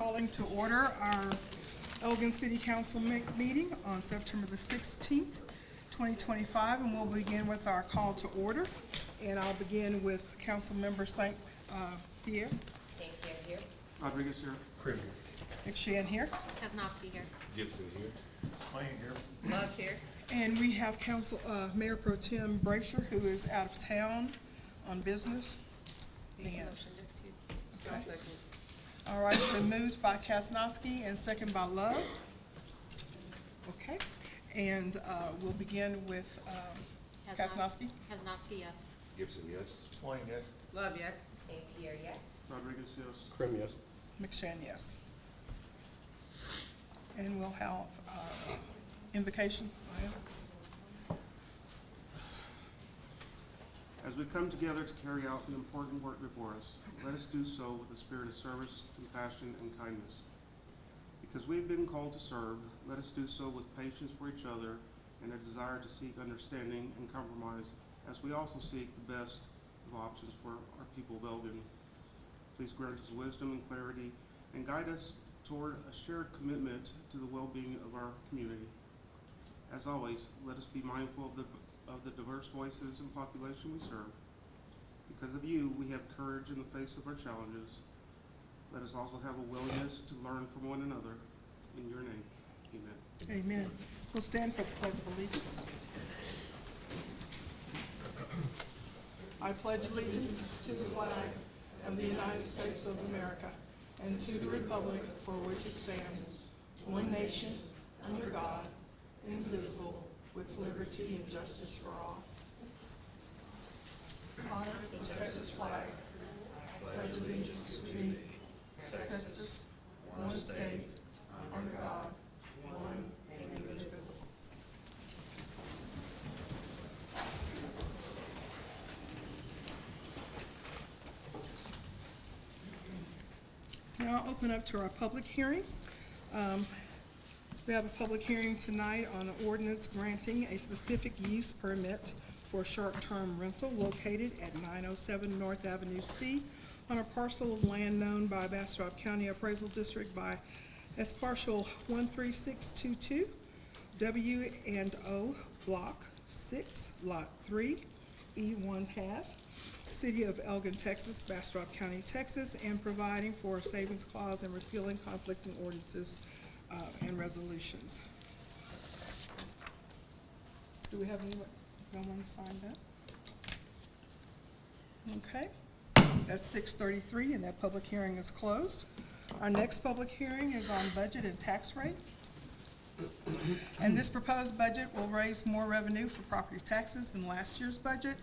calling to order our Elgin City Council meeting on September the 16th, 2025, and we'll begin with our call to order. And I'll begin with Council Member St. Pierre. St. Pierre here. Rodriguez here. Krim here. McShane here. Kaznowski here. Gibson here. Lane here. Love here. And we have Mayor Pro Tem Brasher, who is out of town on business. And, Motion to excuse. okay. All right, it's been moved by Kaznowski and second by Love. Okay, and we'll begin with Kaznowski. Kaznowski, yes. Gibson, yes. Lane, yes. Love, yes. St. Pierre, yes. Rodriguez, yes. Krim, yes. McShane, yes. And we'll have invocation. As we come together to carry out the important work before us, let us do so with a spirit of service, compassion, and kindness. Because we've been called to serve, let us do so with patience for each other and a desire to seek understanding and compromise, as we also seek the best of options for our people of Elgin. Please grant us wisdom and clarity and guide us toward a shared commitment to the well-being of our community. As always, let us be mindful of the diverse voices and population we serve. Because of you, we have courage in the face of our challenges. Let us also have a willingness to learn from one another. In your name, amen. Amen. We'll stand for the Pledge of Allegiance. I pledge allegiance to the flag of the United States of America and to the republic for which it stands, one nation, under God, indivisible, with liberty and justice for all. Honor the Texas flag. Pledge allegiance to Texas, one state, under God, one and indivisible. Now I'll open up to our public hearing. We have a public hearing tonight on an ordinance granting a specific use permit for short-term rental located at 907 North Avenue C on a parcel of land known by Bastrop County Appraisal District as partial 13622 W&O Block 6, Lot 3, E1 half, City of Elgin, Texas, Bastrop County, Texas, and providing for a savings clause and repealing conflicting ordinances and resolutions. Do we have anyone sign that? Okay, that's 6:33, and that public hearing is closed. Our next public hearing is on budget and tax rate. And this proposed budget will raise more revenue for property taxes than last year's budget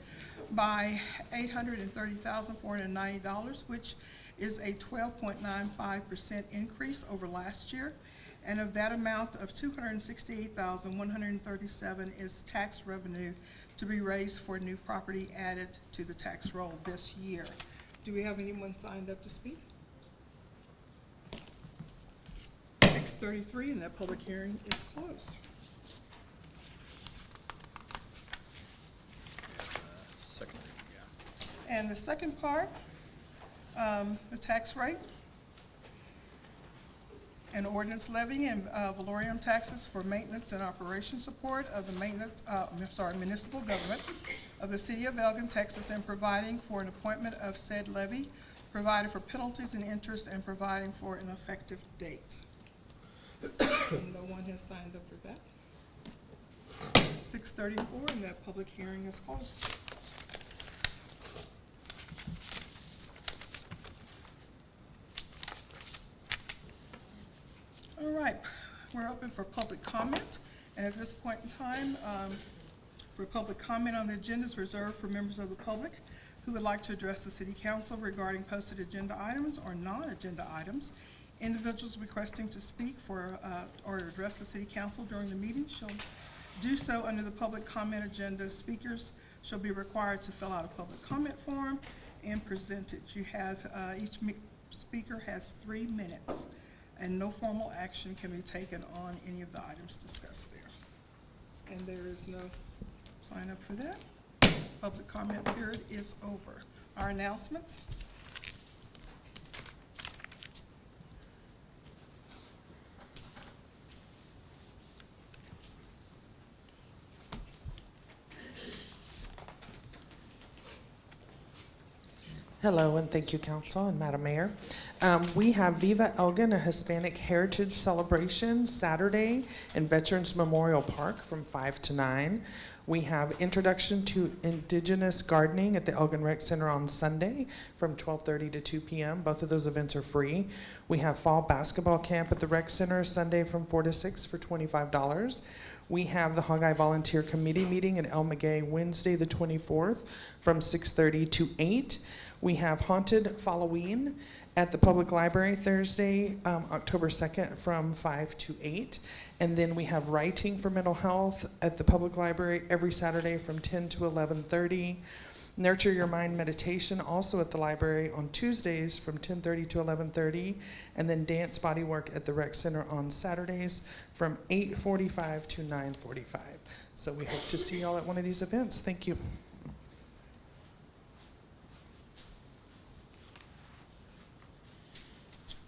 by $830,490, which is a 12.95% increase over last year. And of that amount of $268,137 is tax revenue to be raised for new property added to the tax roll this year. Do we have anyone signed up to speak? 6:33, and that public hearing is closed. Second reading, yeah. And the second part, the tax rate. An ordinance levying and valorium taxes for maintenance and operation support of the municipal government of the City of Elgin, Texas, and providing for an appointment of said levy, providing for penalties and interest, and providing for an effective date. No one has signed up for that. 6:34, and that public hearing is closed. All right, we're open for public comment, and at this point in time, for public comment on the agenda is reserved for members of the public who would like to address the City Council regarding posted agenda items or non-agenda items. Individuals requesting to speak for or address the City Council during the meeting shall do so under the public comment agenda. Speakers shall be required to fill out a public comment form and present it. You have each speaker has 3 minutes. And no formal action can be taken on any of the items discussed there. And there is no sign up for that. Public comment period is over. Our announcements. Hello, and thank you, Council and Madam Mayor. We have Viva Elgin, a Hispanic Heritage Celebration, Saturday in Veterans Memorial Park from 5 to 9. We have Introduction to Indigenous Gardening at the Elgin Rec Center on Sunday from 12:30 to 2 p.m. Both of those events are free. We have Fall Basketball Camp at the Rec Center Sunday from 4 to 6 for $25. We have the Hog-Eye Volunteer Committee meeting in El Maguey Wednesday the 24th from 6:30 to 8. We have Haunted Halloween at the Public Library Thursday, October 2nd from 5 to 8. And then we have Writing for Mental Health at the Public Library every Saturday from 10 to 11:30. Nurture Your Mind Meditation also at the library on Tuesdays from 10:30 to 11:30. And then Dance Bodywork at the Rec Center on Saturdays from 8:45 to 9:45. So we hope to see y'all at one of these events. Thank you.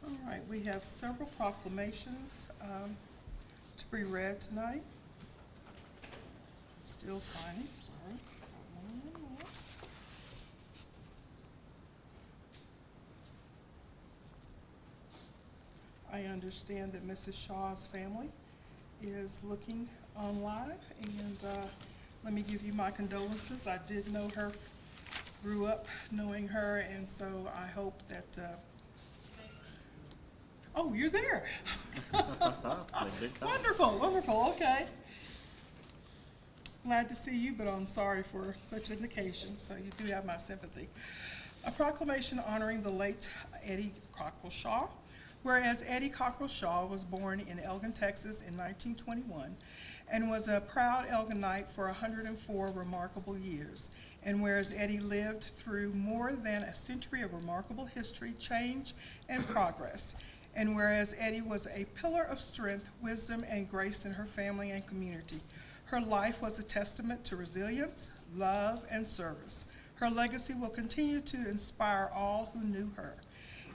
All right, we have several proclamations to be read tonight. Still signing, sorry. I understand that Mrs. Shaw's family is looking on live, and let me give you my condolences. I did know her, grew up knowing her, and so I hope that oh, you're there. Wonderful, wonderful, okay. Glad to see you, but I'm sorry for such an occasion, so you do have my sympathy. A proclamation honoring the late Eddie Cockrell Shaw. Whereas Eddie Cockrell Shaw was born in Elgin, Texas in 1921 and was a proud Elginite for 104 remarkable years. And whereas Eddie lived through more than a century of remarkable history, change, and progress. And whereas Eddie was a pillar of strength, wisdom, and grace in her family and community, her life was a testament to resilience, love, and service. Her legacy will continue to inspire all who knew her.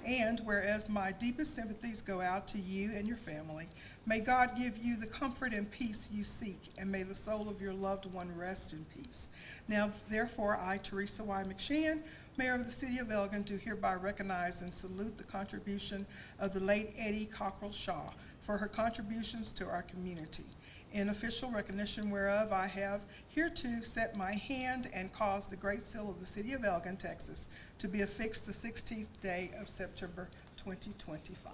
And whereas my deepest sympathies go out to you and your family, may God give you the comfort and peace you seek, and may the soul of your loved one rest in peace. Now, therefore, I, Teresa Y. McShann, Mayor of the City of Elgin, do hereby recognize and salute the contribution of the late Eddie Cockrell Shaw for her contributions to our community. In official recognition whereof, I have hereto set my hand and caused the Great Seal of the City of Elgin, Texas, to be affixed the 16th day of September 2025.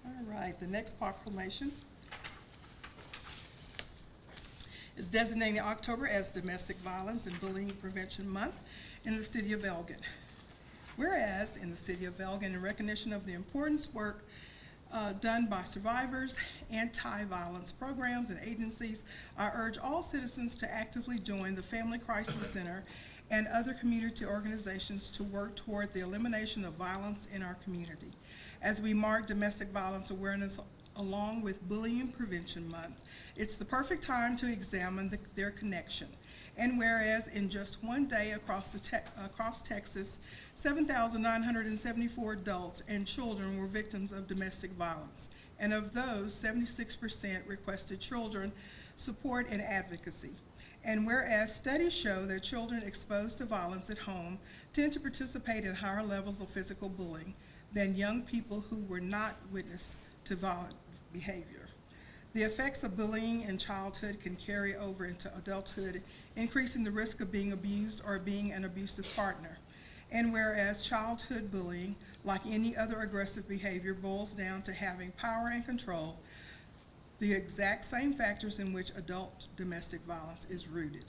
All right, the next proclamation is designating October as Domestic Violence and Bullying Prevention Month in the City of Elgin. Whereas in the City of Elgin, in recognition of the important work done by survivors, anti-violence programs, and agencies, I urge all citizens to actively join the Family Crisis Center and other community organizations to work toward the elimination of violence in our community. As we mark Domestic Violence Awareness along with Bullying Prevention Month, it's the perfect time to examine their connection And whereas in just one day across Texas, 7,974 adults and children were victims of domestic violence. And of those, 76% requested children support and advocacy. And whereas studies show that children exposed to violence at home tend to participate in higher levels of physical bullying than young people who were not witness to violent behavior. The effects of bullying in childhood can carry over into adulthood, increasing the risk of being abused or being an abusive partner. And whereas childhood bullying, like any other aggressive behavior, boils down to having power and control, the exact same factors in which adult domestic violence is rooted.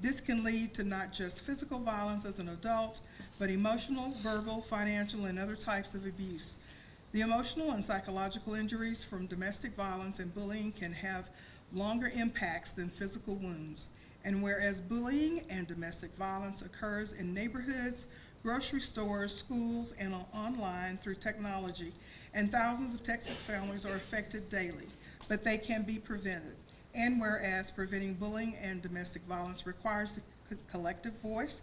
This can lead to not just physical violence as an adult, but emotional, verbal, financial, and other types of abuse. The emotional and psychological injuries from domestic violence and bullying can have longer impacts than physical wounds. And whereas bullying and domestic violence occurs in neighborhoods, grocery stores, schools, and online through technology, and thousands of Texas families are affected daily, but they can be prevented. And whereas preventing bullying and domestic violence requires the collective voice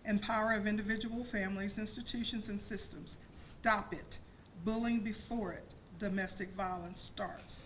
and power of individual families, institutions, and systems. Stop it. Bullying before it, domestic violence starts.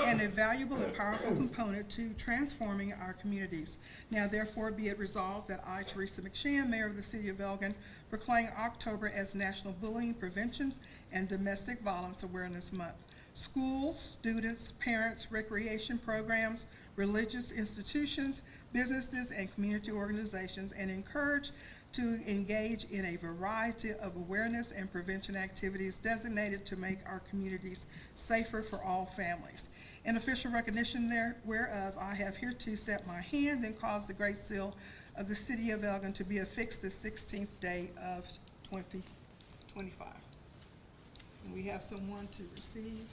And a valuable and powerful component to transforming our communities. Now therefore be it resolved that I, Teresa McShan, Mayor of the City of Elgin, proclaim October as National Bullying Prevention and Domestic Violence Awareness Month. Schools, students, parents, recreation programs, religious institutions, businesses, and community organizations, and encourage to engage in a variety of awareness and prevention activities designated to make our communities safer for all families. In official recognition whereof, I have hereto set my hand and caused the great seal of the City of Elgin to be affixed the 16th day of 2025. And we have someone to receive.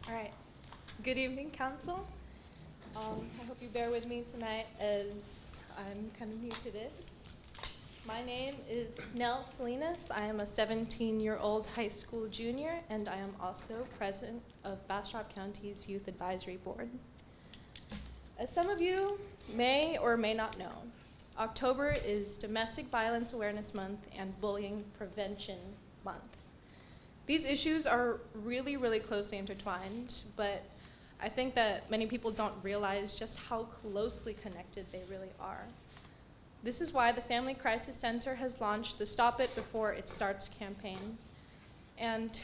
All right. Good evening, Council. I hope you bear with me tonight as I'm kind of new to this. My name is Nell Salinas. I am a 17-year-old high school junior, and I am also president of Bastrop County's Youth Advisory Board. As some of you may or may not know, October is Domestic Violence Awareness Month and Bullying Prevention Month. These issues are really, really closely intertwined, but I think that many people don't realize just how closely connected they really are. This is why the Family Crisis Center has launched the Stop It Before It Starts campaign. And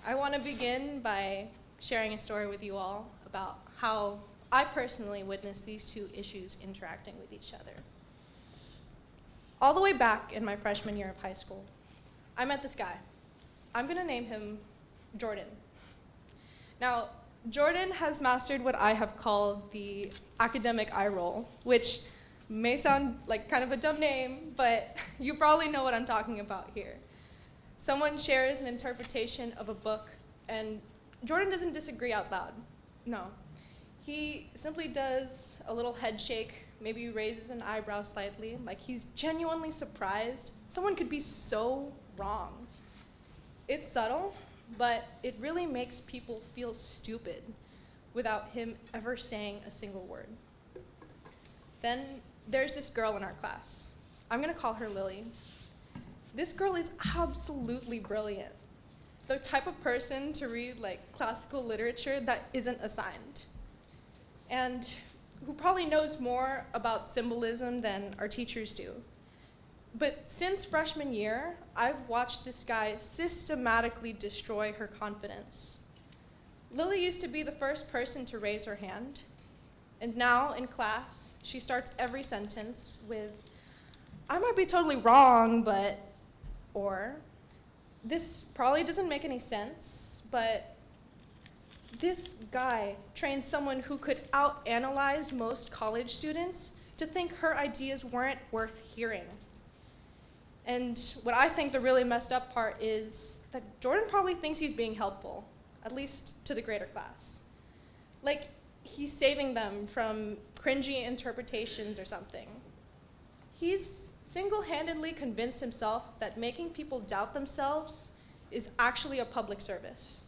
I want to begin by sharing a story with you all about how I personally witnessed these two issues interacting with each other. All the way back in my freshman year of high school, I met this guy. I'm gonna name him Jordan. Now, Jordan has mastered what I have called the academic eye roll, which may sound like kind of a dumb name, but you probably know what I'm talking about here. Someone shares an interpretation of a book, and Jordan doesn't disagree out loud. No. He simply does a little head shake, maybe raises an eyebrow slightly, like he's genuinely surprised. Someone could be so wrong. It's subtle, but it really makes people feel stupid without him ever saying a single word. Then there's this girl in our class. I'm gonna call her Lily. This girl is absolutely brilliant. The type of person to read like classical literature that isn't assigned. And who probably knows more about symbolism than our teachers do. But since freshman year, I've watched this guy systematically destroy her confidence. Lily used to be the first person to raise her hand, and now in class, she starts every sentence with, "I might be totally wrong, but," Or, this probably doesn't make any sense, but this guy trained someone who could out-analyze most college students to think her ideas weren't worth hearing. And what I think the really messed up part is that Jordan probably thinks he's being helpful, at least to the greater class. Like, he's saving them from cringy interpretations or something. He's single-handedly convinced himself that making people doubt themselves is actually a public service.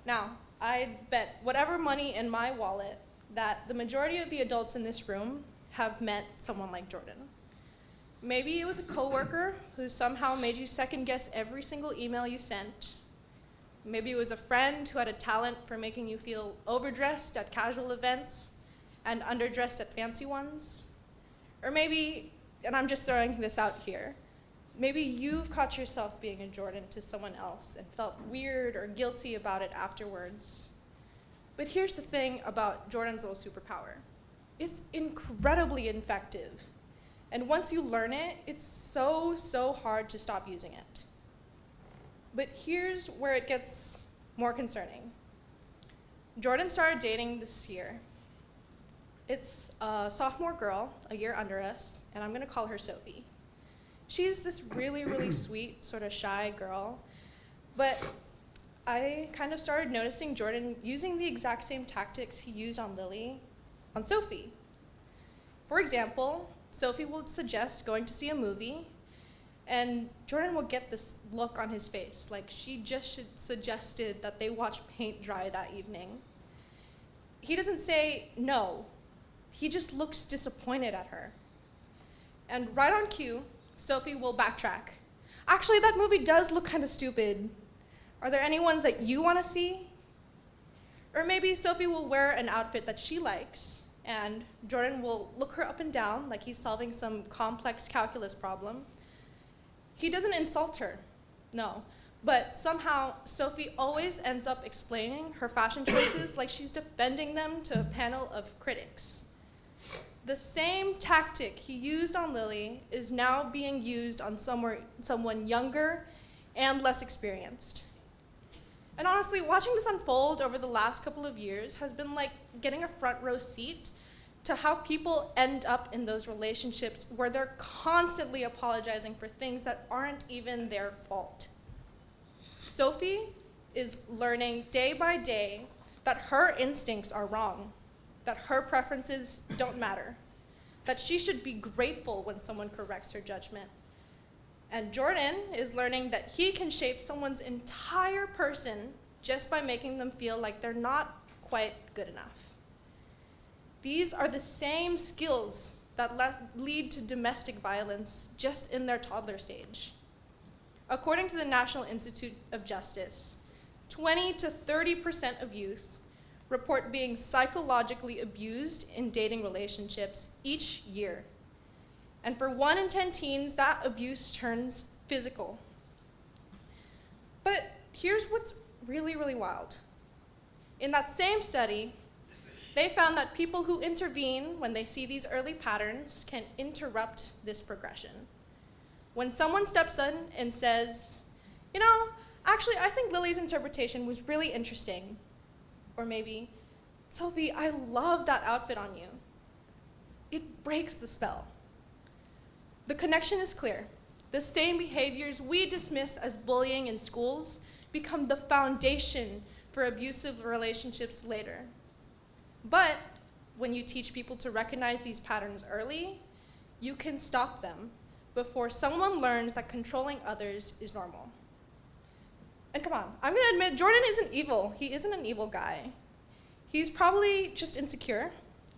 Now, I bet whatever money in my wallet that the majority of the adults in this room have met someone like Jordan. Maybe it was a coworker who somehow made you second-guess every single email you sent. Maybe it was a friend who had a talent for making you feel overdressed at casual events and underdressed at fancy ones. Or maybe, and I'm just throwing this out here, maybe you've caught yourself being a Jordan to someone else and felt weird or guilty about it afterwards. But here's the thing about Jordan's little superpower. It's incredibly effective. And once you learn it, it's so hard to stop using it. But here's where it gets more concerning. Jordan started dating this year. It's a sophomore girl, a year under us, and I'm gonna call her Sophie. She's this really sweet, sort of shy girl, but I kind of started noticing Jordan using the exact same tactics he used on Lily on Sophie. For example, Sophie will suggest going to see a movie, and Jordan will get this look on his face, like she just suggested that they watch paint dry that evening. He doesn't say no, he just looks disappointed at her. And right on cue, Sophie will backtrack. Actually, that movie does look kind of stupid. Are there any ones that you want to see? Or maybe Sophie will wear an outfit that she likes, and Jordan will look her up and down like he's solving some complex calculus problem. He doesn't insult her, no, but somehow Sophie always ends up explaining her fashion choices like she's defending them to a panel of critics. The same tactic he used on Lily is now being used on someone younger and less experienced. And honestly, watching this unfold over the last couple of years has been like getting a front row seat to how people end up in those relationships where they're constantly apologizing for things that aren't even their fault. Sophie is learning day by day that her instincts are wrong, that her preferences don't matter, that she should be grateful when someone corrects her judgment. And Jordan is learning that he can shape someone's entire person just by making them feel like they're not quite good enough. These are the same skills that lead to domestic violence just in their toddler stage. According to the National Institute of Justice, 20 to 30% of youth report being psychologically abused in dating relationships each year. And for 1 in 10 teens, that abuse turns physical. But here's what's really wild. In that same study, they found that people who intervene when they see these early patterns can interrupt this progression. When someone steps in and says, you know, actually, I think Lily's interpretation was really interesting. Or maybe, Sophie, I love that outfit on you. It breaks the spell. The connection is clear. The same behaviors we dismiss as bullying in schools become the foundation for abusive relationships later. But when you teach people to recognize these patterns early, you can stop them before someone learns that controlling others is normal. And come on, I'm gonna admit, Jordan isn't evil. He isn't an evil guy. He's probably just insecure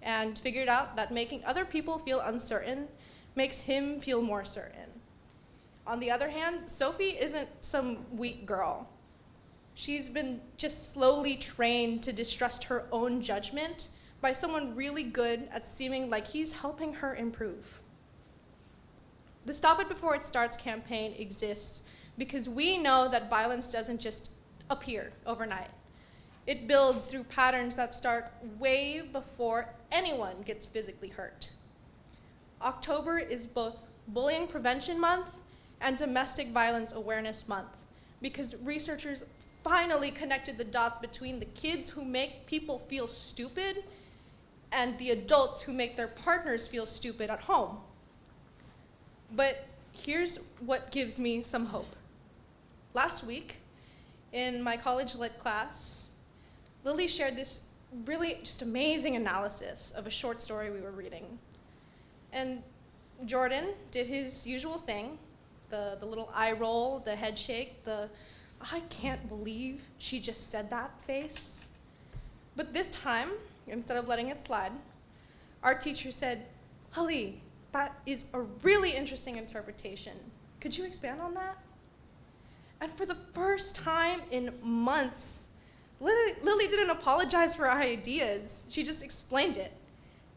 and figured out that making other people feel uncertain makes him feel more certain. On the other hand, Sophie isn't some weak girl. She's been just slowly trained to distrust her own judgment by someone really good at seeming like he's helping her improve. The Stop It Before It Starts campaign exists because we know that violence doesn't just appear overnight. It builds through patterns that start way before anyone gets physically hurt. October is both Bullying Prevention Month and Domestic Violence Awareness Month, because researchers finally connected the dots between the kids who make people feel stupid and the adults who make their partners feel stupid at home. But here's what gives me some hope. Last week, in my college lit class, Lily shared this really just amazing analysis of a short story we were reading. And Jordan did his usual thing, the little eye roll, the head shake, the I can't believe she just said that face. But this time, instead of letting it slide, our teacher said, Lily, that is a really interesting interpretation. Could you expand on that? And for the first time in months, Lily didn't apologize for her ideas. She just explained it.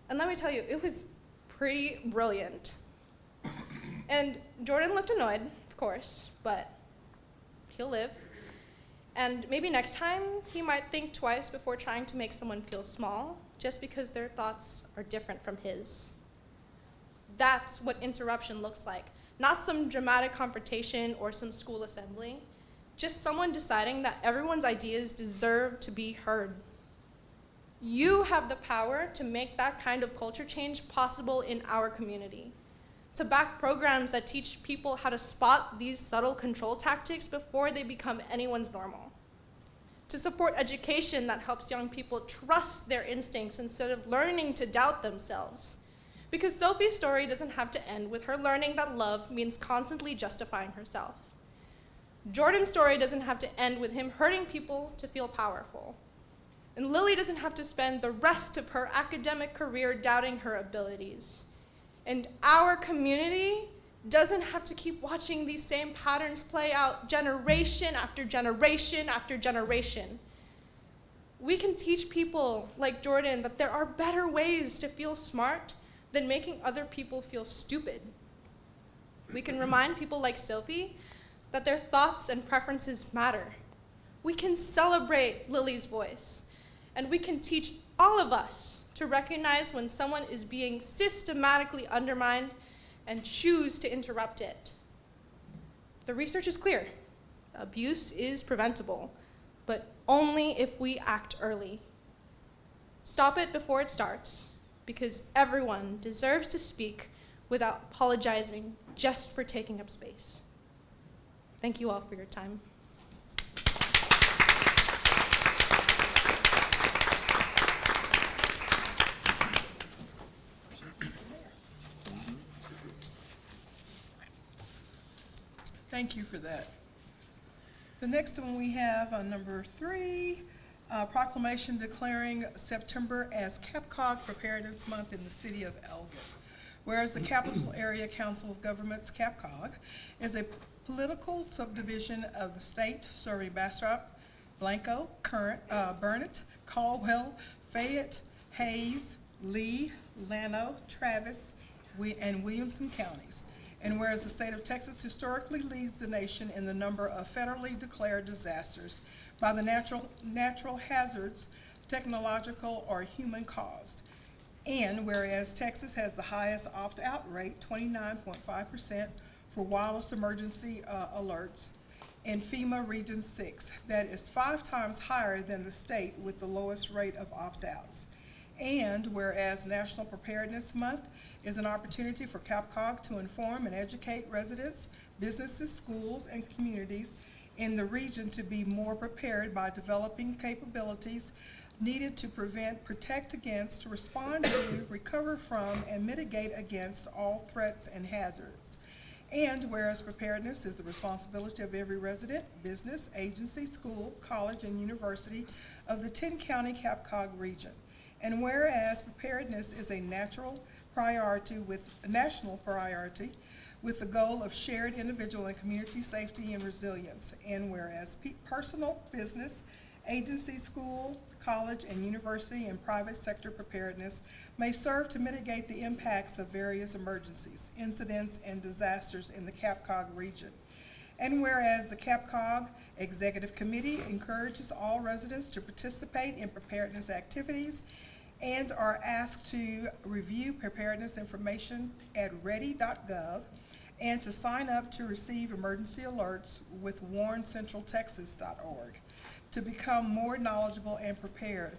And let me tell you, it was pretty brilliant. And Jordan looked annoyed, of course, but he'll live. And maybe next time, he might think twice before trying to make someone feel small, just because their thoughts are different from his. That's what interruption looks like. Not some dramatic confrontation or some school assembly, just someone deciding that everyone's ideas deserve to be heard. You have the power to make that kind of culture change possible in our community, to back programs that teach people how to spot these subtle control tactics before they become anyone's normal, to support education that helps young people trust their instincts instead of learning to doubt themselves. Because Sophie's story doesn't have to end with her learning that love means constantly justifying herself. Jordan's story doesn't have to end with him hurting people to feel powerful. And Lily doesn't have to spend the rest of her academic career doubting her abilities. And our community doesn't have to keep watching these same patterns play out generation after generation after generation. We can teach people like Jordan that there are better ways to feel smart than making other people feel stupid. We can remind people like Sophie that their thoughts and preferences matter. We can celebrate Lily's voice, and we can teach all of us to recognize when someone is being systematically undermined and choose to interrupt it. The research is clear. Abuse is preventable, but only if we act early. Stop it before it starts, because everyone deserves to speak without apologizing just for taking up space. Thank you all for your time. Thank you for that. The next one we have on number 3, proclamation declaring September as CAPCOG Preparedness Month in the city of Elgin. Whereas the Capital Area Council of Governments, CAPCOG, is a political subdivision of the state serving Bastrop, Blanco, Burnett, Caldwell, Fayette, Hayes, Lee, Llano, Travis, and Williamson counties. And whereas the state of Texas historically leads the nation in the number of federally declared disasters by the natural hazards, technological or human caused. And whereas Texas has the highest opt-out rate, 29.5% for wireless emergency alerts in FEMA Region 6, that is 5 times higher than the state with the lowest rate of opt-outs. And whereas National Preparedness Month is an opportunity for CAPCOG to inform and educate residents, businesses, schools, and communities in the region to be more prepared by developing capabilities needed to prevent, protect against, respond to, recover from, and mitigate against all threats and hazards. And whereas preparedness is the responsibility of every resident, business, agency, school, college, and university of the 10-county CAPCOG region. And whereas preparedness is a national priority with the goal of shared individual and community safety and resilience. And whereas personal, business, agency, school, college, and university and private sector preparedness may serve to mitigate the impacts of various emergencies, incidents, and disasters in the CAPCOG region. And whereas the CAPCOG Executive Committee encourages all residents to participate in preparedness activities and are asked to review preparedness information at ready.gov and to sign up to receive emergency alerts with warncentraltexas.org to become more knowledgeable and prepared.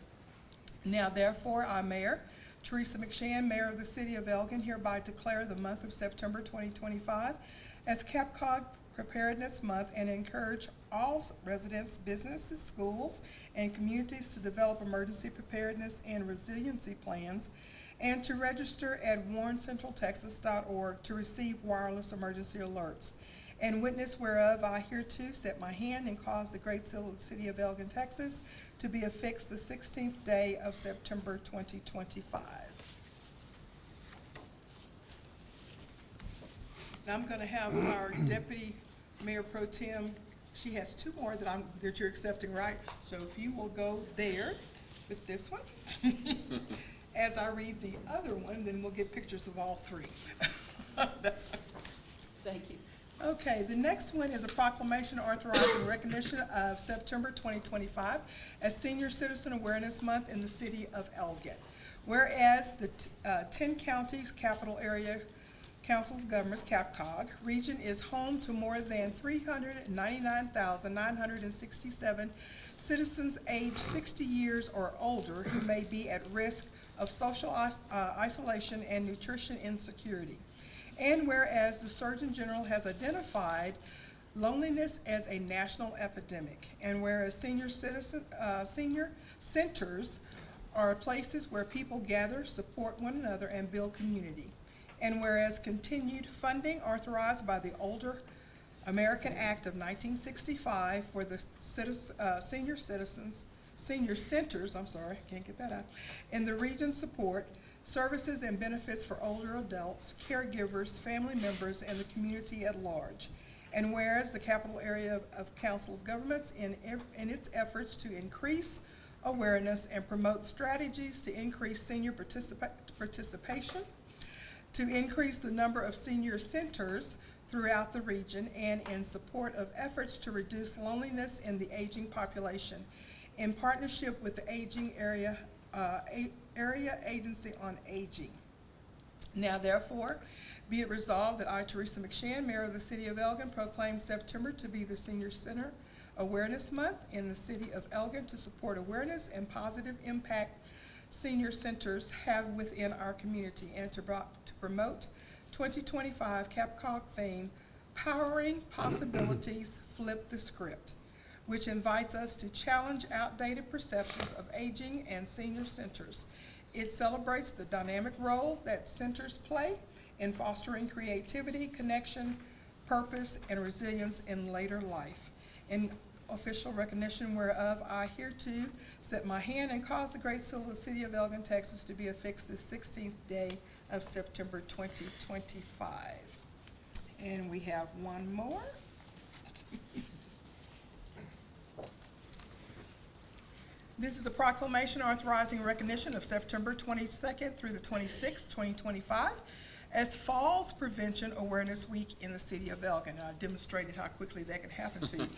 Now therefore, I, Mayor Teresa McShann, Mayor of the City of Elgin, hereby declare the month of September 2025 as CAPCOG Preparedness Month and encourage all residents, businesses, schools, and communities to develop emergency preparedness and resiliency plans and to register at warncentraltexas.org to receive wireless emergency alerts. And witness whereof I hereto set my hand and cause the great seal of the City of Elgin, Texas, to be affixed the 16th day of September 2025. Now I'm going to have our Deputy Mayor Pro Tem, she has two more that you're accepting, right? So if you will go there with this one. As I read the other one, then we'll get pictures of all three. Thank you. Okay, the next one is a proclamation authorizing recognition of September 2025 as Senior Citizen Awareness Month in the City of Elgin. Whereas the 10 counties capital area Council of Governments, CAPCOG, region is home to more than 399,967 citizens aged 60 years or older who may be at risk of social isolation and nutrition insecurity. And whereas the Surgeon General has identified loneliness as a national epidemic, and whereas senior centers are places where people gather, support one another, and build community. And whereas continued funding authorized by the Older American Act of 1965 for the senior centers, in the region support services and benefits for older adults, caregivers, family members, and the community at large. And whereas the capital area of Council of Governments in its efforts to increase awareness and promote strategies to increase senior participation, to increase the number of senior centers throughout the region, and in support of efforts to reduce loneliness in the aging population, in partnership with the Aging Area Agency on Aging. Now therefore, be it resolved that I, Teresa McShann, Mayor of the City of Elgin, proclaim September to be the Senior Center Awareness Month in the City of Elgin to support awareness and positive impact senior centers have within our community, and to promote 2025 CAPCOG theme, Powering Possibilities, Flip the Script, which invites us to challenge outdated perceptions of aging and senior centers. It celebrates the dynamic role that centers play in fostering creativity, connection, purpose, and resilience in later life. In official recognition whereof, I hereto set my hand and cause the great seal of the City of Elgin, Texas, to be affixed the 16th day of September 2025. And we have one more. This is a proclamation authorizing recognition of September 22nd through the 26th, 2025, as Falls Prevention Awareness Week in the City of Elgin. And I demonstrated how quickly that can happen to you.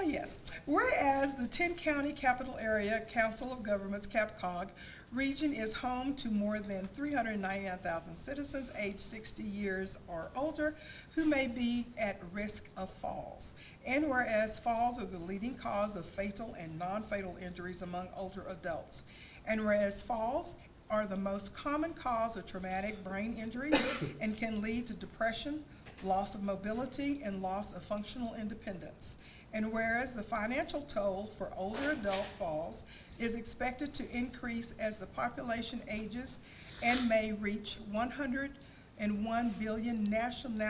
Yes. Whereas the 10-county capital area Council of Governments, CAPCOG, region is home to more than 399,000 citizens aged 60 years or older who may be at risk of falls. And whereas falls are the leading cause of fatal and non-fatal injuries among older adults. And whereas falls are the most common cause of traumatic brain injuries and can lead to depression, loss of mobility, and loss of functional independence. And whereas the financial toll for older adult falls is expected to increase as the population ages and may reach 101 billion nationally,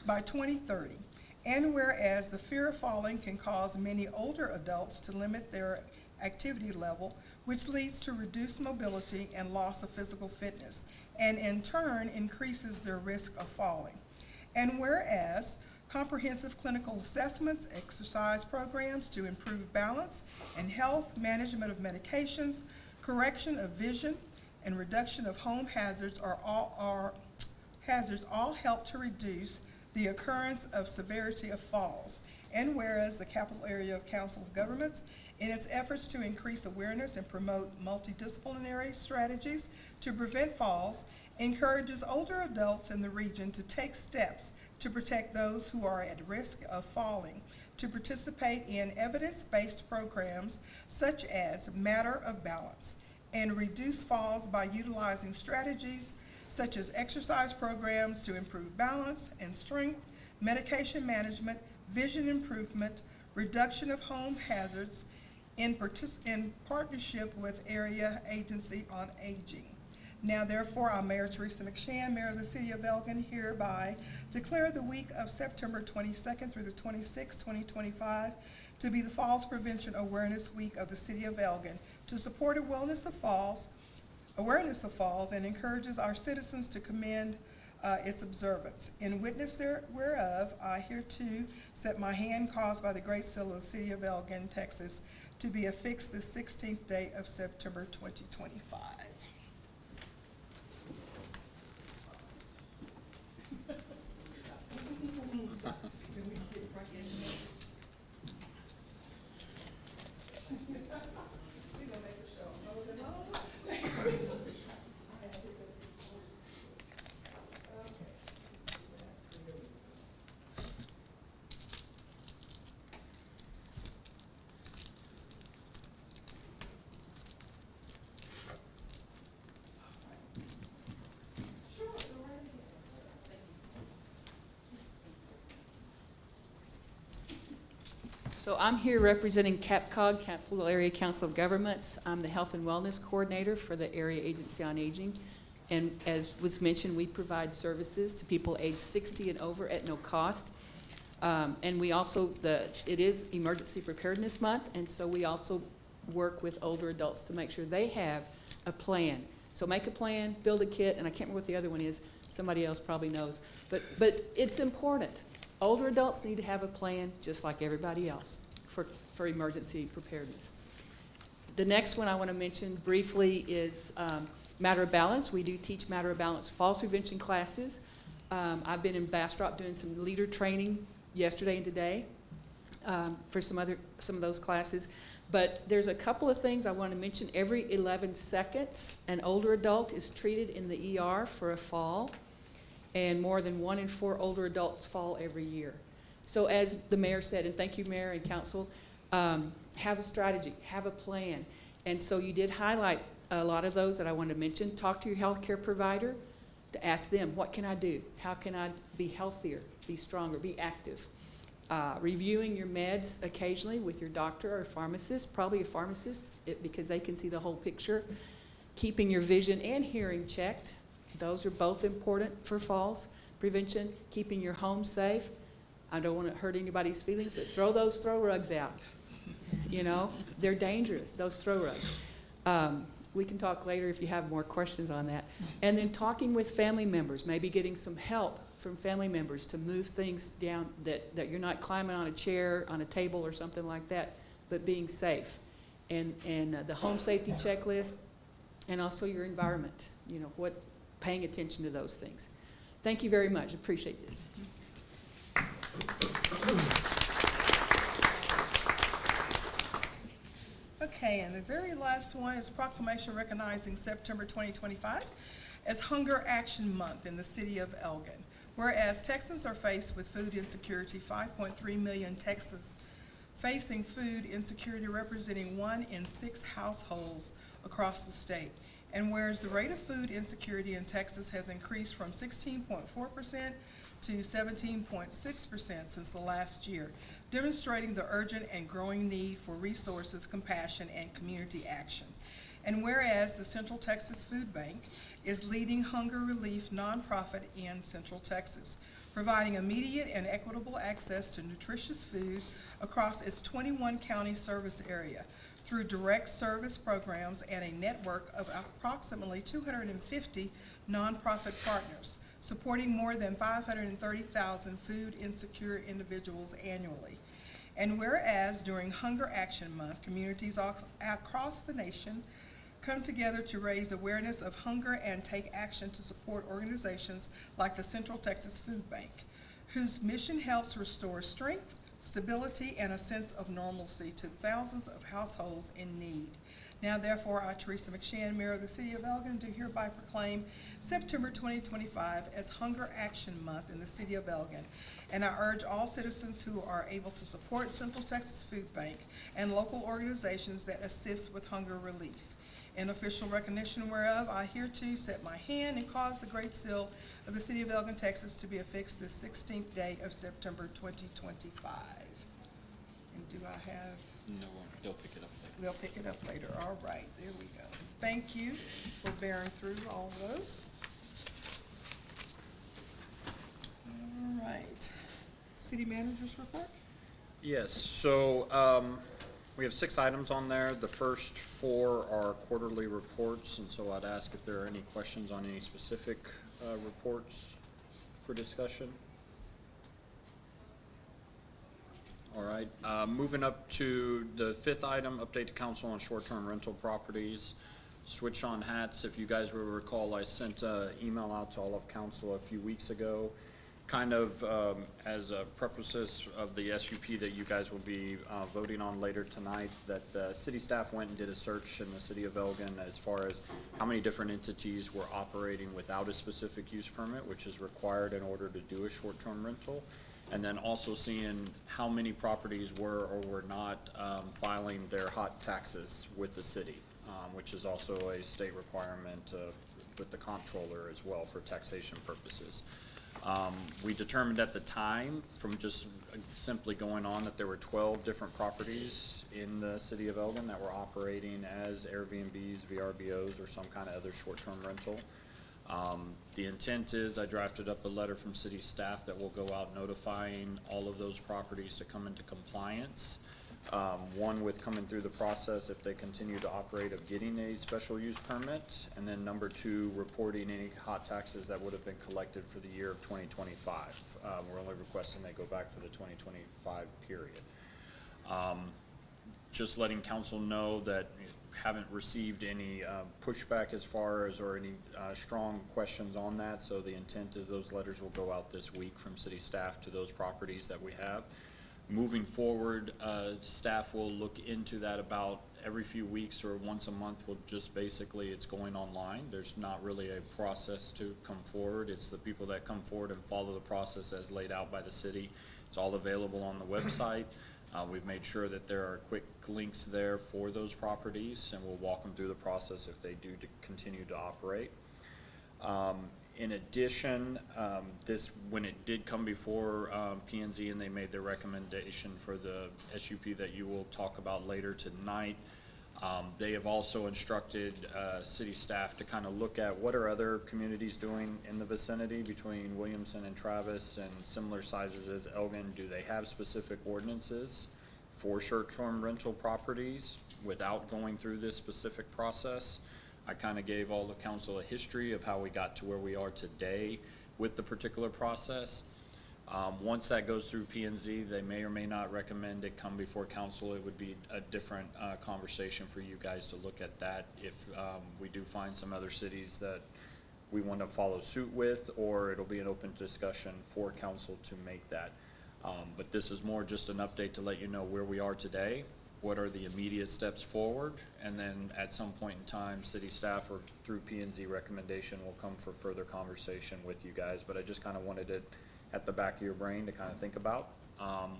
by 2030. And whereas the fear of falling can cause many older adults to limit their activity level, which leads to reduced mobility and loss of physical fitness, and in turn increases their risk of falling. And whereas comprehensive clinical assessments, exercise programs to improve balance and health, management of medications, correction of vision, and reduction of home hazards all help to reduce the occurrence of severity of falls. And whereas the capital area of Council of Governments in its efforts to increase awareness and promote multidisciplinary strategies to prevent falls, encourages older adults in the region to take steps to protect those who are at risk of falling, to participate in evidence-based programs such as Matter of Balance, and reduce falls by utilizing strategies such as exercise programs to improve balance and strength, medication management, vision improvement, reduction of home hazards, in partnership with Area Agency on Aging. Now therefore, I, Mayor Teresa McShann, Mayor of the City of Elgin, hereby declare the week of September 22nd through the 26th, 2025, to be the Falls Prevention Awareness Week of the City of Elgin, to support awareness of falls, and encourages our citizens to commend its observance. In witness whereof, I hereto set my hand caused by the Great Seal of the City of Elgin, Texas, to be affixed the 16th day of September 2025. So I'm here representing CAPCOG, Capital Area Council of Governments. I'm the Health and Wellness Coordinator for the Area Agency on Aging. And as was mentioned, we provide services to people aged 60 and over at no cost. And we also, it is Emergency Preparedness Month, and so we also work with older adults to make sure they have a plan. So make a plan, build a kit, and I can't remember what the other one is. Somebody else probably knows. But it's important. Older adults need to have a plan just like everybody else for emergency preparedness. The next one I want to mention briefly is Matter of Balance. We do teach Matter of Balance falls prevention classes. I've been in Bastrop doing some leader training yesterday and today for some of those classes. But there's a couple of things I want to mention. Every 11 seconds, an older adult is treated in the ER for a fall, and more than 1 in 4 older adults fall every year. So as the mayor said, and thank you, Mayor and Council, have a strategy, have a plan. And so you did highlight a lot of those that I wanted to mention. Talk to your healthcare provider to ask them, what can I do? How can I be healthier, be stronger, be active? Reviewing your meds occasionally with your doctor or pharmacist, probably a pharmacist, because they can see the whole picture. Keeping your vision and hearing checked. Those are both important for falls prevention. Keeping your home safe. I don't want to hurt anybody's feelings, but throw those throw rugs out. You know, they're dangerous, those throw rugs. We can talk later if you have more questions on that. And then talking with family members, maybe getting some help from family members to move things down, that you're not climbing on a chair, on a table or something like that, but being safe. And the home safety checklist, and also your environment, you know, paying attention to those things. Thank you very much. Appreciate this. Okay, and the very last one is a proclamation recognizing September 2025 as Hunger Action Month in the city of Elgin. Whereas Texans are faced with food insecurity, 5.3 million Texans facing food insecurity, representing 1 in 6 households across the state. And whereas the rate of food insecurity in Texas has increased from 16.4% to 17.6% since the last year, demonstrating the urgent and growing need for resources, compassion, and community action. And whereas the Central Texas Food Bank is leading hunger relief nonprofit in Central Texas, providing immediate and equitable access to nutritious food across its 21 county service area through direct service programs and a network of approximately 250 nonprofit partners, supporting more than 530,000 food insecure individuals annually. And whereas during Hunger Action Month, communities across the nation come together to raise awareness of hunger and take action to support organizations like the Central Texas Food Bank, whose mission helps restore strength, stability, and a sense of normalcy to thousands of households in need. Now therefore, I, Teresa McShann, Mayor of the City of Elgin, do hereby proclaim September 2025 as Hunger Action Month in the City of Elgin. And I urge all citizens who are able to support Central Texas Food Bank and local organizations that assist with hunger relief. In official recognition whereof, I hereto set my hand and cause the Great Seal of the City of Elgin, Texas to be affixed this 16th day of September 2025. And do I have? No, they'll pick it up later. They'll pick it up later. All right, there we go. Thank you for bearing through all those. All right. City Manager's report? Yes, so we have 6 items on there. The first 4 are quarterly reports, and so I'd ask if there are any questions on any specific reports for discussion. All right, moving up to the 5th item, update to council on short-term rental properties. Switch on hats. If you guys will recall, I sent an email out to all of council a few weeks ago, kind of as a purposes of the SUP that you guys will be voting on later tonight, that the city staff went and did a search in the city of Elgin as far as how many different entities were operating without a specific use permit, which is required in order to do a short-term rental. And then also seeing how many properties were or were not filing their hot taxes with the city, which is also a state requirement with the comptroller as well for taxation purposes. We determined at the time from just simply going on that there were 12 different properties in the city of Elgin that were operating as Airbnbs, VRBOs, or some kind of other short-term rental. The intent is I drafted up a letter from city staff that will go out notifying all of those properties to come into compliance. One, with coming through the process if they continue to operate of getting a special use permit, and then number 2, reporting any hot taxes that would have been collected for the year of 2025. We're only requesting they go back for the 2025 period. Just letting council know that haven't received any pushback as far as or any strong questions on that, so the intent is those letters will go out this week from city staff to those properties that we have. Moving forward, staff will look into that about every few weeks or once a month. Will just basically, it's going online. There's not really a process to come forward. It's the people that come forward and follow the process as laid out by the city. It's all available on the website. We've made sure that there are quick links there for those properties, and we'll walk them through the process if they do continue to operate. In addition, when it did come before P&Z and they made their recommendation for the SUP that you will talk about later tonight, they have also instructed city staff to kind of look at what are other communities doing in the vicinity between Williamson and Travis and similar sizes as Elgin. Do they have specific ordinances for short-term rental properties without going through this specific process? I kind of gave all the council a history of how we got to where we are today with the particular process. Once that goes through P&Z, they may or may not recommend it come before council. It would be a different conversation for you guys to look at that if we do find some other cities that we want to follow suit with, or it'll be an open discussion for council to make that. But this is more just an update to let you know where we are today, what are the immediate steps forward, and then at some point in time, city staff or through P&Z recommendation will come for further conversation with you guys. But I just kind of wanted it at the back of your brain to kind of think about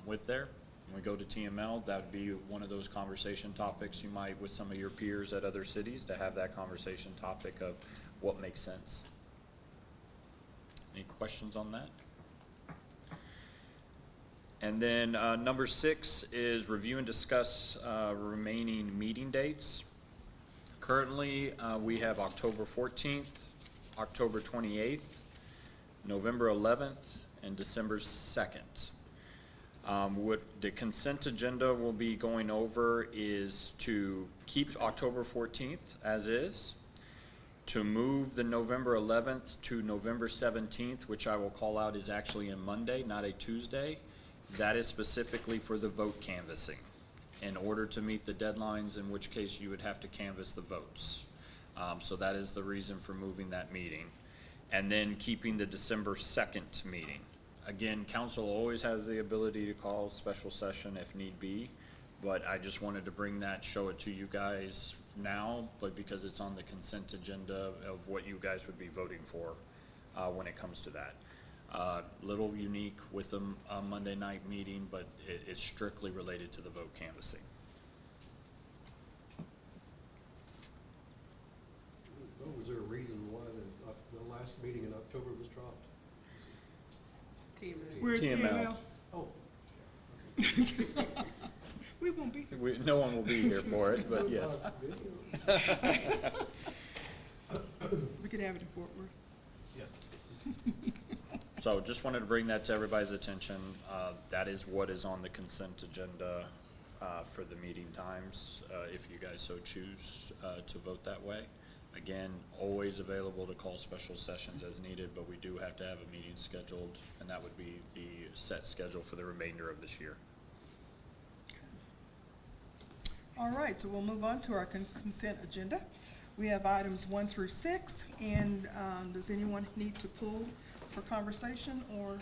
with there. When we go to TML, that would be one of those conversation topics you might with some of your peers at other cities to have that conversation topic of what makes sense. Any questions on that? And then number 6 is review and discuss remaining meeting dates. Currently, we have October 14th, October 28th, November 11th, and December 2nd. What the consent agenda will be going over is to keep October 14th as is, to move the November 11th to November 17th, which I will call out is actually a Monday, not a Tuesday. That is specifically for the vote canvassing, in order to meet the deadlines, in which case you would have to canvass the votes. So that is the reason for moving that meeting. And then keeping the December 2nd meeting. Again, council always has the ability to call special session if need be, but I just wanted to bring that, show it to you guys now, but because it's on the consent agenda of what you guys would be voting for when it comes to that. Little unique with a Monday night meeting, but it's strictly related to the vote canvassing. Oh, was there a reason why the last meeting in October was dropped? We're at TML. TML. Oh. We won't be here. No one will be here for it, but yes. We could have it in Fort Worth. Yeah. So just wanted to bring that to everybody's attention. That is what is on the consent agenda for the meeting times, if you guys so choose to vote that way. Again, always available to call special sessions as needed, but we do have to have a meeting scheduled, and that would be the set schedule for the remainder of this year. All right, so we'll move on to our consent agenda. We have items 1 through 6, and does anyone need to pull for conversation or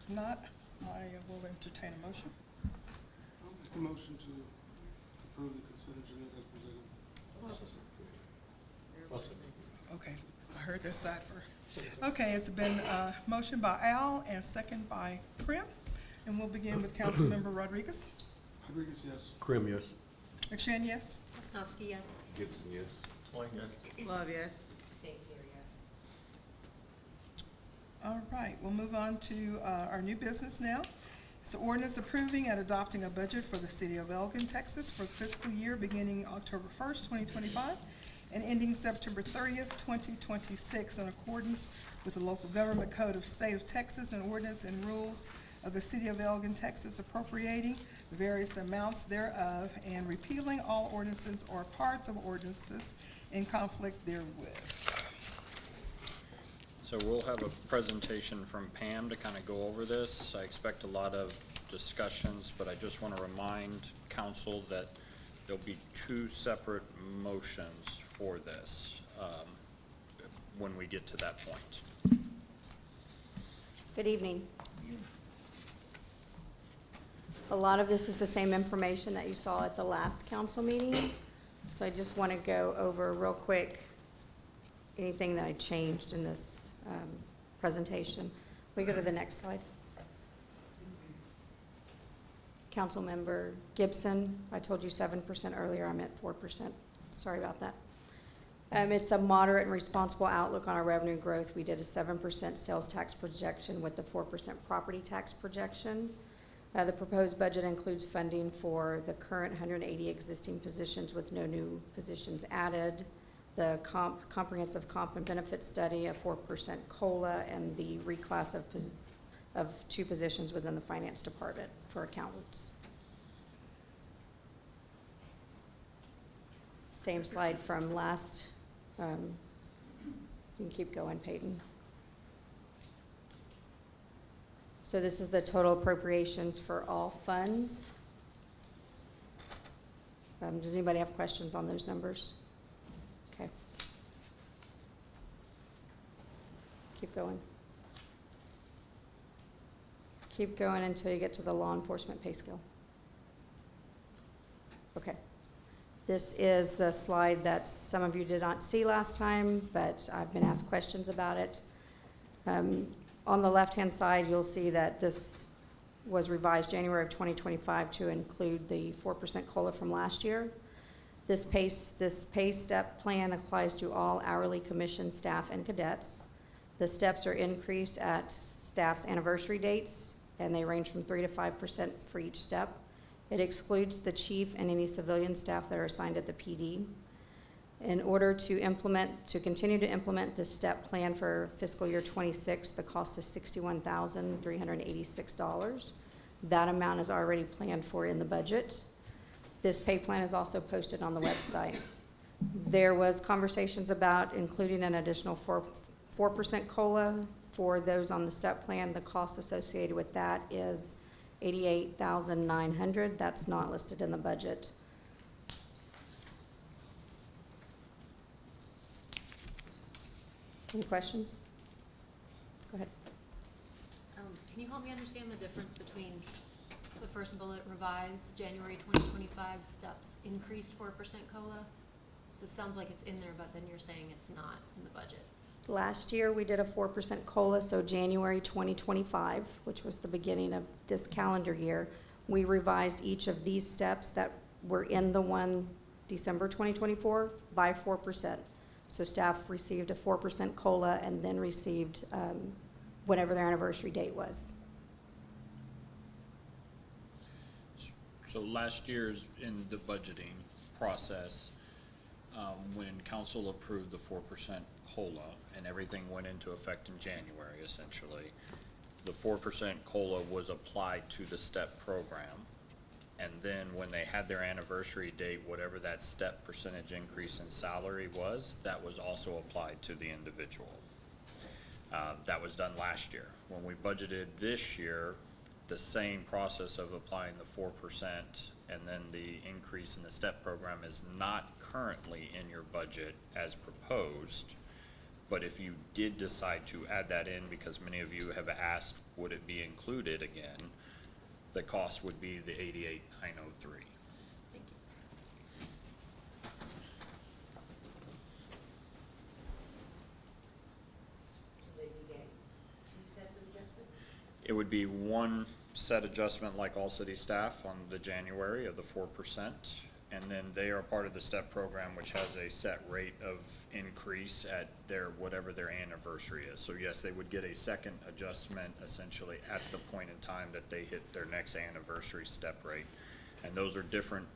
not? I will entertain a motion. I'll make a motion to approve the consent agenda as presented. Okay, I heard that side first. Okay, it's been motioned by Al and second by Prim, and we'll begin with Councilmember Rodriguez. Rodriguez, yes. Krim, yes. McShane, yes? Sosnovsky, yes. Gibson, yes. Love, yes. St. Pierre, yes. All right, we'll move on to our new business now. It's an ordinance approving and adopting a budget for the city of Elgin, Texas for the fiscal year beginning October 1st, 2025 and ending September 30th, 2026 in accordance with the local government code of state of Texas and ordinance and rules of the city of Elgin, Texas appropriating the various amounts thereof and repealing all ordinances or parts of ordinances in conflict therewith. So we'll have a presentation from Pam to kind of go over this. I expect a lot of discussions, but I just want to remind council that there'll be two separate motions for this when we get to that point. Good evening. A lot of this is the same information that you saw at the last council meeting, so I just want to go over real quick anything that I changed in this presentation. We go to the next slide. Councilmember Gibson, I told you 7% earlier, I meant 4%. Sorry about that. It's a moderate and responsible outlook on our revenue growth. We did a 7% sales tax projection with the 4% property tax projection. The proposed budget includes funding for the current 180 existing positions with no new positions added, the comprehensive comp and benefit study, a 4% COLA, and the reclass of 2 positions within the finance department for accountants. Same slide from last. You can keep going, Peyton. So this is the total appropriations for all funds. Does anybody have questions on those numbers? Okay. Keep going. Keep going until you get to the law enforcement pay scale. Okay. This is the slide that some of you did not see last time, but I've been asked questions about it. On the left-hand side, you'll see that this was revised January of 2025 to include the 4% COLA from last year. This pay step plan applies to all hourly commissioned staff and cadets. The steps are increased at staff's anniversary dates, and they range from 3 to 5% for each step. It excludes the chief and any civilian staff that are assigned at the PD. In order to continue to implement this step plan for fiscal year 26, the cost is $61,386. That amount is already planned for in the budget. This pay plan is also posted on the website. There was conversations about including an additional 4% COLA for those on the step plan. The cost associated with that is $88,900. That's not listed in the budget. Any questions? Go ahead. help me understand the difference between the first bullet, revised January 2025 steps increased 4% COLA? So it sounds like it's in there, but then you're saying it's not in the budget. Last year, we did a 4% COLA, so January 2025, which was the beginning of this calendar year, we revised each of these steps that were in the one December 2024 by 4%. So staff received a 4% COLA and then received whatever their anniversary date was. So last year's in the budgeting process, when council approved the 4% COLA and everything went into effect in January, essentially, the 4% COLA was applied to the STEP program. And then when they had their anniversary date, whatever that STEP percentage increase in salary was, that was also applied to the individual. That was done last year. When we budgeted this year, the same process of applying the 4% and then the increase in the STEP program is not currently in your budget as proposed. But if you did decide to add that in, because many of you have asked, would it be included again, the cost would be the $88,903. Thank you. So then you get 2 sets of adjustments? It would be one set adjustment like all city staff on the January of the 4%. And then they are part of the STEP program, which has a set rate of increase at their, whatever their anniversary is. So yes, they would get a second adjustment essentially at the point in time that they hit their next anniversary STEP rate. And those are different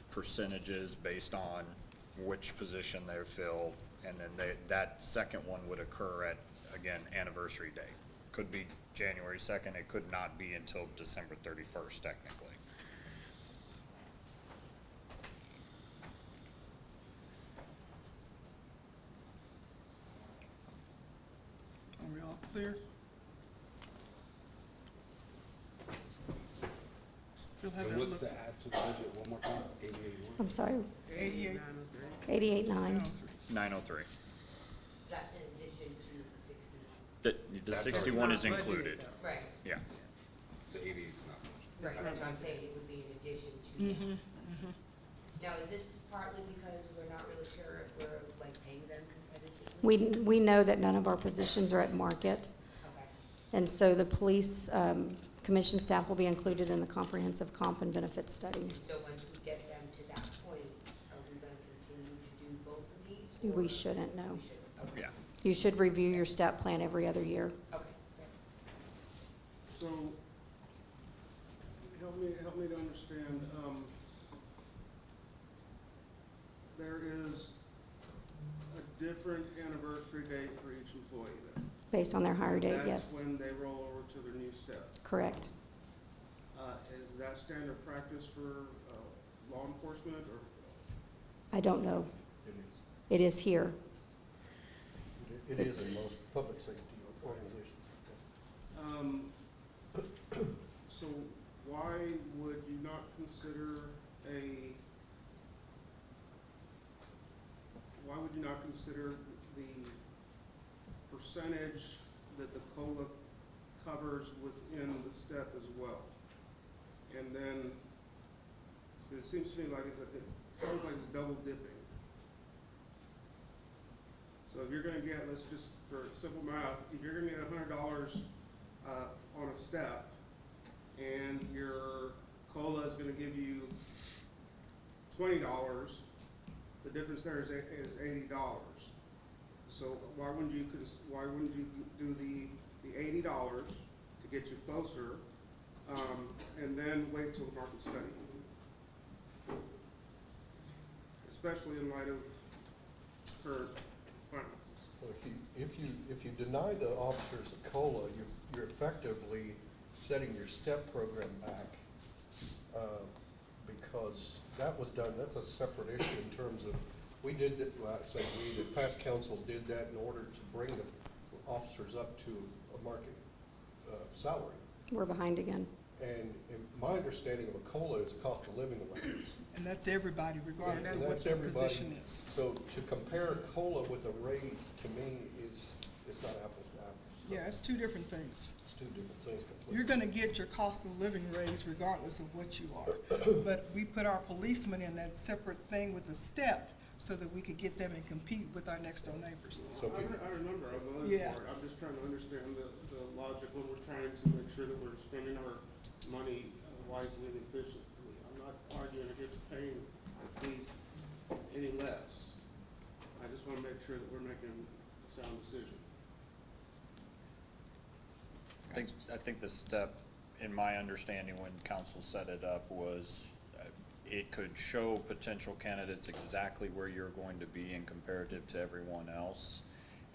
percentages based on which position they fill. And then that second one would occur at, again, anniversary date. Could be January 2nd, it could not be until December 31st technically. Are we all clear? Still have that And what's look. the add to the budget, one more time, 88 I'm sorry, 88. 88.9. 903. That's in addition to the 60. The That's 61 is included, Right, yeah. The 88's not much. right, that's what I'm saying, it would be in addition to that. Now, is this partly because we're not really sure if we're like paying them competitively? We know that none of our positions are at market, Okay, and so the police commission staff will be included in the comprehensive comp and benefits study. so once we get them to that point, are we gonna continue to do both of these? We or- shouldn't, no. We shouldn't, okay. Yeah. You should review your step plan every other year. Okay, So, help me to understand, there is a different anniversary date for each employee then? Based on their hire date, That's yes, when they roll over to their new step. correct. Is that standard practice for law enforcement or? I don't know. It is. It is here. It is in most public safety organizations. So why would you not consider the percentage that the COLA covers within the step as well? And then, it seems to me like it sounds like it's double dipping. So if you're gonna get, let's just, for simple math, if you're gonna get $100 on a step, and your COLA is gonna give you $20, the difference there is $80. So why wouldn't you do the $80 to get you closer, and then wait till market study? Especially in light of current finances. Well, if you deny the officers the COLA, you're effectively setting your STEP program back, because that was done, that's a separate issue in terms of, we did, well, I say we, the past council did that in order to bring the officers up to a market salary. We're behind again. And my understanding of a COLA is a cost of living allowance. And that's everybody, regardless And of what that's their everybody. position is. So to compare COLA with a raise, to me, it's not apples to apples. Yeah, it's two different things. It's two different things completely. You're gonna get your cost of living raise regardless of what you are. But we put our policemen in that separate thing with the step so that we could get them and compete with our next door neighbors. So if you, I remember, I'm going Yeah. for it. I'm just trying to understand the logic when we're trying to make sure that we're spending our money wisely and efficiently. I'm not arguing against paying the police any less. I just want to make sure that we're making a sound decision. I think the step, in my understanding, when council set it up, was it could show potential candidates exactly where you're going to be in comparative to everyone else.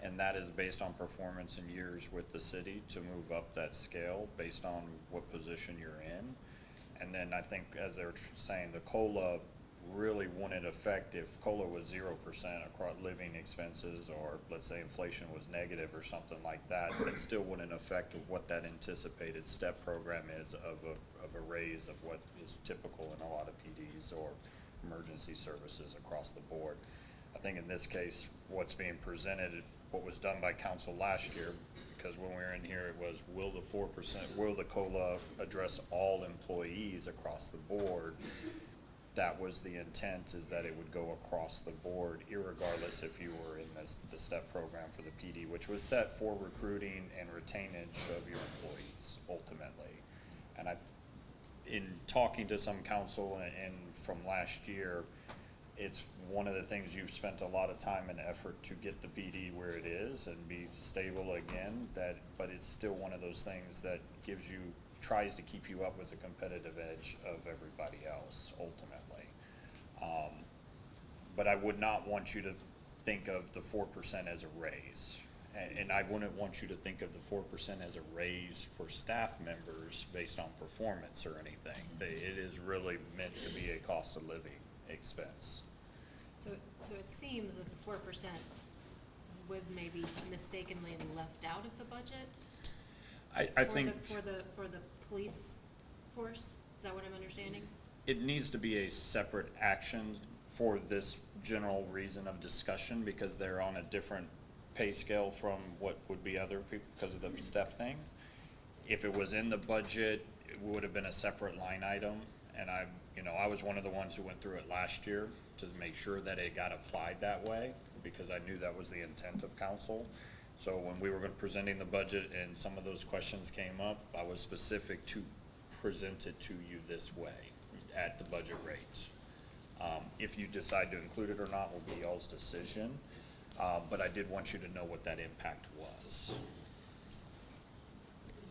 And that is based on performance in years with the city to move up that scale based on what position you're in. And then I think, as they were saying, the COLA really wouldn't affect if COLA was 0% across living expenses, or let's say inflation was negative or something like that. It still wouldn't affect what that anticipated step program is of a raise of what is typical in a lot of PDs or emergency services across the board. I think in this case, what's being presented, what was done by council last year, because when we were in here, it was, will the 4%, will the COLA address all employees across the board? That was the intent, is that it would go across the board, irregardless if you were in the STEP program for the PD, which was set for recruiting and retainage of your employees, ultimately. And in talking to some council and from last year, it's one of the things you've spent a lot of time and effort to get the PD where it is and be stable again, but it's still one of those things that tries to keep you up with the competitive edge of everybody else, ultimately. But I would not want you to think of the 4% as a raise. And I wouldn't want you to think of the 4% as a raise for staff members based on performance or anything. It is really meant to be a cost of living expense. So it seems that the 4% was maybe mistakenly left out of the budget? I think For the police force, is that what I'm understanding? it needs to be a separate action for this general reason of discussion, because they're on a different pay scale from what would be other people because of the step things. If it was in the budget, it would have been a separate line item, and I was one of the ones who went through it last year to make sure that it got applied that way, because I knew that was the intent of council. So when we were presenting the budget and some of those questions came up, I was specific to present it to you this way at the budget rate. If you decide to include it or not will be y'all's decision, but I did want you to know what that impact was.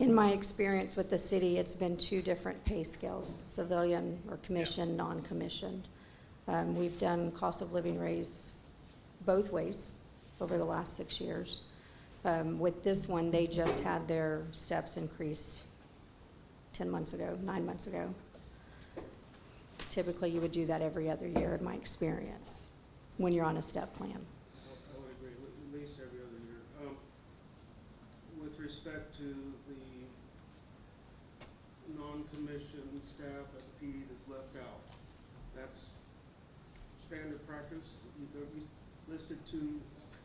In my experience with the city, it's been two different pay scales, civilian or commissioned, non-commissioned. We've done cost of living raise both ways over the last 6 years. With this one, they just had their steps increased 9 months ago. Typically, you would do that every other year, in my experience, when you're on a step plan. I would agree, at least every other year. With respect to the non-commissioned staff at the PD that's left out, that's standard practice? You listed two.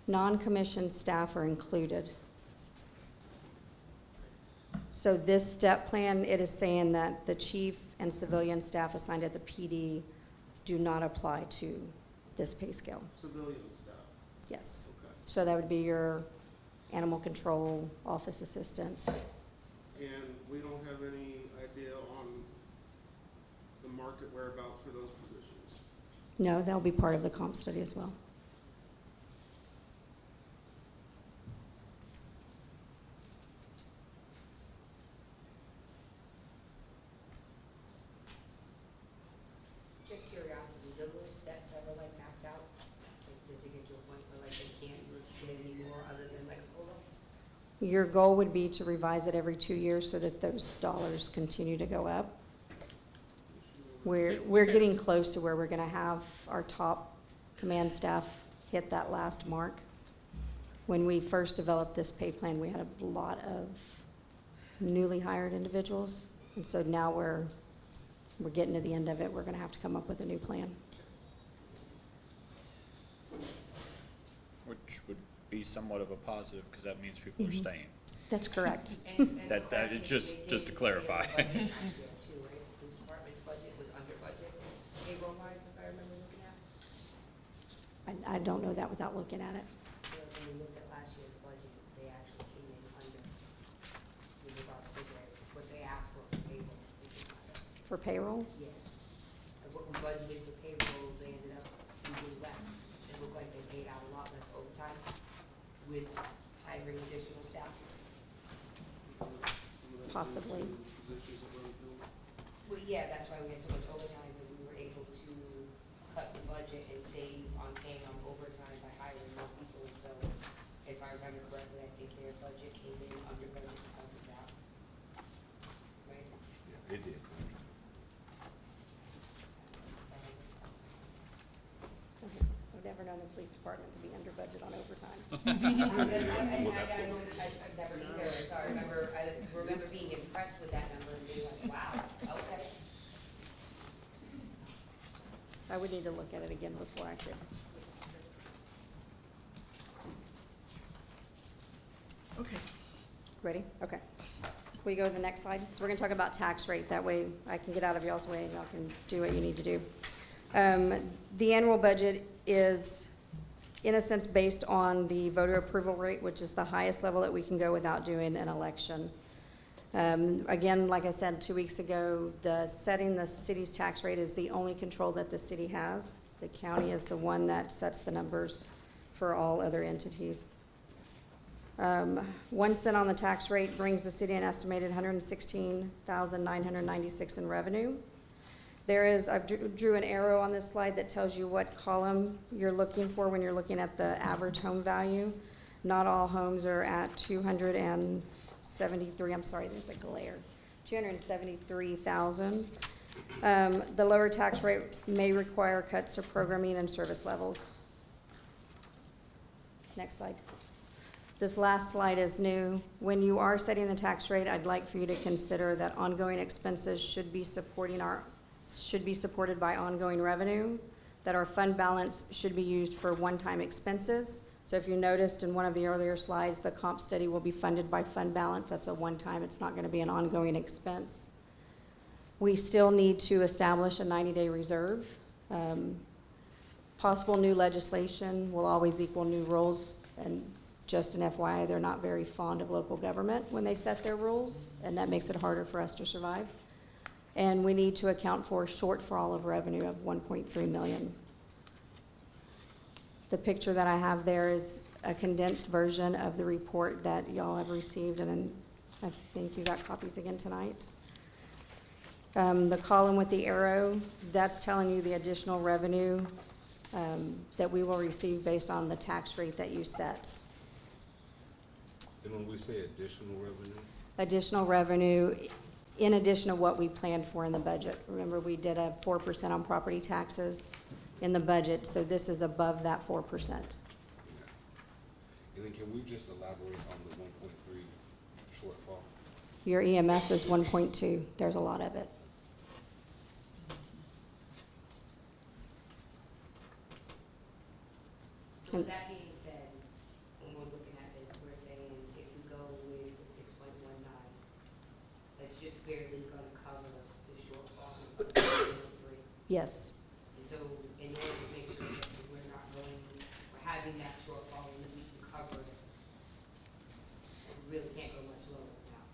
Non-commissioned staff are included. So this step plan, it is saying that the chief and civilian staff assigned at the PD do not apply to this pay scale. Civilian staff? Yes. Okay. So that would be your animal control, office assistants. And we don't have any idea on the market whereabouts for those positions? No, that'll be part of the comp study as well. Just curiosity, do those steps ever like max out? Like, does it get to a point where like they can't get any more other than like a COLA? Your goal would be to revise it every 2 years so that those dollars continue to go up. We're getting close to where we're gonna have our top command staff hit that last mark. When we first developed this pay plan, we had a lot of newly hired individuals. And so now we're getting to the end of it. We're gonna have to come up with a new plan. Which would be somewhat of a positive, because that means people are staying. That's correct. And That- correct it me, just- they just to did clarify. say the budget last year too, right? The police department's budget was under budget, payroll wise, if I remember looking at. I don't know that without looking at it. So when we looked at last year's budget, they actually came in under, with regards to what they asked for payroll. For payroll? Yes. And what we budgeted for payroll, they ended up using less. It looked like they paid out a lot less overtime with hiring additional staff. Possibly. Positions that we're doing. Well, yeah, that's why we had so much overtime, that we were able to cut the budget and save on paying on overtime by hiring more people. So if I remember correctly, I think their budget came in under budget because of that. Right? Yeah, it did. I've never known the police department to be under budget on overtime. I've never either, so I remember being impressed with that number and being like, wow, okay. I would need to look at it again before I could. Okay. Ready? Okay. Will you go to the next slide? So we're gonna talk about tax rate. That way I can get out of y'all's way and y'all can do what you need to do. The annual budget is, in a sense, based on the voter approval rate, which is the highest level that we can go without doing an election. Again, like I said 2 weeks ago, setting the city's tax rate is the only control that the city has. The county is the one that sets the numbers for all other entities. 1 cent on the tax rate brings the city an estimated $116,996 in revenue. I drew an arrow on this slide that tells you what column you're looking for when you're looking at the average home value. Not all homes are at 273, I'm sorry, there's a glare, 273,000. The lower tax rate may require cuts to programming and service levels. Next slide. This last slide is new. When you are setting the tax rate, I'd like for you to consider that ongoing expenses should be supported by ongoing revenue, that our fund balance should be used for one-time expenses. So if you noticed in one of the earlier slides, the comp study will be funded by fund balance. That's a one-time, it's not gonna be an ongoing expense. We still need to establish a 90-day reserve. Possible new legislation will always equal new rules, and just an FYI, they're not very fond of local government when they set their rules, and that makes it harder for us to survive. And we need to account for a shortfall of revenue of 1.3 million. The picture that I have there is a condensed version of the report that y'all have received, and I think you got copies again tonight. The column with the arrow, that's telling you the additional revenue that we will receive based on the tax rate that you set. And when we say additional revenue, Additional revenue in addition to what we planned for in the budget. Remember, we did a 4% on property taxes in the budget, so this is above that 4%. and then can we just elaborate on the 1.3 shortfall? Your EMS is 1.2. There's a lot of it. So with that being said, when we're looking at this, we're saying if we go with the 6.19, that's just barely gonna cover the shortfall of 1.3. Yes. And so in order to make sure that we're not going, we're having that shortfall and that we can cover it, we really can't go much lower than that.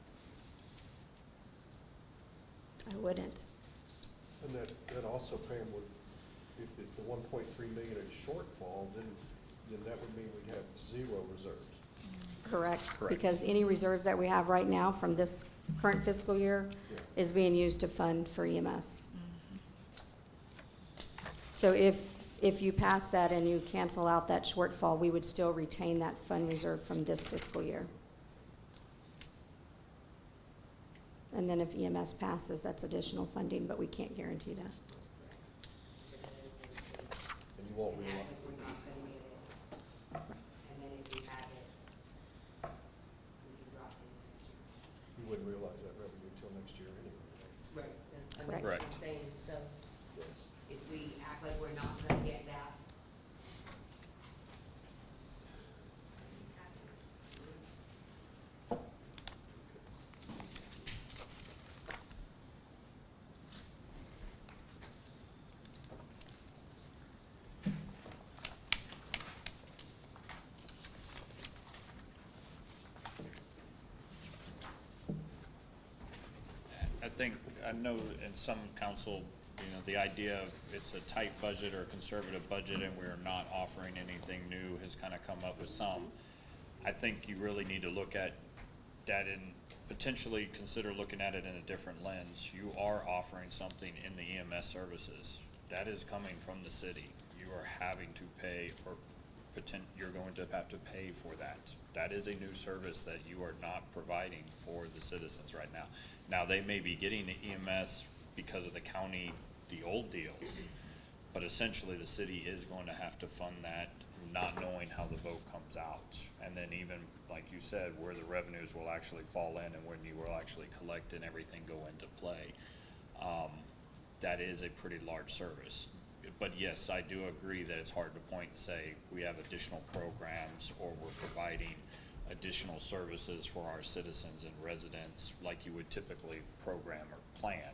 I wouldn't. And that also, Pam, would, if it's the 1.3 million in shortfall, then that would mean we'd have 0 reserves. Correct. Correct. Because any reserves that we have right now from this current fiscal year Yeah. is being used to fund for EMS. So if you pass that and you cancel out that shortfall, we would still retain that fund reserve from this fiscal year. And then if EMS passes, that's additional funding, but we can't guarantee that. And you won't And realize, act like we're not gonna get it. And then if we have it, we can drop it essentially. you wouldn't realize that revenue until next year anyway. Right. And Correct. that's what I'm saying, so if we act like we're not gonna get that. I know in some council, the idea of it's a tight budget or a conservative budget and we're not offering anything new has kind of come up with some. I think you really need to look at that and potentially consider looking at it in a different lens. You are offering something in the EMS services. That is coming from the city. You are having to pay or you're going to have to pay for that. That is a new service that you are not providing for the citizens right now. Now, they may be getting the EMS because of the county, the old deals, but essentially the city is going to have to fund that, not knowing how the vote comes out. And then even, like you said, where the revenues will actually fall in and when you will actually collect and everything go into play. That is a pretty large service. But yes, I do agree that it's hard to point and say we have additional programs or we're providing additional services for our citizens and residents like you would typically program or plan.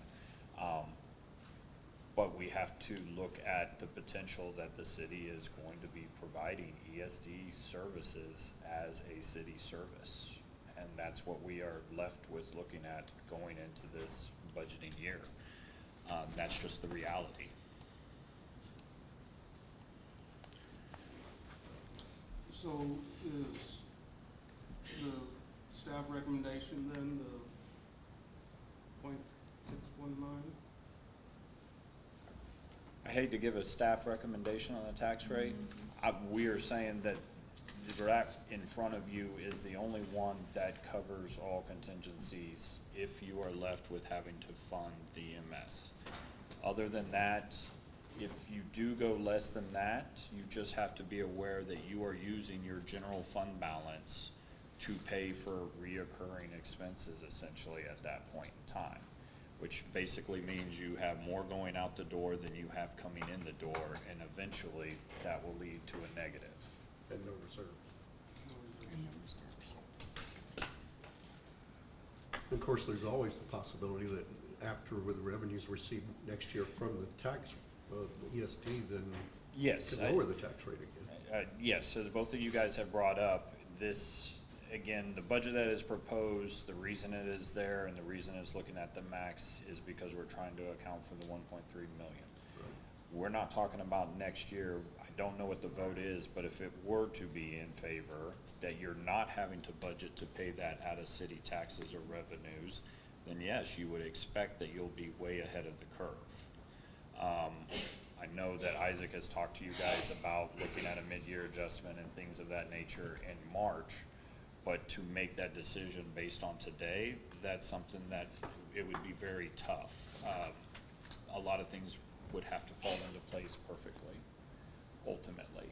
But we have to look at the potential that the city is going to be providing ESD services as a city service. And that's what we are left with looking at going into this budgeting year. That's just the reality. So is the staff recommendation then the .619? I hate to give a staff recommendation on the tax rate. We are saying that the draft in front of you is the only one that covers all contingencies if you are left with having to fund the EMS. Other than that, if you do go less than that, you just have to be aware that you are using your general fund balance to pay for reoccurring expenses essentially at that point in time, which basically means you have more going out the door than you have coming in the door, and eventually that will lead to a negative. And no reserves. Of course, there's always the possibility that after with the revenues received next year from the tax, ESD, then Yes. could lower the tax rate again. Yes, as both of you guys have brought up, this, again, the budget that is proposed, the reason it is there and the reason it's looking at the max is because we're trying to account for the 1.3 million. We're not talking about next year. I don't know what the vote is, but if it were to be in favor, that you're not having to budget to pay that out of city taxes or revenues, then yes, you would expect that you'll be way ahead of the curve. I know that Isaac has talked to you guys about looking at a mid-year adjustment and things of that nature in March, but to make that decision based on today, that's something that it would be very tough. A lot of things would have to fall into place perfectly, ultimately.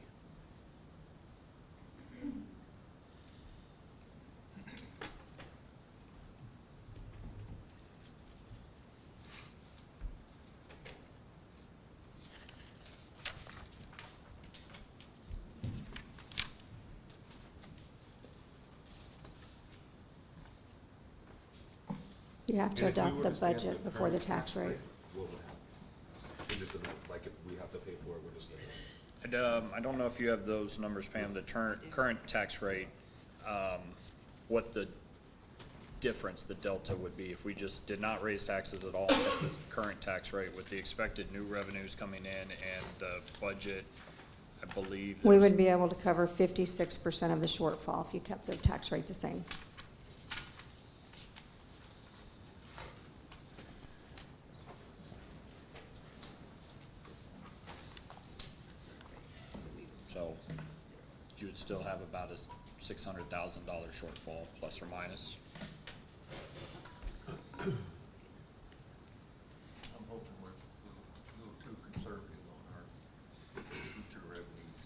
You have to And if we adopt were the to stay at budget before the current tax rate. What would happen? We're just gonna, like, if we have to pay for it, we're just gonna. I don't know if you have those numbers, Pam, the current tax rate, what the difference, the delta would be if we just did not raise taxes at all, kept the current tax rate with the expected new revenues coming in and the budget, I believe. We there's- would be able to cover 56% of the shortfall if you kept the tax rate the same. So you would still have about a $600,000 shortfall, plus or minus. I'm hoping we're a little too conservative on our future revenues.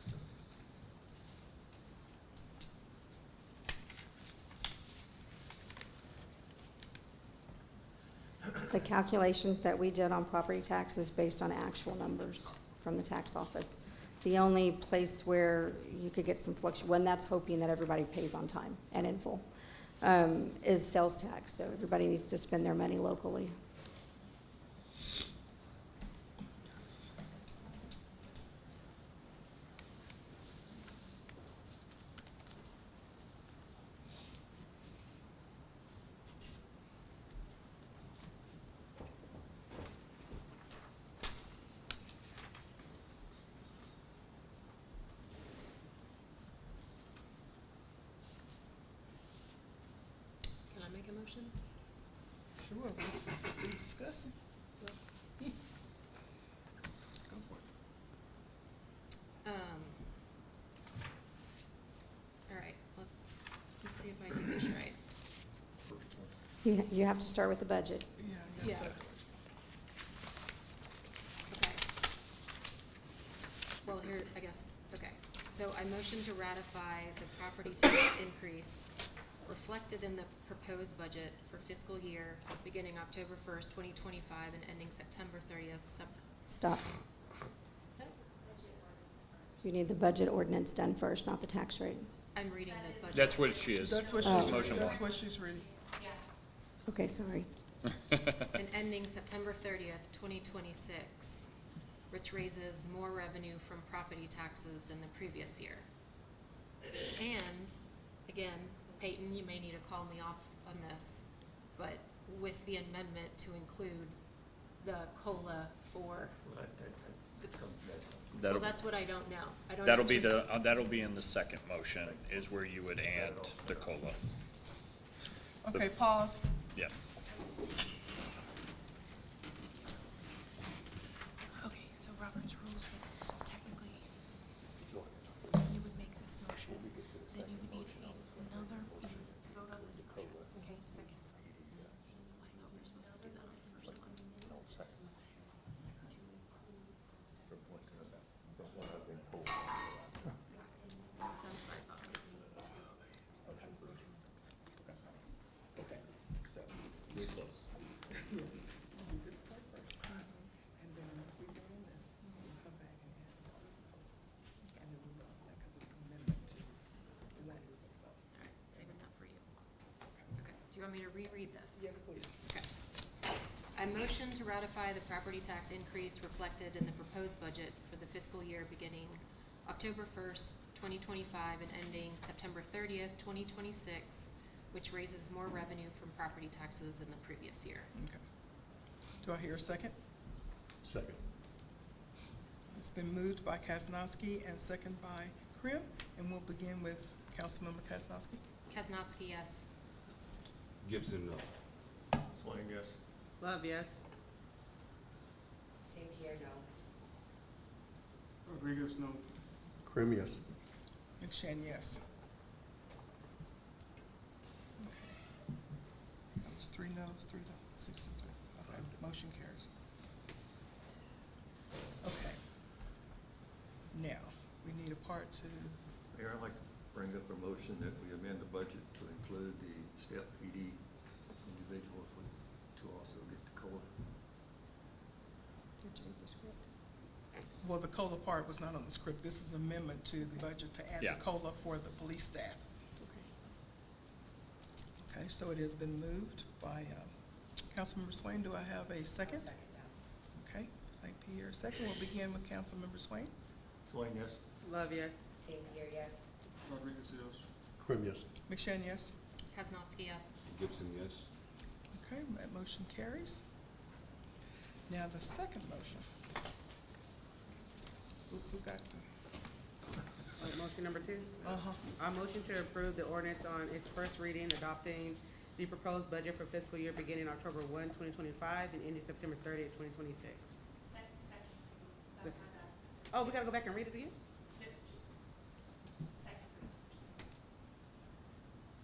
The calculations that we did on property tax is based on actual numbers from the tax office. The only place where you could get some when that's hoping that everybody pays on time and in full, is sales tax. So everybody needs to spend their money locally. motion? Sure, we're discussing. Go for it. All right, let's see if I do this right. You have to start with the budget. Yeah. Yeah. Okay. Well, here, I guess, okay. So I motion to ratify the property tax increase reflected in the proposed budget for fiscal year beginning October 1st, 2025 and ending September 30th. Stop. You need the budget ordinance done first, not the tax rate. I'm reading the budget. That's what she is. That's what Oh. she's, Motion that's one. what she's reading. Okay, sorry. And ending September 30th, 2026, which raises more revenue from property taxes than the previous year. And, again, Peyton, you may need to call me off on this, but with the amendment to include the COLA for, well, That'll, that's what I don't know. I don't that'll know be to- that'll be in the second motion, is where you would add the COLA. Okay, pause. Yeah. Okay, so Robert's rules would technically, you would make this motion, then you would need another, you would vote on this motion, okay, second. I thought we were supposed to do that on the first one. This part first. And then once we go on this, we'll come back and add the other code. And then we vote on that, because it's an amendment to, we won't do the vote. All right, saving that for you. Okay, do you want me to reread this? Yes, please. Okay. I motion to ratify the property tax increase reflected in the proposed budget for the fiscal year beginning October 1st, 2025 and ending September 30th, 2026, which raises more revenue from property taxes than the previous year. Okay. Do I hear a second? Second. It's been moved by Kaznowski and second by Krim, and we'll begin with Councilmember Kaznowski. Kaznowski, yes. Gibson, no. Swain, yes. Love, yes. Same here, no. Rodriguez, no. Krim, yes. McShane, yes. Okay. That was 3 noes, 3 to 6 to 3. Okay, motion carries. Okay. Now, we need a part to, Mayor, I'd like to bring up a motion that we amend the budget to include the step PD individuals to also get the COLA. well, the COLA part was not on the script. This is an amendment to the budget to add Yeah. the COLA for the police staff. Okay, so it has been moved by Councilmember Swain. Do I have a second? Second that. Okay, St. Pierre, second. We'll begin with Councilmember Swain. Swain, yes. Love, yes. Same here, yes. Rodriguez, yes. Krim, yes. McShane, yes. Kaznowski, yes. Gibson, yes. Okay, that motion carries. Now, the second motion. Who got to? Motion number 2. Uh-huh. I motion to approve the ordinance on its first reading, adopting the proposed budget for fiscal year beginning October 1, 2025 and ending September 30th, 2026. This- Oh, we gotta go back and read it again?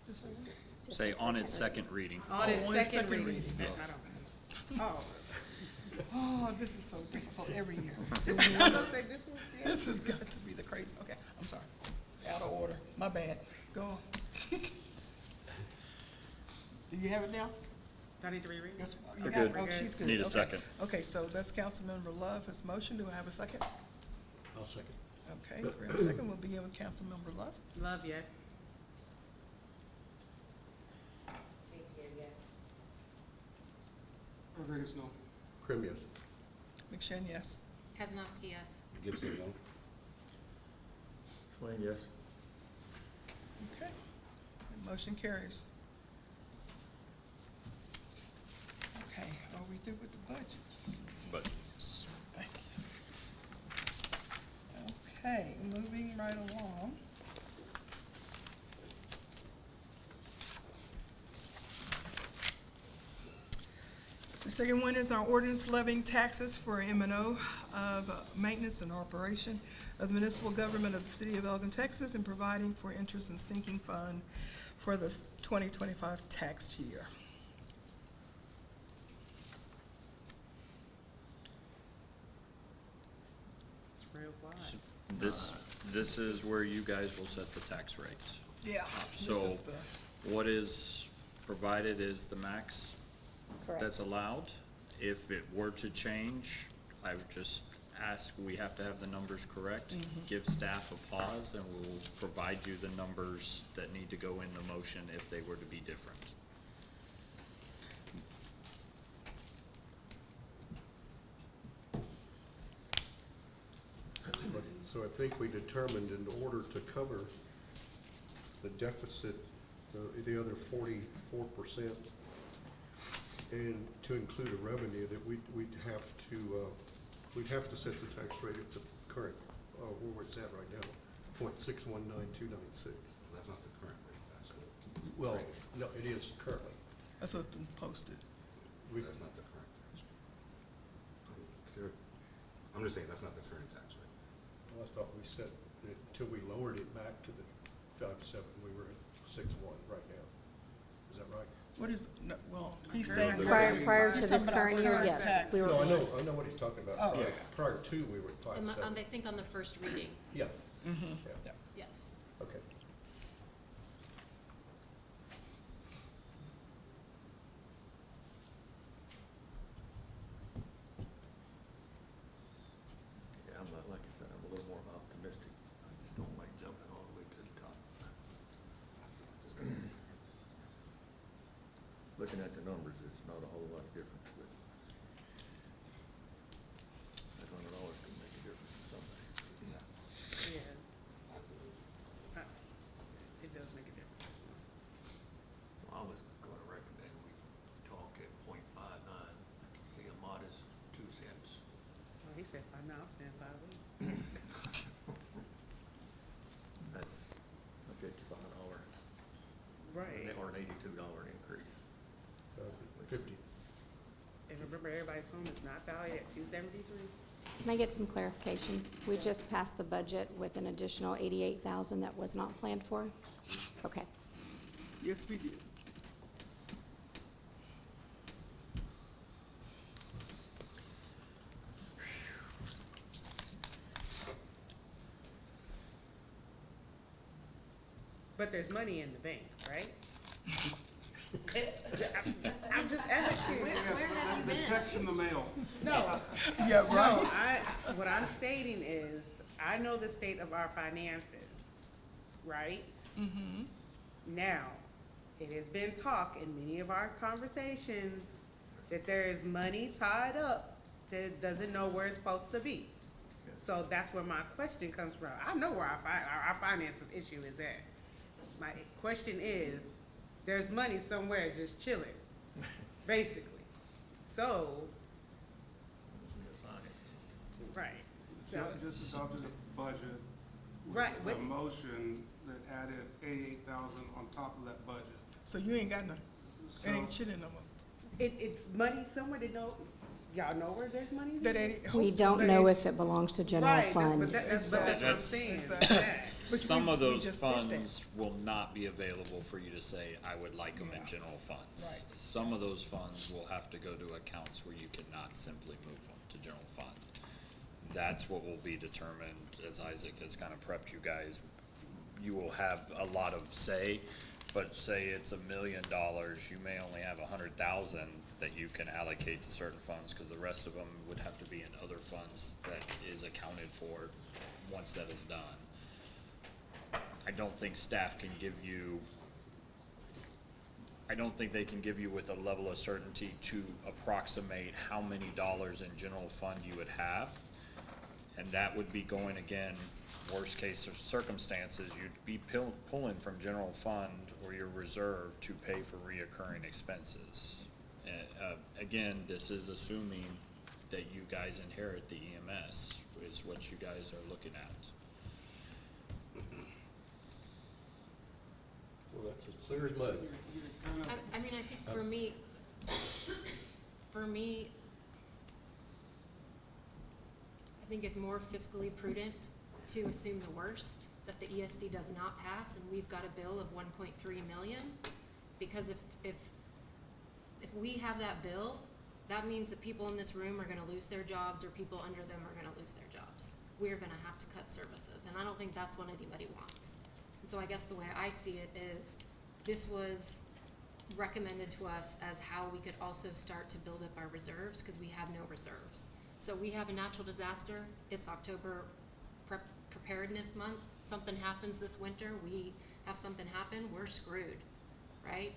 Just say it. Say on its second reading. On its on its second second reading. reading. I don't- Oh. Oh, this is so difficult every year. I was gonna say this was, yeah. This has got to be the crazy, okay, I'm sorry. Out of order, my bad. Go on. Do you have it now? Do I need to reread? Yes, you We're have it. good. Oh, she's good. Need a Okay. second. Okay, so that's Councilmember Love, his motion. Do I have a second? I'll second. Okay, Graham, second. We'll begin with Councilmember Love. Love, yes. Same here, yes. Rodriguez, no. Krim, yes. McShane, yes. Kaznowski, yes. Gibson, no. Swain, yes. Okay, the motion carries. Okay, are we through with the budget? But Thank you. Okay, moving right along. Second one is our ordinance levying taxes for M&O of maintenance and operation of the municipal government of the city of Elgin, Texas, and providing for interest and sinking fund for the 2025 tax year. It's real wide. This is where you guys will set the tax rates. Yeah. So what is provided is the max Correct. that's allowed. If it were to change, I would just ask, we have to have the numbers correct. Give staff a pause and we'll provide you the numbers that need to go in the motion if they were to be different. So I think we determined in order to cover the deficit, the other 44%, and to include a revenue, that we'd have to set the tax rate at the current, where it's at right now, .619296. That's not the current rate, that's what. Well, no, it is currently. That's what's been posted. That's not the current tax rate. I'm just saying, that's not the current tax rate. Well, I thought we set, until we lowered it back to the 5.7, we were at 6.1 right now. Is that right? What is, no, well, he's saying. Prior he's to this talking about current year, yes, tax. we were. No, I know what he's talking about. Oh. Prior to, we were at And 5.7. I think on the first reading, Yeah, Mhm. yeah, yes. okay. Yeah, I'm not, like I said, I'm a little more optimistic. I just don't like jumping all the way to the top. Just Looking at the numbers, it's not a whole lot of difference, but that $100 can make a difference in some days. Yeah. It does make a difference. I was gonna recommend we talk at .59. I can see a modest 2 cents. Well, he said 5 now, I'm saying 5 8. That's a $55 Right. or an $82 increase. 50. And remember, everybody's home is not valued at 273. Can I get some clarification? We just passed the budget with an additional 88,000 that was not planned for? Okay. Yes, we did. But there's money in the bank, right? I'm just asking. Where have you The been? check's in the mail. No, Yeah, no, right. what I'm stating is, I know the state of our finances, right? Mm-hmm. Now, it has been talk in many of our conversations that there is money tied up that doesn't know where it's supposed to be. So that's where my question comes from. I know where our finance issue is at. My question is, there's money somewhere just chilling, basically. So, right, so, Just adopted a budget. Right, With but- a motion that added 88,000 on top of that budget. So you ain't got none. So, It ain't chilling no more. it's money somewhere to know, y'all know where there's money? That there? 80. We don't know if it belongs to general Right, fund. but that's what I'm That's- saying. Exactly. That. Some we- of we those just did that. funds will not be available for you to say, I would like them in general funds. Right. Some of those funds will have to go to accounts where you cannot simply move them to general fund. That's what will be determined, as Isaac has kind of prepped you guys. You will have a lot of say, but say it's $1 million, you may only have 100,000 that you can allocate to certain funds, because the rest of them would have to be in other funds that is accounted for once that is done. I don't think staff can give you, I don't think they can give you with a level of certainty to approximate how many dollars in general fund you would have. And that would be going, again, worst case of circumstances, you'd be pulling from general fund or your reserve to pay for reoccurring expenses. Again, this is assuming that you guys inherit the EMS, is what you guys are looking at. Well, that's as clear as mud. I mean, I think for me, for me, I think it's more fiscally prudent to assume the worst, that the ESD does not pass, and we've got a bill of 1.3 million. Because if we have that bill, that means that people in this room are gonna lose their jobs, or people under them are gonna lose their jobs. We're gonna have to cut services, and I don't think that's what anybody wants. And so I guess the way I see it is, this was recommended to us as how we could also start to build up our reserves, because we have no reserves. So we have a natural disaster, it's October preparedness month, something happens this winter, we have something happen, we're screwed, right?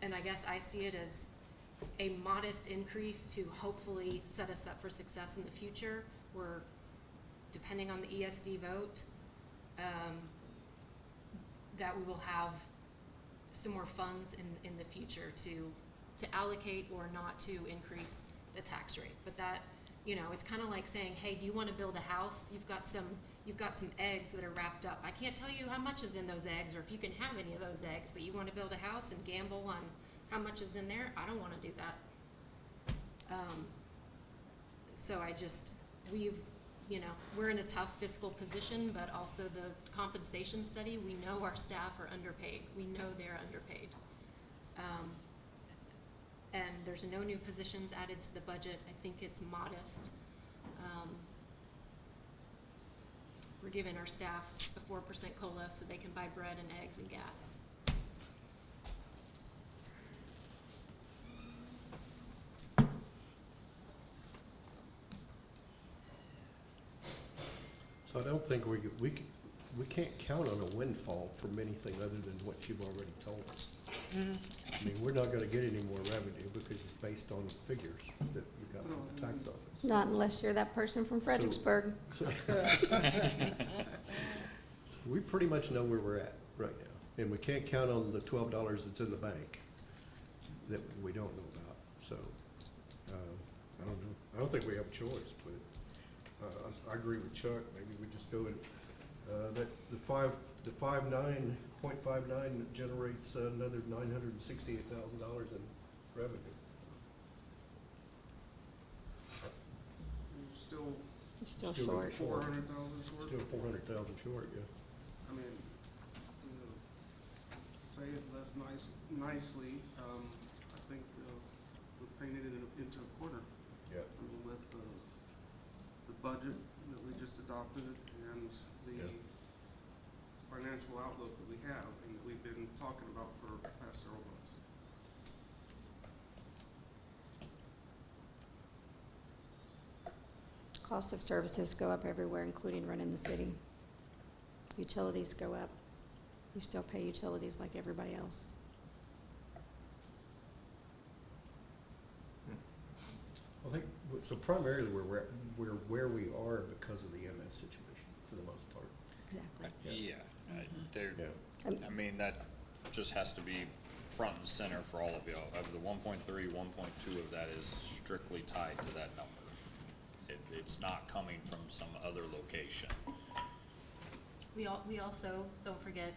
And I guess I see it as a modest increase to hopefully set us up for success in the future. We're, depending on the ESD vote, that we will have some more funds in the future to allocate or not to increase the tax rate. But that, you know, it's kind of like saying, hey, do you want to build a house? You've got some eggs that are wrapped up. I can't tell you how much is in those eggs or if you can have any of those eggs, but you want to build a house and gamble on how much is in there? I don't want to do that. So I just, we're in a tough fiscal position, but also the compensation study, we know our staff are underpaid. We know they're underpaid. And there's no new positions added to the budget. I think it's modest. We're giving our staff a 4% COLA so they can buy bread and eggs and gas. So I don't think we can't count on a windfall from anything other than what you've already told us. I mean, we're not gonna get any more revenue because it's based on figures that you got from the tax office. Not unless you're that person from Fredericksburg. So we pretty much know where we're at right now, and we can't count on the $12 that's in the bank that we don't know about, so, I don't know. I don't think we have a choice, but, I agree with Chuck, maybe we just go and, that, the 5.9 generates another $968,000 in revenue. You're Still Still short. 400,000 short. Still 400,000 short, yeah. I mean, to say it less nicely, I think we painted it into a corner. Yeah. I mean, with the budget that we just adopted and the Yeah. financial outlook that we have and that we've been talking about for the past several months. Cost of services go up everywhere, including running the city. Utilities go up. We still pay utilities like everybody else. I think, so primarily we're where we are because of the MS situation, for the most part. Exactly. Yeah, there, Yeah. I mean, that just has to be front and center for all of y'all. Of the 1.3, 1.2 of that is strictly tied to that number. It's not coming from some other location. We also, don't forget,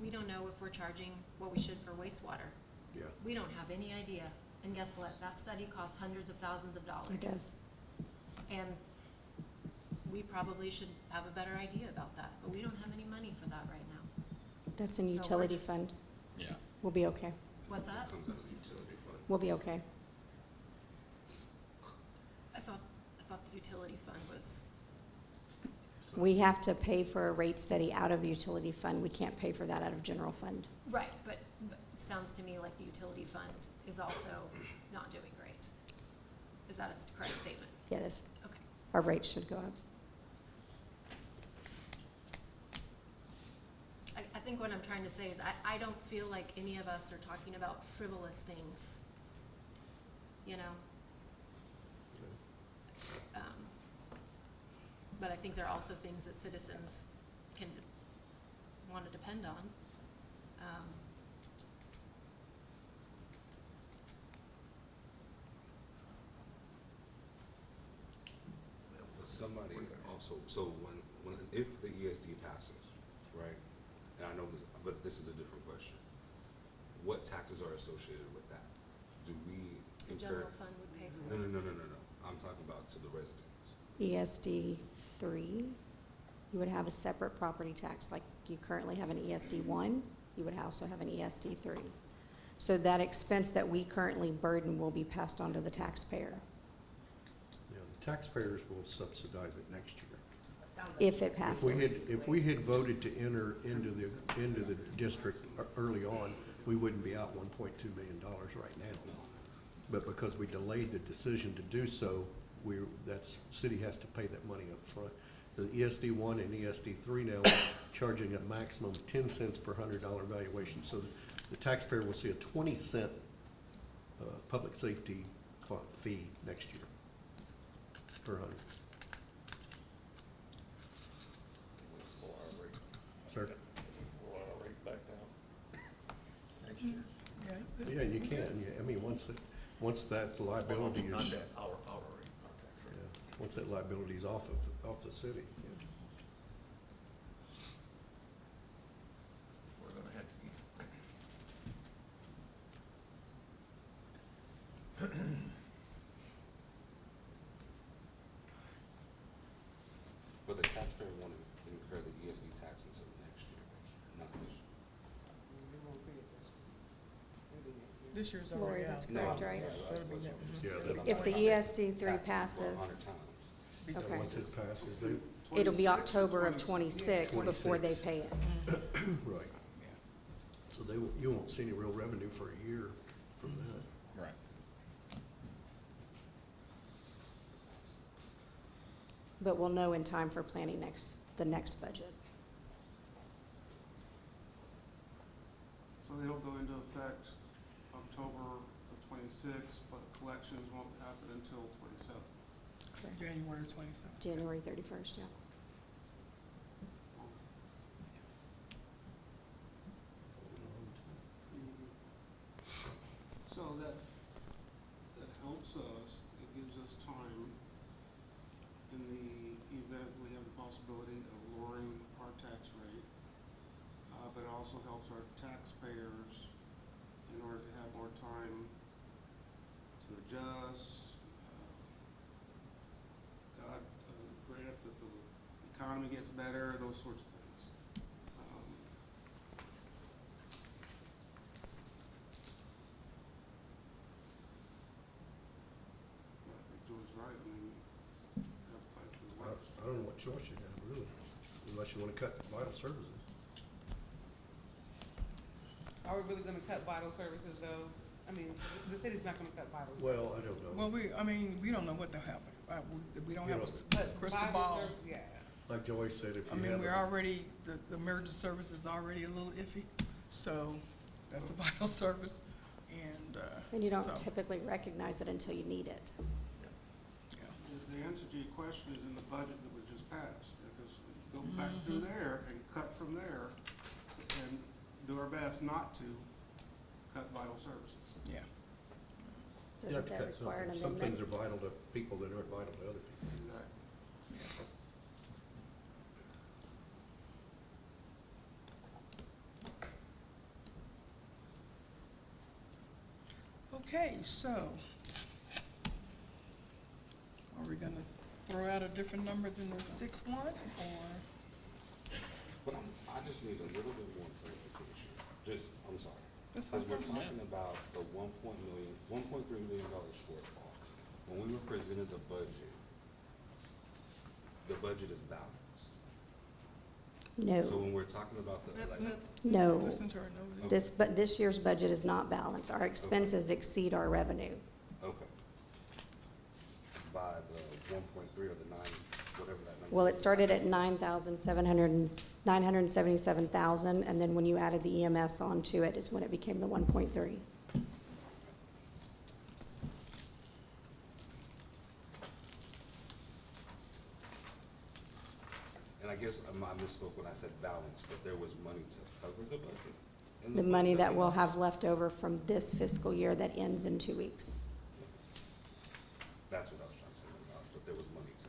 we don't know if we're charging what we should for wastewater. Yeah. We don't have any idea. And guess what? That study costs hundreds of thousands of dollars. It does. And we probably should have a better idea about that, but we don't have any money for that right now. That's in So we're utility just- fund. Yeah. We'll be okay. What's that? Comes out of the utility fund. We'll be okay. I thought the utility fund was, We have to pay for a rate study out of the utility fund. We can't pay for that out of general fund. right, but it sounds to me like the utility fund is also not doing great. Is that a correct statement? Yeah, it is. Okay. Our rates should go up. I think what I'm trying to say is I don't feel like any of us are talking about frivolous things, you know? But I think there are also things that citizens can want to depend on. But somebody also, so if the ESD passes, right, and I know this, but this is a different question. What taxes are associated with that? do we The incur? general fund would pay for No, it. no, no, no, no, no. I'm talking about to the residents. ESD 3, you would have a separate property tax, like you currently have an ESD 1, you would also have an ESD 3. So that expense that we currently burden will be passed on to the taxpayer Yeah, the taxpayers will subsidize it next year. Sounds like if it it's- passes. If we had voted to enter into the district early on, we wouldn't be out $1.2 million right now. But because we delayed the decision to do so, city has to pay that money up front. The ESD 1 and ESD 3 now are charging a maximum of 10 cents per $100 valuation. So the taxpayer will see a 20-cent public safety fee next year per 100. Lower our rate, Sir? lower our rate back down next year. Yeah. Yeah, you can. Yeah, I mean, once that liability Not is, that, our rate, not tax rate. yeah, once that liability is off the city. yeah. We're gonna have to eat. But the taxpayer won't incur the ESD tax until next year, not this year. This year's Lori, already out. that's correct, right? So it'll be next. Yeah, If the ESD 3 Tax for 100 passes, times. Be Okay. Once it passes, they, it'll be 26 or October of 26. 26 before they 26. pay it. right. So you won't see any real revenue for a year from that. Right. But we'll know in time for planning the next budget. So it'll go into effect October of 26, but collections won't happen until 27. January 27th. January 31st, yeah. So that helps us, it gives us time in the event we have the possibility of lowering our tax rate. But it also helps our taxpayers in order to have more time to adjust. Grant that the economy gets better, those sorts of things. But I think Joy's right, I mean, have to fight for the I worst. I don't know what choice you have, really, unless you want to cut vital services. Are we really gonna cut vital services though? I mean, the city's not gonna cut vital services. Well, I don't know. Well, we don't know what they'll happen. We don't have a But crystal vital ball. service, yeah. Like Joyce said, if I you mean, have. we're already, the emergency service is already a little iffy, so that's a vital service, and, And you don't so, typically recognize it until you need it. yeah. The answer to your question is in the budget that was just passed, because we go back through there and cut from there, and do our best not to cut vital services. Yeah. You have to Doesn't that cut require an something. Some things amendment? are vital to people that aren't vital to other people. Exactly. Okay, so, are we gonna throw out a different number than the 6-1, or? But I just need a little bit more clarification. I'm sorry. That's Because we're fine. talking about the $1.3 million shortfall. When we were presented the budget is balanced. So No, when we're talking about the, like, no. Listen to her, no, But this year's budget is not balanced. Our expenses exceed our revenue. okay. By the 1.3 or the 9, whatever that number. Well, is. it started at 977,000, and then when you added the EMS onto it is when it became the 1.3. And I guess I misspoke when I said balance, but there was money to cover the budget? in The funds money that we we'll have left over from this fiscal year that ends in 2 weeks. That's what I was trying to say, but there was money to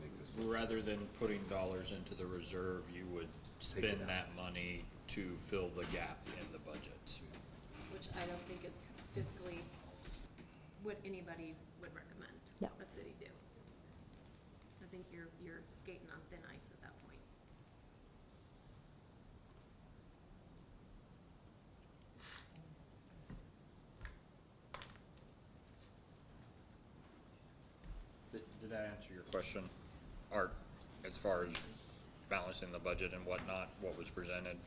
make this. Rather than putting dollars into the reserve, you would Take it spend out. that money to fill the gap in the budget. Which I don't think is fiscally what anybody would recommend No. a city do. I think you're skating on thin ice at that point. Did I answer your question, Art, as far as balancing the budget and whatnot, what was presented?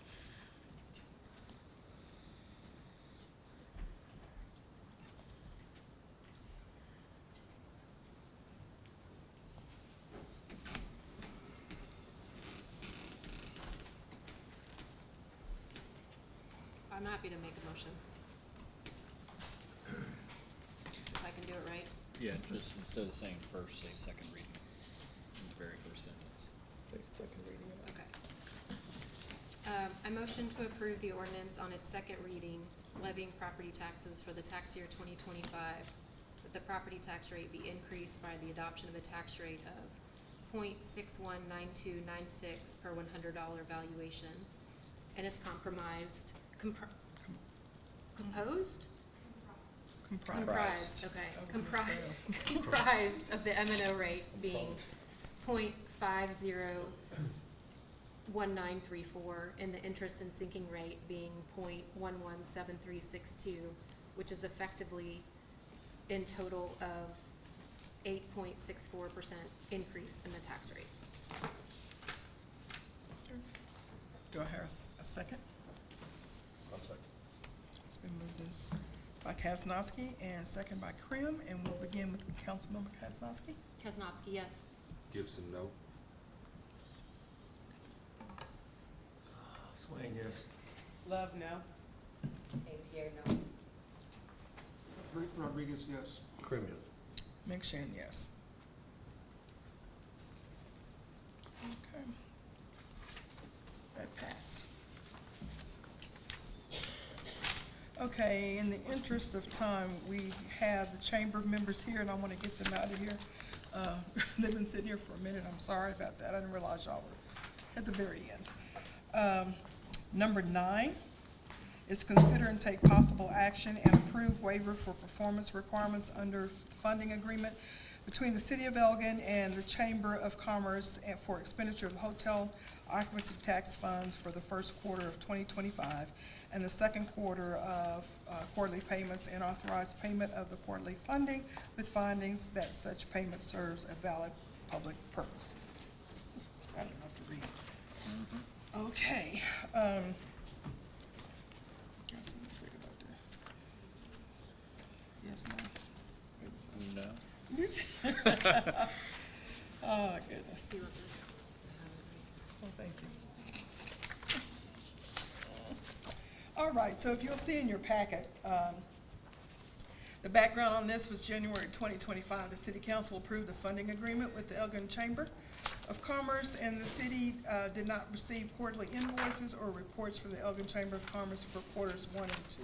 I'm happy to make a motion. If I can do it right. Yeah, just instead of saying first, say second reading in the very first sentence. Second reading. Okay. I motion to approve the ordinance on its second reading, levying property taxes for the tax year 2025, that the property tax rate be increased by the adoption of a tax rate of .619296 per $100 valuation, and is compromised, composed? Comprised, okay, comprised of the M&O rate being .501934 and the interest and sinking rate being .117362, which is effectively in total of 8.64% increase in the tax rate. Do I hear a second? I'll second. It's been moved as by Kaznowski and second by Krim, and we'll begin with Councilmember Kaznowski. Kaznowski, yes. Gibson, no. Swain, yes. Love, no. St. Pierre, no. Rodriguez, yes. Krim, yes. McShane, yes. Okay. That passed. Okay, in the interest of time, we have the chamber members here, and I want to get them out of here. They've been sitting here for a minute. I'm sorry about that. I didn't realize y'all were at the very end. Number 9 is consider and take possible action and approve waiver for performance requirements under funding agreement between the City of Elgin and the Chamber of Commerce and for expenditure of the hotel occupancy tax funds for the first quarter of 2025 and the second quarter of quarterly payments, and authorize payment of the quarterly funding with findings that such payment serves a valid public purpose. Sad enough to read. Okay. Yes, no. No. Oh, goodness. Do you want this? Well, thank you. All right, so if you'll see in your packet, the background on this was January 2025. The City Council approved a funding agreement with the Elgin Chamber of Commerce, and the city did not receive quarterly invoices or reports from the Elgin Chamber of Commerce for quarters 1 and 2.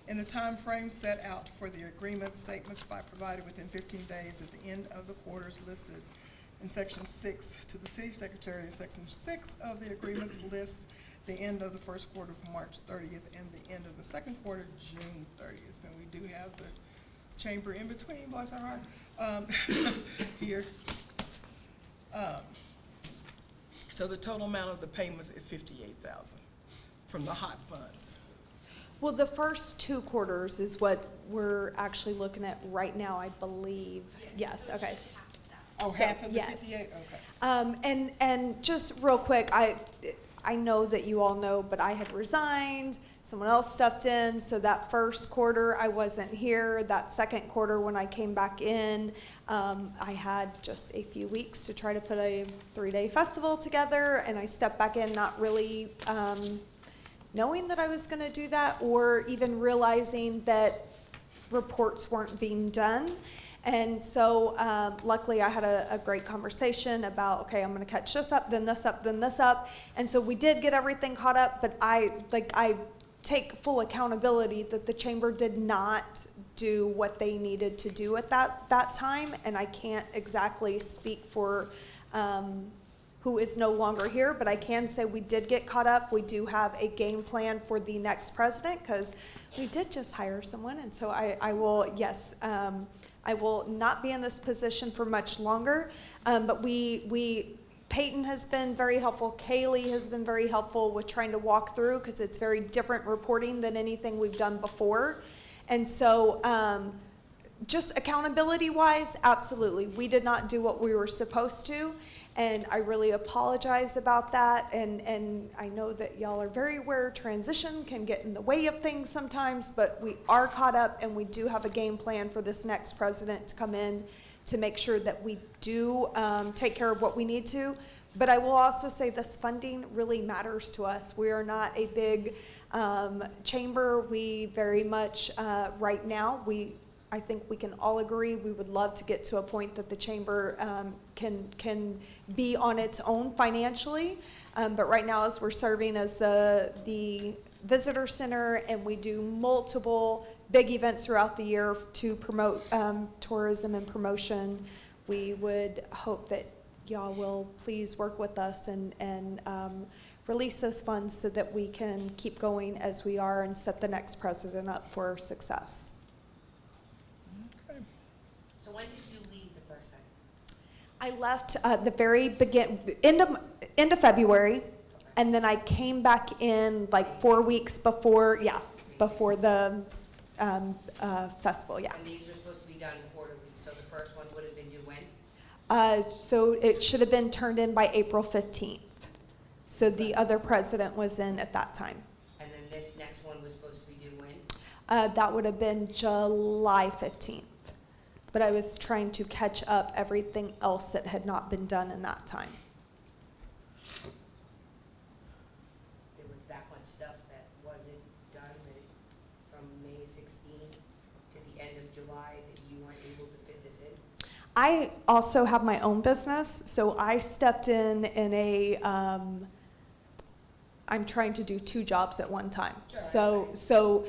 In the time frame set out for the agreement, statements by provided within 15 days at the end of the quarters listed in Section 6 to the City Secretary. Section 6 of the agreements lists the end of the first quarter from March 30th and the end of the second quarter, June 30th. And we do have the chamber in between, bless our heart, here. So the total amount of the payment is $58,000 from the hot funds. Well, the first 2 quarters is what we're actually looking at right now, I believe. Yes, okay. Oh, So, half of the yes. 58, okay. And just real quick, I know that you all know, but I had resigned, someone else stepped in, so that first quarter I wasn't here. That second quarter when I came back in, I had just a few weeks to try to put a 3-day festival together, and I stepped back in not really knowing that I was gonna do that, or even realizing that reports weren't being done. And so luckily I had a great conversation about, okay, I'm gonna catch this up, then this up, then this up. And so we did get everything caught up, but I take full accountability that the chamber did not do what they needed to do at that time. And I can't exactly speak for who is no longer here, but I can say we did get caught up. We do have a game plan for the next president, because we did just hire someone, and so I will, yes, I will not be in this position for much longer, but Peyton has been very helpful, Kaylee has been very helpful with trying to walk through, because it's very different reporting than anything we've done before. And so, just accountability-wise, absolutely, we did not do what we were supposed to, and I really apologize about that, and I know that y'all are very aware transition can get in the way of things sometimes, but we are caught up, and we do have a game plan for this next president to come in to make sure that we do take care of what we need to. But I will also say this funding really matters to us. We are not a big chamber. We very much, right now, I think we can all agree we would love to get to a point that the chamber can be on its own financially. But right now, as we're serving as the visitor center, and we do multiple big events throughout the year to promote tourism and promotion, we would hope that y'all will please work with us and release those funds so that we can keep going as we are and set the next president up for success. So when did you leave the first time? I left the very end of February, and then I came back in like 4 weeks before the festival, yeah. And these were supposed to be done in quarter weeks, so the first one would have been due when? So it should have been turned in by April 15th. So the other president was in at that time. And then this next one was supposed to be due when? That would have been July 15th. But I was trying to catch up everything else that had not been done in that time. There was that much stuff that wasn't done from May 16th to the end of July that you weren't able to fit this in? I also have my own business, so I stepped in I'm trying to do 2 jobs at one time. So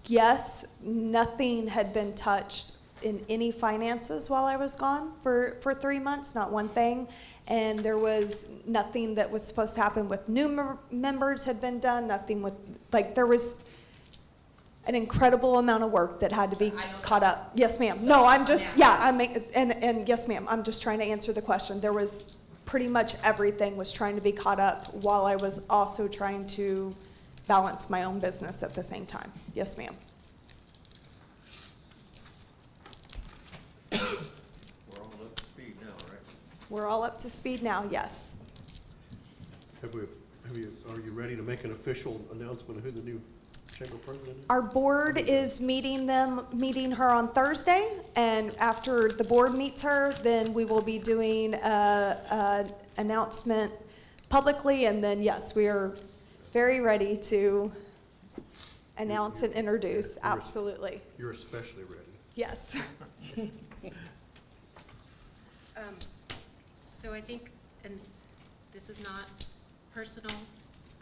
yes, nothing had been touched in any finances while I was gone for 3 months, not one thing. And there was nothing that was supposed to happen with new members had been done, nothing with, like, there was an incredible amount of work that had to be caught up. Yes, ma'am. No, I'm just, and yes, ma'am, I'm just trying to answer the question. There was pretty much everything was trying to be caught up while I was also trying to balance my own business at the same time. Yes, ma'am. We're all up to speed now, right? We're all up to speed now, yes. Are you ready to make an official announcement of who the new chamber president is? Our board is meeting her on Thursday, and after the board meets her, then we will be doing an announcement publicly, and then, yes, we are very ready to announce and introduce, absolutely. You're especially ready. Yes. So I think, and this is not personal,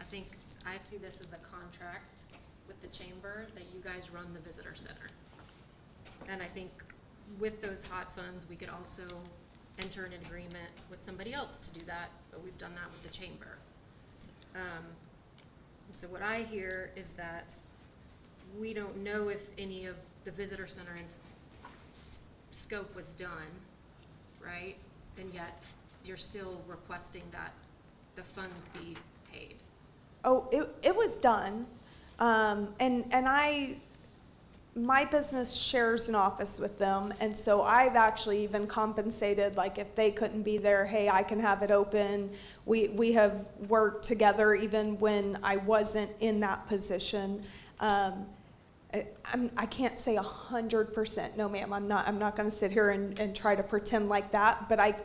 I think I see this as a contract with the chamber that you guys run the visitor center. And I think with those hot funds, we could also enter in an agreement with somebody else to do that, but we've done that with the chamber. So what I hear is that we don't know if any of the visitor center scope was done, right? And yet you're still requesting that the funds be paid. Oh, it was done. My business shares an office with them, and so I've actually even compensated, like if they couldn't be there, hey, I can have it open. We have worked together even when I wasn't in that position. I can't say 100%, no ma'am, I'm not gonna sit here and try to pretend like that, but I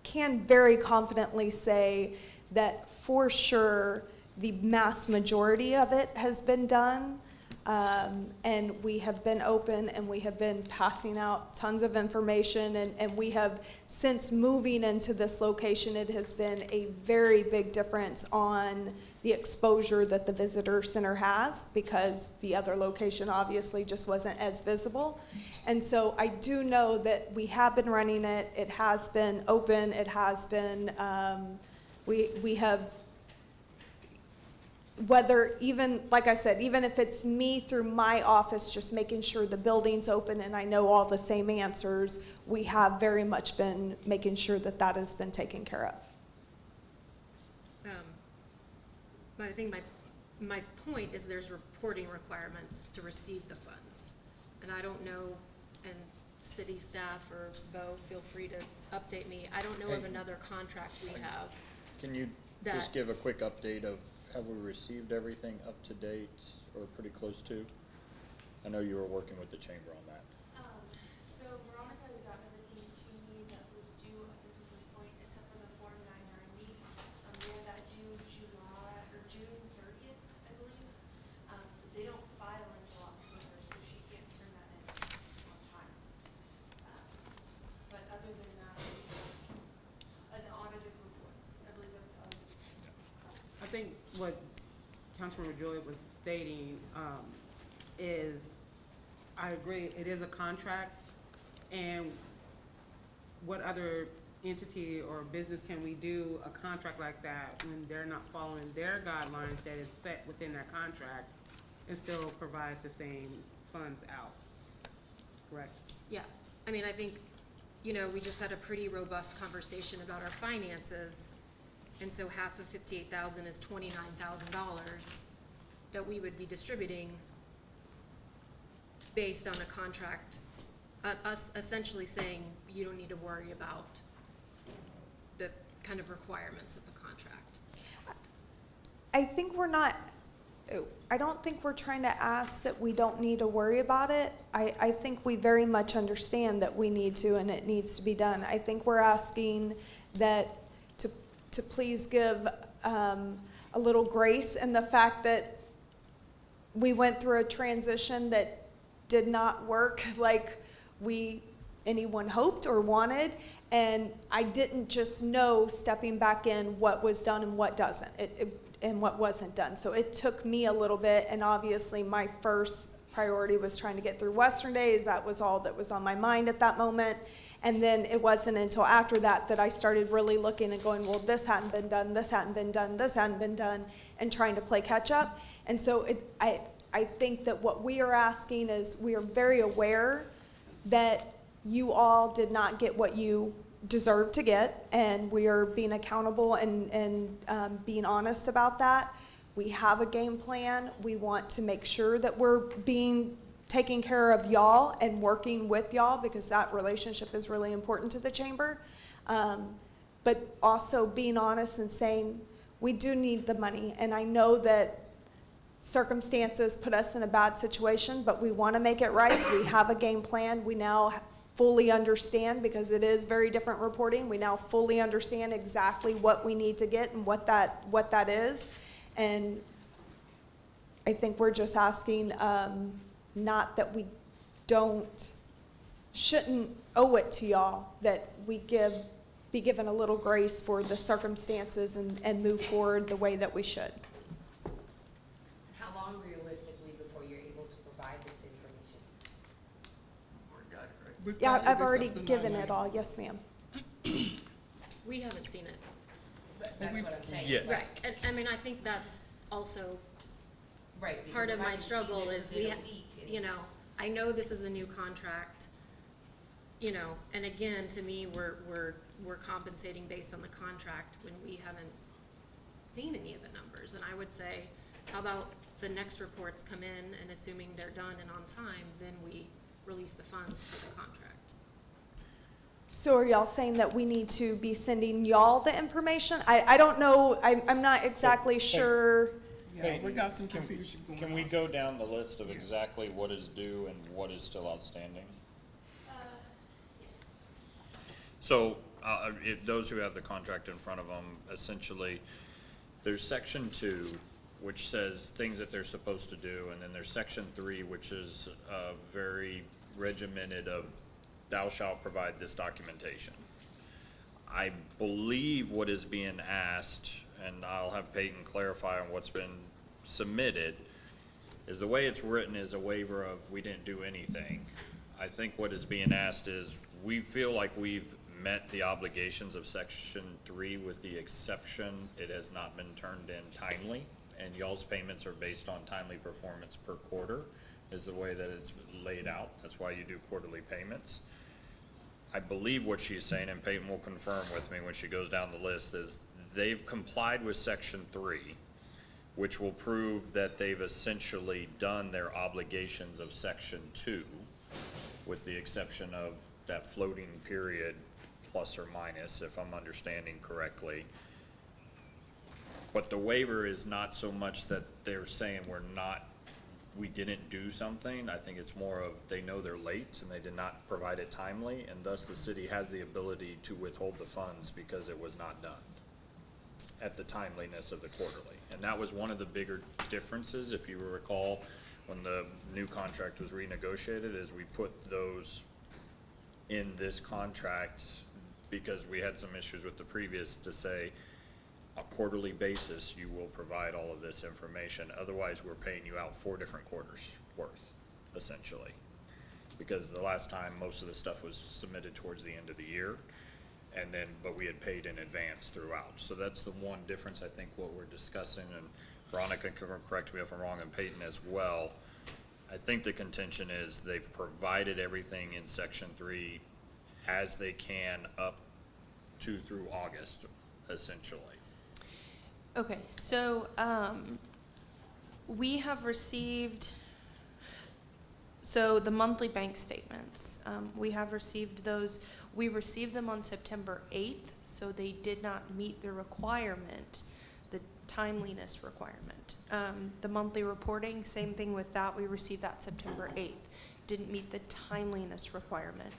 can very confidently say that for sure the mass majority of it has been done. And we have been open, and we have been passing out tons of information, and we have, since moving into this location, it has been a very big difference on the exposure that the visitor center has, because the other location obviously just wasn't as visible. And so I do know that we have been running it, it has been open, it has been We have, whether even, like I said, even if it's me through my office, just making sure the building's open and I know all the same answers, we have very much been making sure that that has been taken care of. But I think my point is there's reporting requirements to receive the funds. And I don't know, and city staff or Bo, feel free to update me. I don't know of Hey. another contract we have. Can you just give a quick update of, have we received everything up to date or pretty close to? I know you were working with the chamber on that. So Veronica has got everything to me that was due up until this point, except for the Form 990. We had that due June 30th, I believe. They don't file until October, so she can't turn that in on time. But other than that, we have an audited reports. I believe that's audited. I think what Councilmember Joy was stating, is, I agree, it is a contract, and what other entity or business can we do a contract like that when they're not following their guidelines that is set within that contract and still provide the same funds out? Correct? Yeah, I mean, I think, you know, we just had a pretty robust conversation about our finances. And so half of 58,000 is $29,000 that we would be distributing based on a contract, us essentially saying you don't need to worry about the kind of requirements of the contract. I think we're not, I don't think we're trying to ask that we don't need to worry about it. I think we very much understand that we need to and it needs to be done. I think we're asking that to please give a little grace in the fact that we went through a transition that did not work like anyone hoped or wanted. And I didn't just know stepping back in what was done and what doesn't, and what wasn't done. So it took me a little bit, and obviously my first priority was trying to get through Western Days. That was all that was on my mind at that moment. And then it wasn't until after that that I started really looking and going, well, this hadn't been done, this hadn't been done, this hadn't been done, and trying to play catch up. And so I think that what we are asking is, we are very aware that you all did not get what you deserve to get, and we are being accountable and being honest about that. We have a game plan. We want to make sure that we're taking care of y'all and working with y'all, because that relationship is really important to the chamber. But also being honest and saying, we do need the money, and I know that circumstances put us in a bad situation, but we want to make it right. We have a game plan. We now fully understand, because it is very different reporting. We now fully understand exactly what we need to get and what that is. And I think we're just asking, not that we shouldn't owe it to y'all, that we be given a little grace for the circumstances and move forward the way that we should. How long realistically before you're able to provide this information? We've Yeah, gotten I've this already up to given 990. it all. Yes, ma'am. We haven't seen it. That's what I'm saying. Yeah. like- Right, and I mean, I think that's also Right. because part of if I my can see struggle this is within a week, and- you know, I know this is a new contract, you know, and again, to me, we're compensating based on the contract when we haven't seen any of the numbers. And I would say, how about the next reports come in, and assuming they're done and on time, then we release the funds for the contract. So are y'all saying that we need to be sending y'all the information? I don't know. I'm not exactly sure. Yeah, we got some confusion going on. Can we go down the list of exactly what is due and what is still outstanding? So, those who have the contract in front of them, essentially, there's section 2, which says things that they're supposed to do, and then there's section 3, which is very regimented of thou shalt provide this documentation. I believe what is being asked, and I'll have Peyton clarify on what's been submitted, is the way it's written is a waiver of we didn't do anything. I think what is being asked is, we feel like we've met the obligations of section 3 with the exception it has not been turned in timely, and y'all's payments are based on timely performance per quarter, is the way that it's laid out. That's why you do quarterly payments. I believe what she's saying, and Peyton will confirm with me when she goes down the list, is they've complied with section 3, which will prove that they've essentially done their obligations of section 2, with the exception of that floating period, plus or minus, if I'm understanding correctly. But the waiver is not so much that they're saying we didn't do something. I think it's more of they know they're late and they did not provide it timely, and thus the city has the ability to withhold the funds because it was not done at the timeliness of the quarterly. And that was one of the bigger differences, if you recall, when the new contract was renegotiated, is we put those in this contract because we had some issues with the previous, to say a quarterly basis you will provide all of this information. Otherwise, we're paying you out 4 different quarters worth, essentially. Because the last time, most of the stuff was submitted towards the end of the year, and then, but we had paid in advance throughout. So that's the one difference, I think, what we're discussing, and Veronica can correct me if I'm wrong, and Peyton as well. I think the contention is they've provided everything in section 3 as they can up to through August, essentially. Okay, so, we have received, so the monthly bank statements, we have received those. We received them on September 8th, so they did not meet the requirement, the timeliness requirement. The monthly reporting, same thing with that. We received that September 8th. Didn't meet the timeliness requirement.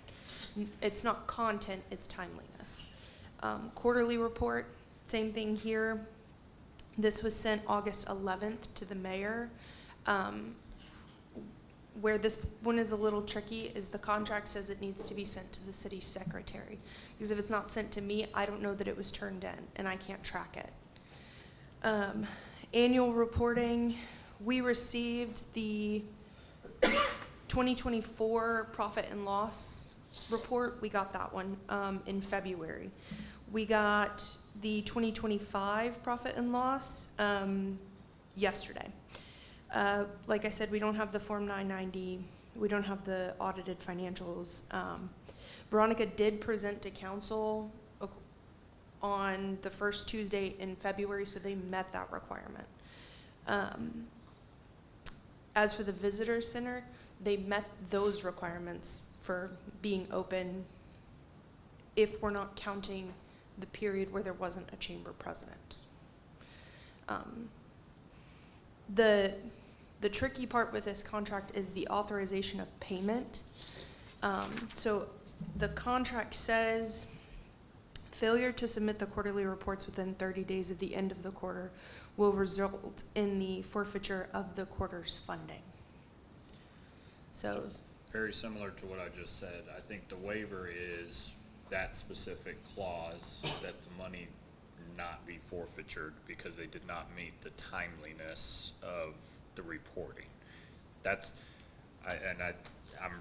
It's not content, it's timeliness. Quarterly report, same thing here. This was sent August 11th to the mayor. Where this one is a little tricky is the contract says it needs to be sent to the city secretary. Because if it's not sent to me, I don't know that it was turned in, and I can't track it. Annual reporting, we received the 2024 profit and loss report. We got that one in February. We got the 2025 profit and loss yesterday. Like I said, we don't have the Form 990. We don't have the audited financials. Veronica did present to council on the first Tuesday in February, so they met that requirement. As for the visitor center, they met those requirements for being open if we're not counting the period where there wasn't a chamber president. The tricky part with this contract is the authorization of payment. So the contract says failure to submit the quarterly reports within 30 days of the end of the quarter will result in the forfeiture of the quarter's funding. So very similar to what I just said. I think the waiver is that specific clause that the money not be forfeited because they did not meet the timeliness of the reporting. That's, I'm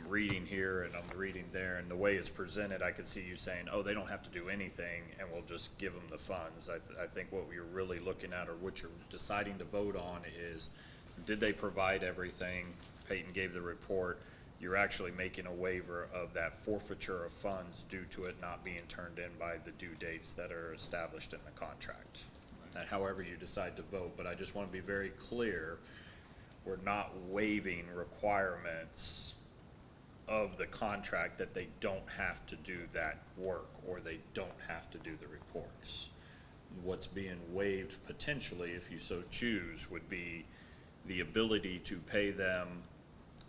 reading here and I'm reading there, and the way it's presented, I could see you saying, oh, they don't have to do anything and we'll just give them the funds. I think what you're really looking at, or what you're deciding to vote on, is did they provide everything? Peyton gave the report. You're actually making a waiver of that forfeiture of funds due to it not being turned in by the due dates that are established in the contract. And however you decide to vote, but I just want to be very clear, we're not waiving requirements of the contract that they don't have to do that work or they don't have to do the reports. What's being waived potentially, if you so choose, would be the ability to pay them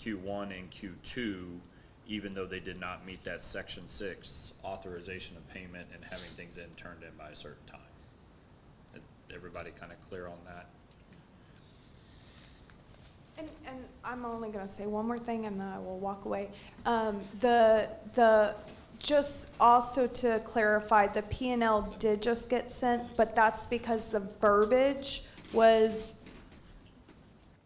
Q1 and Q2, even though they did not meet that Section 6 authorization of payment and having things turned in by a certain time. Everybody kind of clear on that? And I'm only going to say one more thing, and then I will walk away. Just also to clarify, the P&L did just get sent, but that's because the verbiage was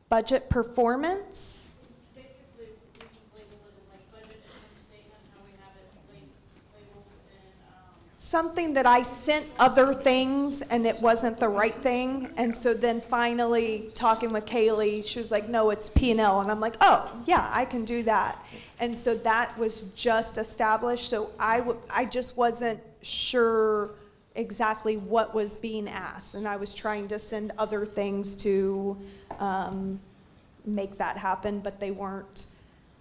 budget performance. Basically, we can label it as like budget income statement, how we have it labeled something that I sent other things and it wasn't the right thing. And so then finally talking with Kaylee, she was like, no, it's P&L. And I'm like, oh, yeah, I can do that. And so that was just established. So I just wasn't sure exactly what was being asked. And I was trying to send other things to make that happen, but they weren't.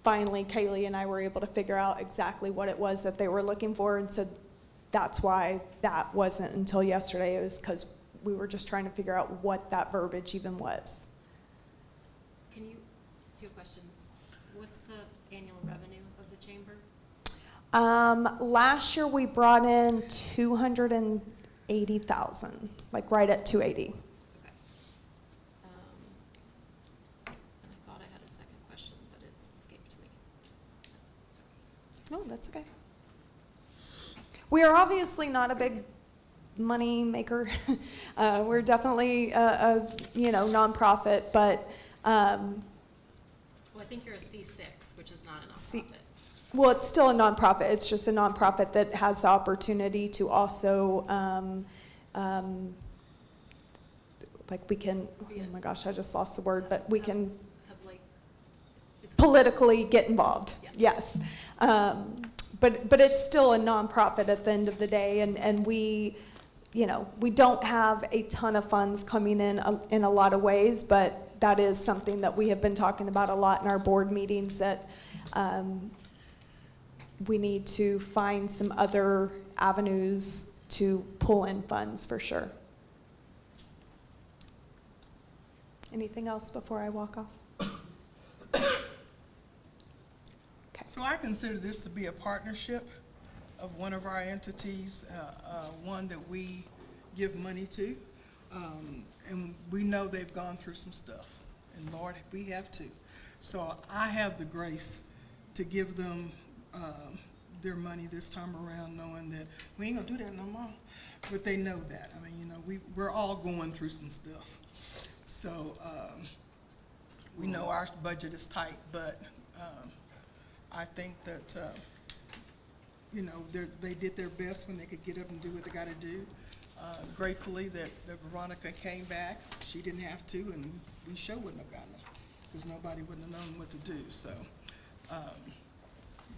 Finally, Kaylee and I were able to figure out exactly what it was that they were looking for. And so that's why that wasn't until yesterday. It was because we were just trying to figure out what that verbiage even was. Can you, 2 questions. What's the annual revenue of the chamber? Last year we brought in 280,000, like right at 280. Okay. And I thought I had a second question, but it's escaped me. No, that's okay. We are obviously not a big money maker. We're definitely a nonprofit, but Well, I think you're a C6, which is not a nonprofit. well, it's still a nonprofit. It's just a nonprofit that has the opportunity to also, like we can, oh my gosh, I just lost the word, but we can Have like, it's politically get involved. Yeah. Yes. But it's still a nonprofit at the end of the day, and we, we don't have a ton of funds coming in a lot of ways, but that is something that we have been talking about a lot in our board meetings, that we need to find some other avenues to pull in funds for sure. Anything else before I walk off? So I consider this to be a partnership of one of our entities, one that we give money to. And we know they've gone through some stuff, and Lord, we have too. So I have the grace to give them their money this time around, knowing that we ain't gonna do that no more. But they know that. I mean, we're all going through some stuff. So we know our budget is tight, but I think that, they did their best when they could get up and do what they got to do. Gratefully that Veronica came back. She didn't have to, and we sure wouldn't have gotten it, because nobody wouldn't have known what to do. So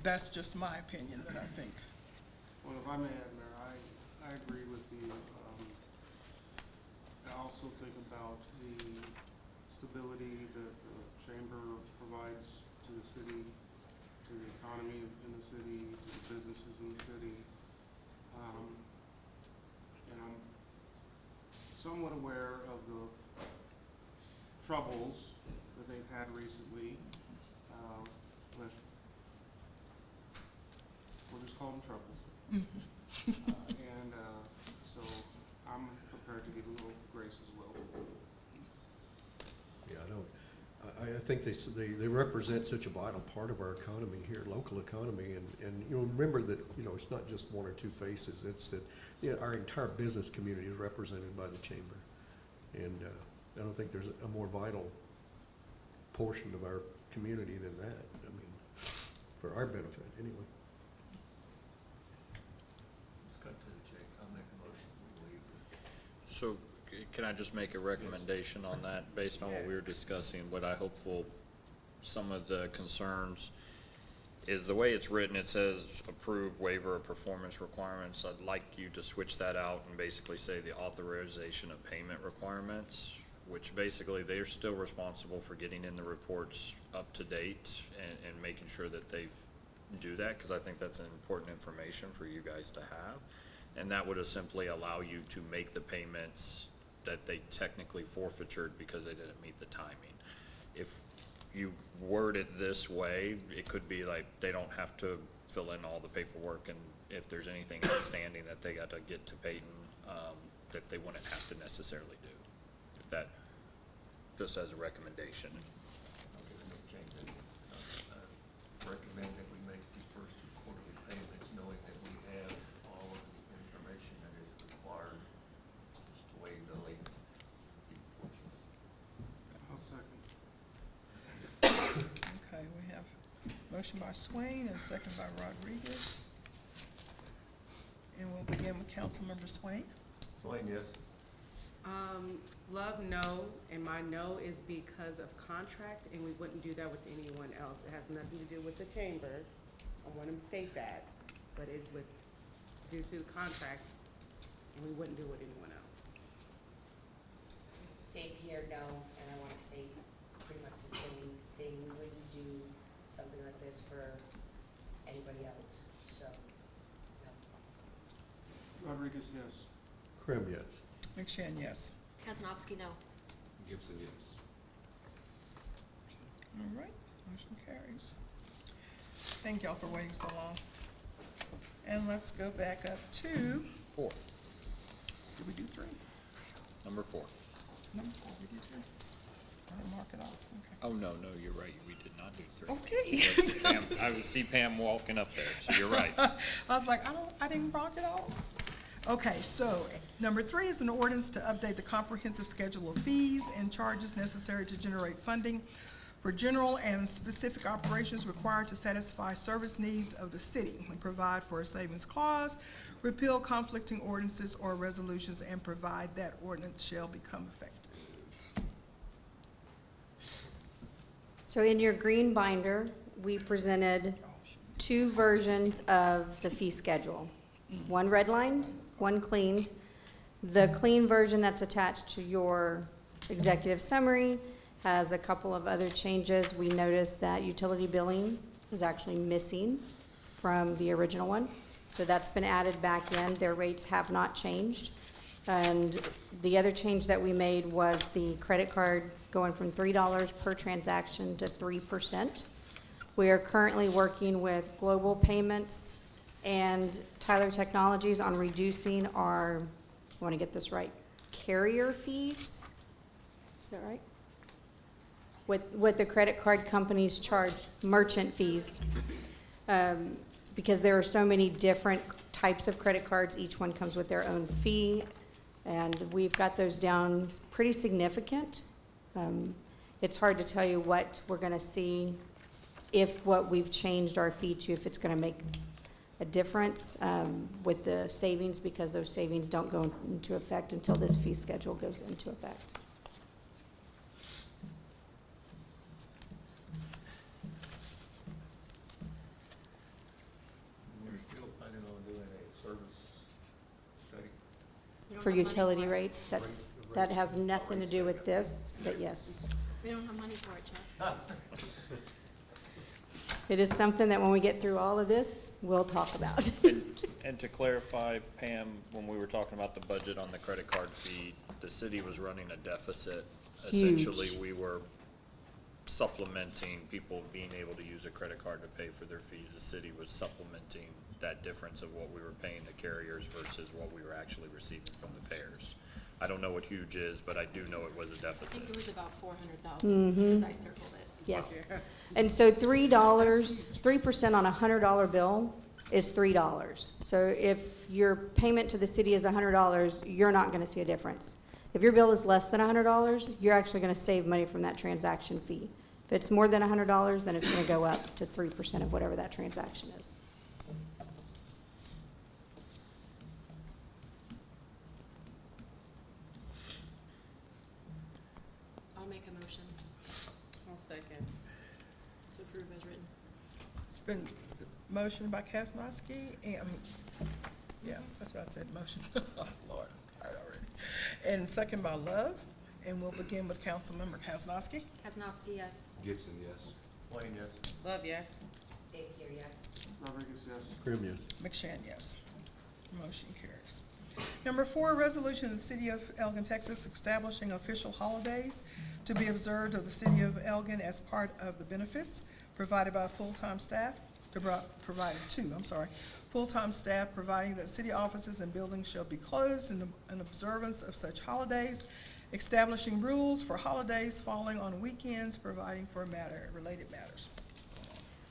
that's just my opinion that I think. Well, if I may add, Mayor, I agree with you. I also think about the stability that the chamber provides to the city, to the economy in the city, to the businesses in the city. And I'm somewhat aware of the troubles that they've had recently with, we'll just call them troubles. And so I'm prepared to give a little grace as well. Yeah, I think they represent such a vital part of our economy here, local economy, and remember that, it's not just one or two faces, it's that, our entire business community is represented by the chamber. And I don't think there's a more vital portion of our community than that, for our benefit, anyway. Let's cut to the chase. I'll make a motion, we leave it. So can I just make a recommendation on that, based on what we were discussing? What I hopeful, some of the concerns is the way it's written. It says approve waiver of performance requirements. I'd like you to switch that out and basically say the authorization of payment requirements, which basically they're still responsible for getting in the reports up to date and making sure that they do that, because I think that's an important information for you guys to have. And that would simply allow you to make the payments that they technically forfeited because they didn't meet the timing. If you word it this way, it could be like they don't have to fill in all the paperwork, and if there's anything outstanding that they got to get to Peyton, that they wouldn't have to necessarily do. If that, just as a recommendation. Okay, we're gonna change it. Recommend that we make the first 2 quarterly payments, knowing that we have all of the information that is required to waive the late fee portion. I'll second. Okay, we have motion by Swain and second by Rodriguez. And we'll begin with Councilmember Swain. Swain, yes. Love, no, and my no is because of contract, and we wouldn't do that with anyone else. It has nothing to do with the chamber. I want to state that, but it's due to the contract, and we wouldn't do it with anyone else. Same here, no, and I want to state pretty much the same thing. We wouldn't do something like this for anybody else, so, no. Rodriguez, yes. Krim, yes. McShane, yes. Kaznowski, no. Gibson, yes. All right, motion carries. Thank y'all for waiting so long. And let's go back up to, 4, did we do 3? number 4. Number 4, we did 3. I'm gonna mark it off, Oh, no, you're right, we did not do 3. okay. Yes, Pam, I would see Pam walking up there, so you're right. I was like, I didn't mark it off. Okay, so number 3 is an ordinance to update the comprehensive schedule of fees and charges necessary to generate funding for general and specific operations required to satisfy service needs of the city, and provide for a savings clause, repeal conflicting ordinances or resolutions, and provide that ordinance shall become effective. So in your green binder, we presented 2 versions of the fee schedule. One redlined, one cleaned. The clean version that's attached to your executive summary has a couple of other changes. We noticed that utility billing was actually missing from the original one. So that's been added back in. Their rates have not changed. And the other change that we made was the credit card going from $3 per transaction to 3%. We are currently working with Global Payments and Tyler Technologies on reducing our, I want to get this right, carrier fees. Is that right? What the credit card companies charge, merchant fees. Because there are so many different types of credit cards, each one comes with their own fee, and we've got those down pretty significant. It's hard to tell you what we're going to see, if what we've changed our fee to, if it's going to make a difference with the savings, because those savings don't go into effect until this fee schedule goes into effect. We're still planning on doing a service study. We don't For have money utility for it. rates, that has nothing to do with this, but yes. We don't have money for it, Jeff. It is something that when we get through all of this, we'll talk about. And to clarify, Pam, when we were talking about the budget on the credit card fee, the city was running a deficit. Huge. Essentially, we were supplementing people being able to use a credit card to pay for their fees. The city was supplementing that difference of what we were paying the carriers versus what we were actually receiving from the payers. I don't know what huge is, but I do know it was a I deficit. think it was about 400,000, because I circled it. Yes. And so $3, 3% on a $100 bill is $3. So if your payment to the city is $100, you're not going to see a difference. If your bill is less than $100, you're actually going to save money from that transaction fee. If it's more than $100, then it's going to go up to 3% of whatever that transaction is. I'll make a motion I'll second. to approve as written. It's been motioned by Kaznowski, and, yeah, that's what I said, motion. Oh, Lord, tired already. And second by Love, and we'll begin with Councilmember Kaznowski. Kaznowski, yes. Gibson, yes. Swain, yes. Love, yes. Same here, yes. Rodriguez, yes. Krim, yes. McShane, yes. Motion carries. Number 4, resolution of the City of Elgin, Texas, establishing official holidays to be observed of the City of Elgin as part of the benefits provided by full-time staff, full-time staff, providing that city offices and buildings shall be closed in observance of such holidays, establishing rules for holidays falling on weekends, providing for related matters.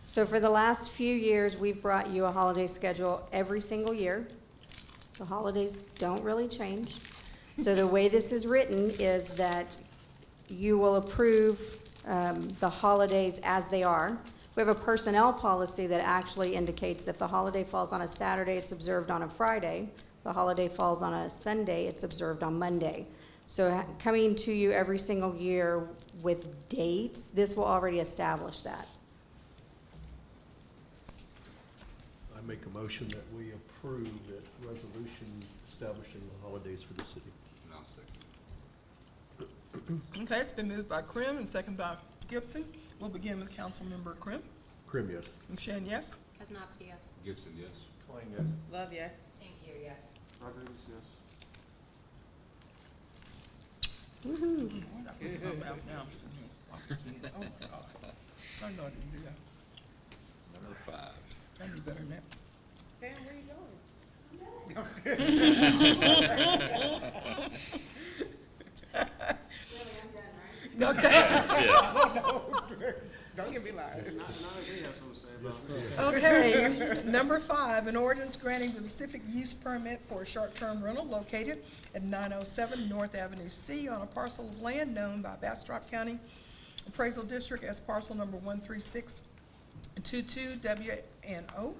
So for the last few years, we've brought you a holiday schedule every single year. The holidays don't really change. So the way this is written is that you will approve the holidays as they are. We have a personnel policy that actually indicates if the holiday falls on a Saturday, it's observed on a Friday, the holiday falls on a Sunday, it's observed on Monday. So coming to you every single year with dates, this will already establish that. I make a motion that we approve that resolution establishing the holidays for the city. And I'll second. Okay, it's been moved by Krim and second by Gibson. We'll begin with Councilmember Krim. Krim, yes. McShane, yes? Kaznowski, yes. Gibson, yes. Twain, yes. Love, yes. Thank you, yes. Rodriguez, yes. Woo-hoo. Why did I put my mouth now? I'm sitting here talking again. Oh, my God. I know I didn't do that. Number 5. I knew better than that. Pam, where you going? Okay. Yes. Don't get me lied. Not that we have something to say about it. Okay, number 5, an ordinance granting the specific use permit for a short-term rental located at 907 North Avenue C on a parcel of land known by Bastrop County Appraisal District as parcel number 13622 WNO,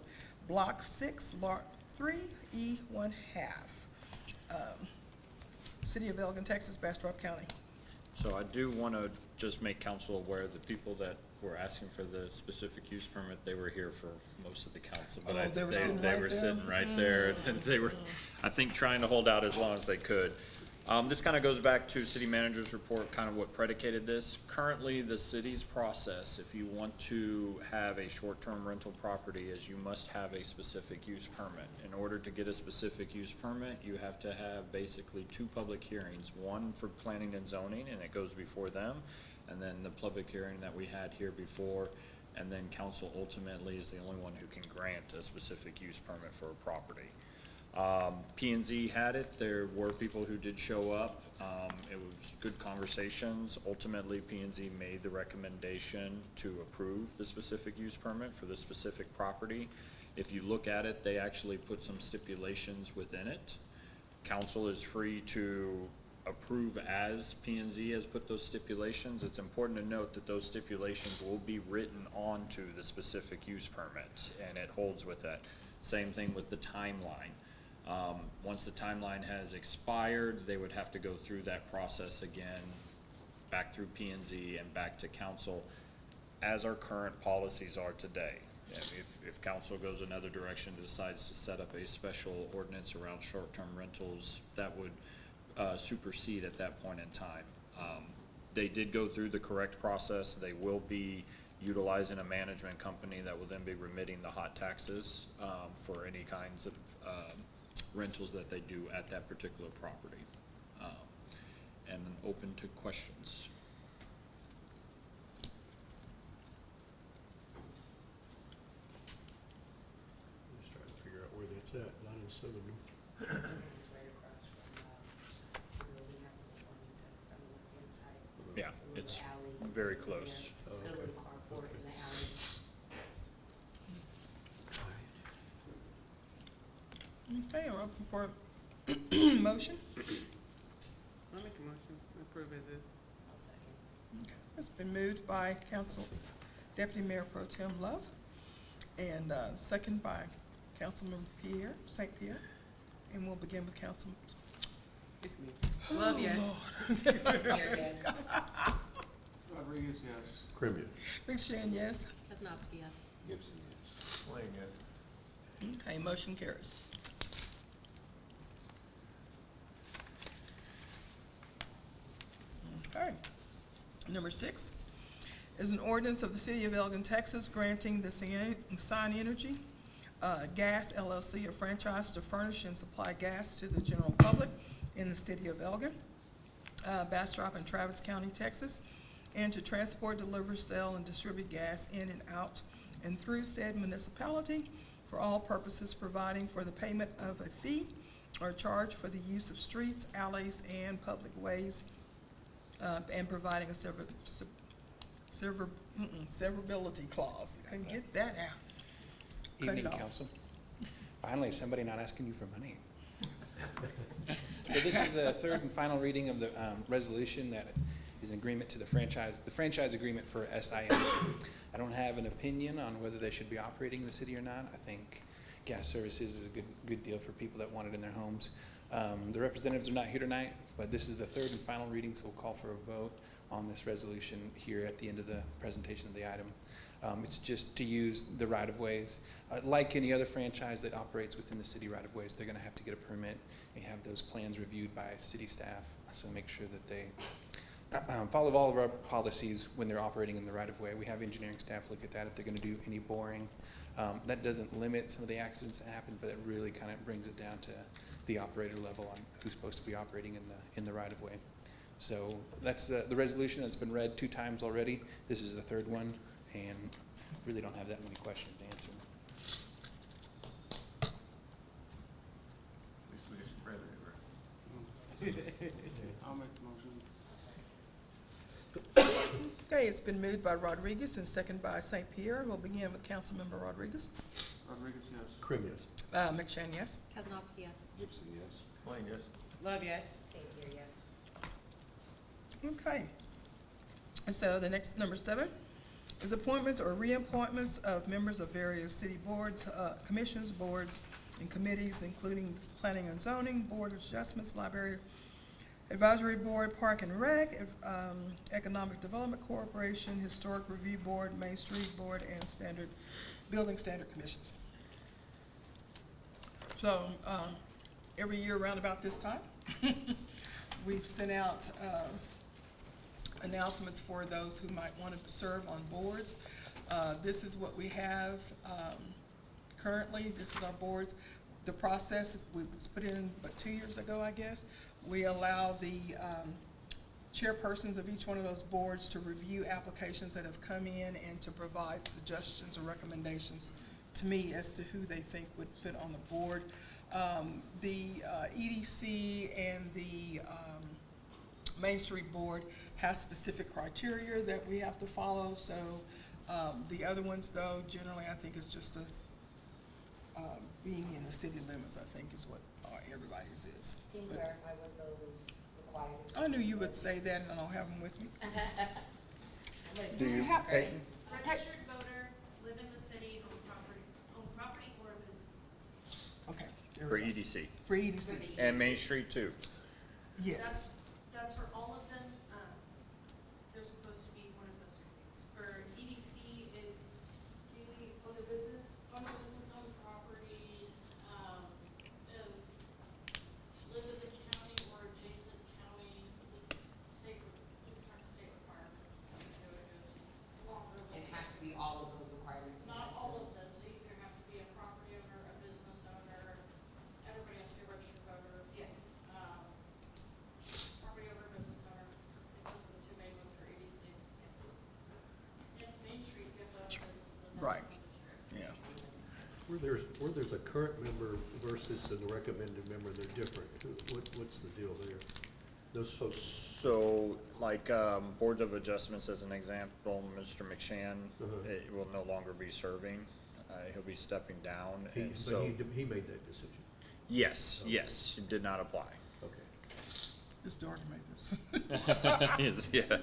Block 6, Lot 3, E1 half. City of Elgin, Texas, Bastrop County. So I do want to just make council aware that people that were asking for the specific use permit, they were here for most of the council. But Oh, they were sitting they right were there? sitting right there. And they were, I think, trying to hold out as long as they could. This kind of goes back to city manager's report, kind of what predicated this. Currently, the city's process, if you want to have a short-term rental property, is you must have a specific use permit. In order to get a specific use permit, you have to have basically 2 public hearings, one for planning and zoning, and it goes before them, and then the public hearing that we had here before, and then council ultimately is the only one who can grant a specific use permit for a property. P&Z had it. There were people who did show up. It was good conversations. Ultimately, P&Z made the recommendation to approve the specific use permit for the specific property. If you look at it, they actually put some stipulations within it. Council is free to approve as P&Z has put those stipulations. It's important to note that those stipulations will be written onto the specific use permit, and it holds with that. Same thing with the timeline. Once the timeline has expired, they would have to go through that process again, back through P&Z and back to council, as our current policies are today. If council goes another direction, decides to set up a special ordinance around short-term rentals, that would supersede at that point in time. They did go through the correct process. They will be utilizing a management company that will then be remitting the hot taxes for any kinds of rentals that they do at that particular property. And open to questions. I'm just trying to figure out where that's at, 907. It's right across from, where we have the performance center on the left-hand side. Yeah, The little it's alley very over close. there, the little carport in the alley. Okay, we're open for motion. I'll make a motion to approve it. I'll second. It's been moved by Council Deputy Mayor Pro Tem Love and second by Councilmember St. Pierre. And we'll begin with Council. It's me. Love, yes. Here, yes. Rodriguez, yes. Krim, yes. McShane, yes. Kaznowski, yes. Gibson, yes. Twain, yes. Okay, motion carries. Okay. Number 6 is an ordinance of the City of Elgin, Texas, granting the Sign Energy Gas LLC a franchise to furnish and supply gas to the general public in the City of Elgin, Bastrop and Travis County, Texas, and to transport, deliver, sell, and distribute gas in and out and through said municipality for all purposes, providing for the payment of a fee or charge for the use of streets, alleys, and public ways, and providing a severability clause. I can get that out. Cut it Evening, off. council. Finally, somebody not asking you for money. So this is the third and final reading of the resolution that is in agreement to the franchise agreement for SIM. I don't have an opinion on whether they should be operating in the city or not. I think gas service is a good deal for people that want it in their homes. The representatives are not here tonight, but this is the third and final reading, so we'll call for a vote on this resolution here at the end of the presentation of the item. It's just to use the right-of-ways. Like any other franchise that operates within the city right-of-ways, they're gonna have to get a permit and have those plans reviewed by city staff, so make sure that they follow all of our policies when they're operating in the right-of-way. We have engineering staff look at that if they're gonna do any boring. That doesn't limit some of the accidents that happen, but it really kind of brings it down to the operator level on who's supposed to be operating in the right-of-way. So that's the resolution that's been read 2 times already. This is the third one, and really don't have that many questions to answer. We just spread it I'll make the motion. Okay, it's been moved by Rodriguez and seconded by St. Pierre. We'll begin with Councilmember Rodriguez. Rodriguez, yes. Krim, yes. McShane, yes. Kaznowski, yes. Gibson, yes. Klein, yes. Love, yes. St. Pierre, yes. Okay. And so the next, number 7, is appointments or reappointments of members of various city boards, commissions, boards, and committees, including Planning and Zoning, Board of Adjustments, Library Advisory Board, Park and Rec, Economic Development Corporation, Historic Review Board, Main Street Board, and Building Standard Commissions. So, every year around about this time, we've sent out announcements for those who might want to serve on boards. This is what we have currently. This is our boards. The process is, was put in, 2 years ago, I guess. We allow the chairpersons of each one of those boards to review applications that have come in and to provide suggestions or recommendations to me as to who they think would fit on the board. The EDC and the Main Street Board has specific criteria that we have to follow, so the other ones, though, generally, I think it's just being in the city limits, I think, is what everybody's is. Can you But clarify what those requirements? I knew you would say that, and I don't have them with me. What is Do that? you, Peyton? Registered voter, live in the city, own property or a business in the city. Okay. there For we go. EDC. For EDC, For the And EDC. Main Street too. yes. That's for all of them. They're supposed to be one of those three things. For EDC, it's daily own a business, own property, and live in the county or adjacent county. It's state requirements. So it is longer. It has to be all of those requirements. Not all of them, so you either have to be a property owner, a business owner, everybody has to be a registered voter. Yes. Property owner, business owner, those are the 2 main ones for EDC. It's, in Main Street, you have to own a business and then. Right. Yeah. Where there's a current member versus a recommended member, they're different. What's the deal there? Those folks, So, like, Boards of Adjustments as an example, Mr. McShan will no longer be serving. He'll be stepping down, and but so, he made that decision. yes, Okay. yes, he did not apply. Okay. Mr. Dark made this. Yes, yeah.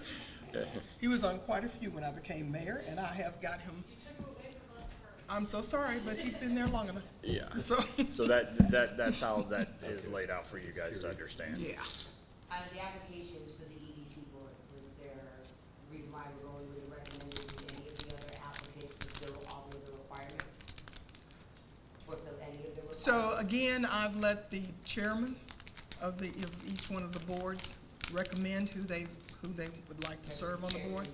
He was on quite a few when I became mayor, and I have got him. You took it away from us for. I'm so sorry, but he's been there long enough. Yeah, So, so that's how that is laid out for you guys to understand. yeah. Out of the applications for the EDC board, was there a reason why we're going with the recommended, did any of the other applicants fulfill all of the requirements? Fulfill any of the requirements? So again, I've let the chairman of each one of the boards recommend who they would like to serve on the board.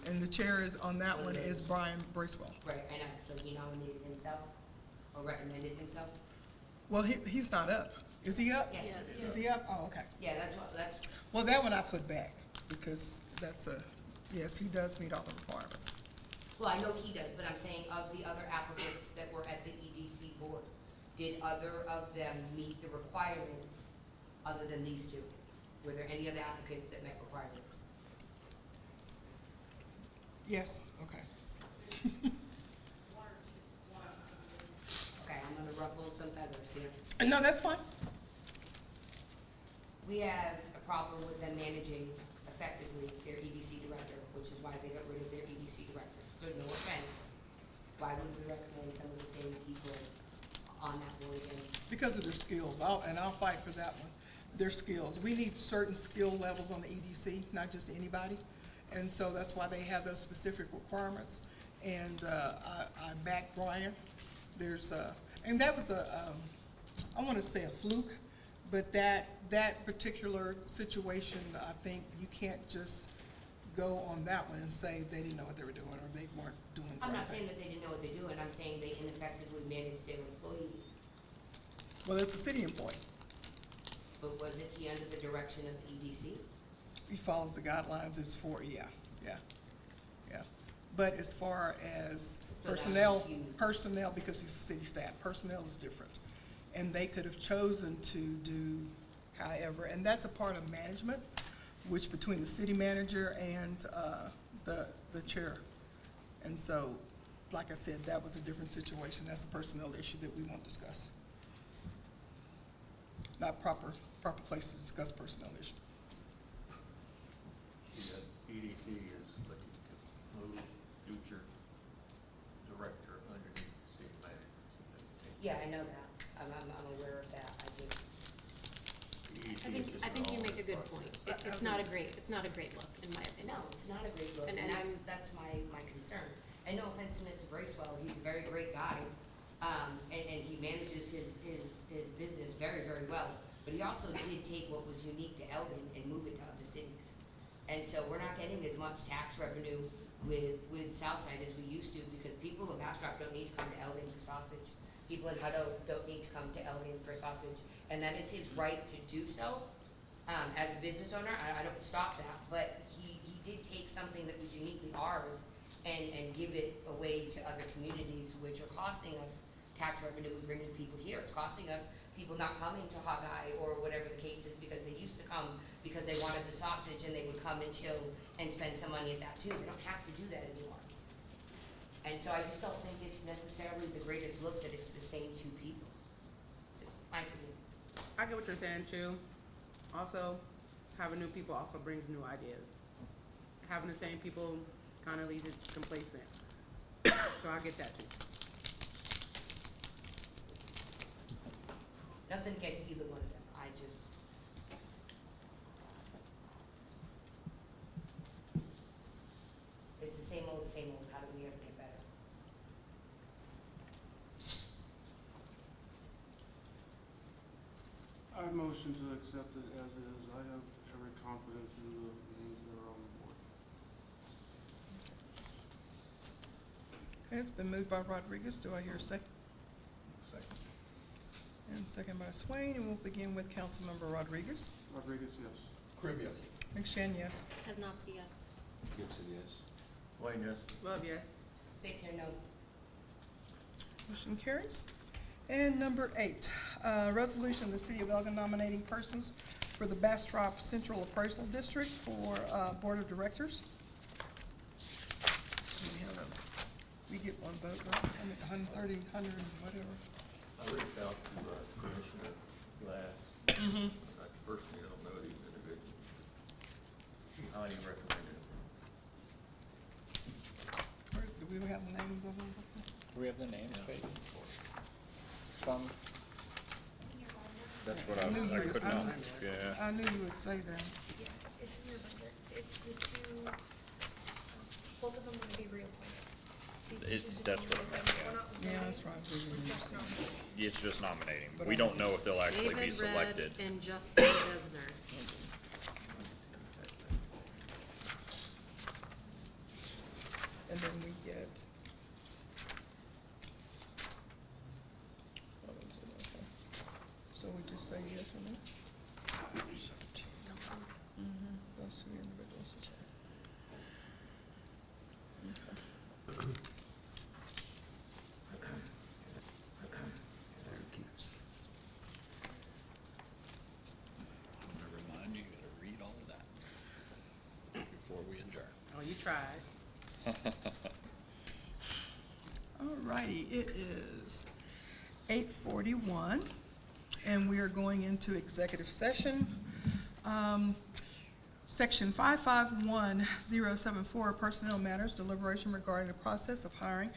And the chair is, on that one, is Brian Bracewell. Right, and so he nominated himself, or recommended himself? Well, he's not up. Is he up? Yeah. Yes. Is he up? Oh, okay. Yeah, that's, Well, that one I put back, because that's yes, he does meet all the requirements. well, I know he does, but I'm saying of the other applicants that were at the EDC board, did other of them meet the requirements other than these 2? Were there any other applicants that met requirements? Yes, okay. Okay, I'm gonna ruffle some feathers here. No, that's fine. We have a problem with them managing effectively their EDC director, which is why they got rid of their EDC director. So no offense, why would we recommend some of the same people again? Because of their skills, I'll fight for that one. Their skills. We need certain skill levels on the EDC, not just anybody. And so that's why they have those specific requirements. And I back Brian. And that was I want to say a fluke, but that particular situation, I think you can't just go on that one and say they didn't know what they were doing or they weren't doing the I'm right not thing. saying that they didn't know what they're doing, I'm saying they ineffectively managed their employee. Well, it's a city employee. But wasn't he under the direction of the EDC? He follows the guidelines as for, yeah. But as far as So that personnel, was huge. personnel, because he's a city staff, personnel is different. And they could have chosen to do however, and that's a part of management, which between the city manager and the chair. And so, like I said, that was a different situation. That's a personnel issue that we won't discuss. Not proper place to discuss personnel issue. The EDC is looking to move future director underneath the city manager. Yeah, I know that, I'm aware of that, I just, I think you make a good point. It's not a great look, in my opinion. no, it's not a great look, And and I'm- that's my concern. And no offense to Mr. Bracewell, he's a very great guy, and he manages his business very, very well. But he also did take what was unique to Elgin and move it to other cities. And so we're not getting as much tax revenue with Southside as we used to, because people in Bastrop don't need to come to Elgin for sausage. People in Hutto don't need to come to Elgin for sausage, and that is his right to do so. As a business owner, I don't stop that, but he did take something that was uniquely ours and give it away to other communities, which are costing us tax revenue with bringing people here. It's costing us people not coming to Hawkeye or whatever the case is, because they used to come because they wanted the sausage and they would come and chill and spend some money at that too. They don't have to do that anymore. And so I just don't think it's necessarily the greatest look that it's the same two people. Just my opinion. I get what you're saying too. Also, having new people also brings new ideas. Having the same people kind of leaves it complacent. So I get that too. Nothing against either one of them, I just. It's the same old, how do we ever get better? I motion to accept it as is. I have every confidence in the names that are on the board. Okay, it's been moved by Rodriguez. Do I hear a second? Second. And second by Swain, and we'll begin with Councilmember Rodriguez. Rodriguez, yes. Crib, yes. McShane, yes. Kaznowski, yes. Gibson, yes. Wayne, yes. Love, yes. St. Clair, no. Motion carries. And number 8, resolution of the City of Elgin nominating persons for the Bastrop Central Appraisal District for Board of Directors. We get one vote, right? I mean, 130, 100, whatever. I reached out to Commissioner Glass. I personally don't know these individuals. She highly recommended them. Do we have the names of them? Do we have the names, Faith? Some, that's what I could not, yeah. I knew you would say that. Yeah, it's in your binder. It's the two, both of them are gonna be reappointed. So you can choose to That's do what one I of meant, them. yeah. We're not Yeah, voting. that's right. We We're just didn't nominating. It's just nominating. But We don't know if they'll actually be David selected. Redd and Justin Desner. And then we get. So we just say yes or no? Those two individuals. Okay. Never mind, you gotta read all of that before we adjourn. Oh, you tried. All righty, it is 8:41, and we are going into executive session. Section 551074, Personnel Matters, deliberation regarding the process of hiring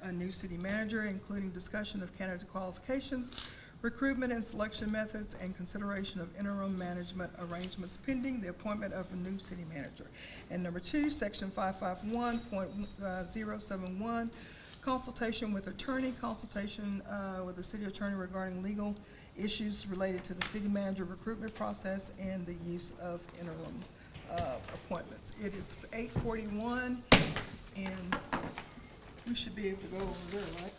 a new city manager, including discussion of candidate qualifications, recruitment and selection methods, and consideration of interim management arrangements pending the appointment of a new city manager. And number two, section 551.071, consultation with attorney, consultation with the city attorney regarding legal issues related to the city manager recruitment process and the use of interim appointments. It is 8:41, and we should be able to go over there, right?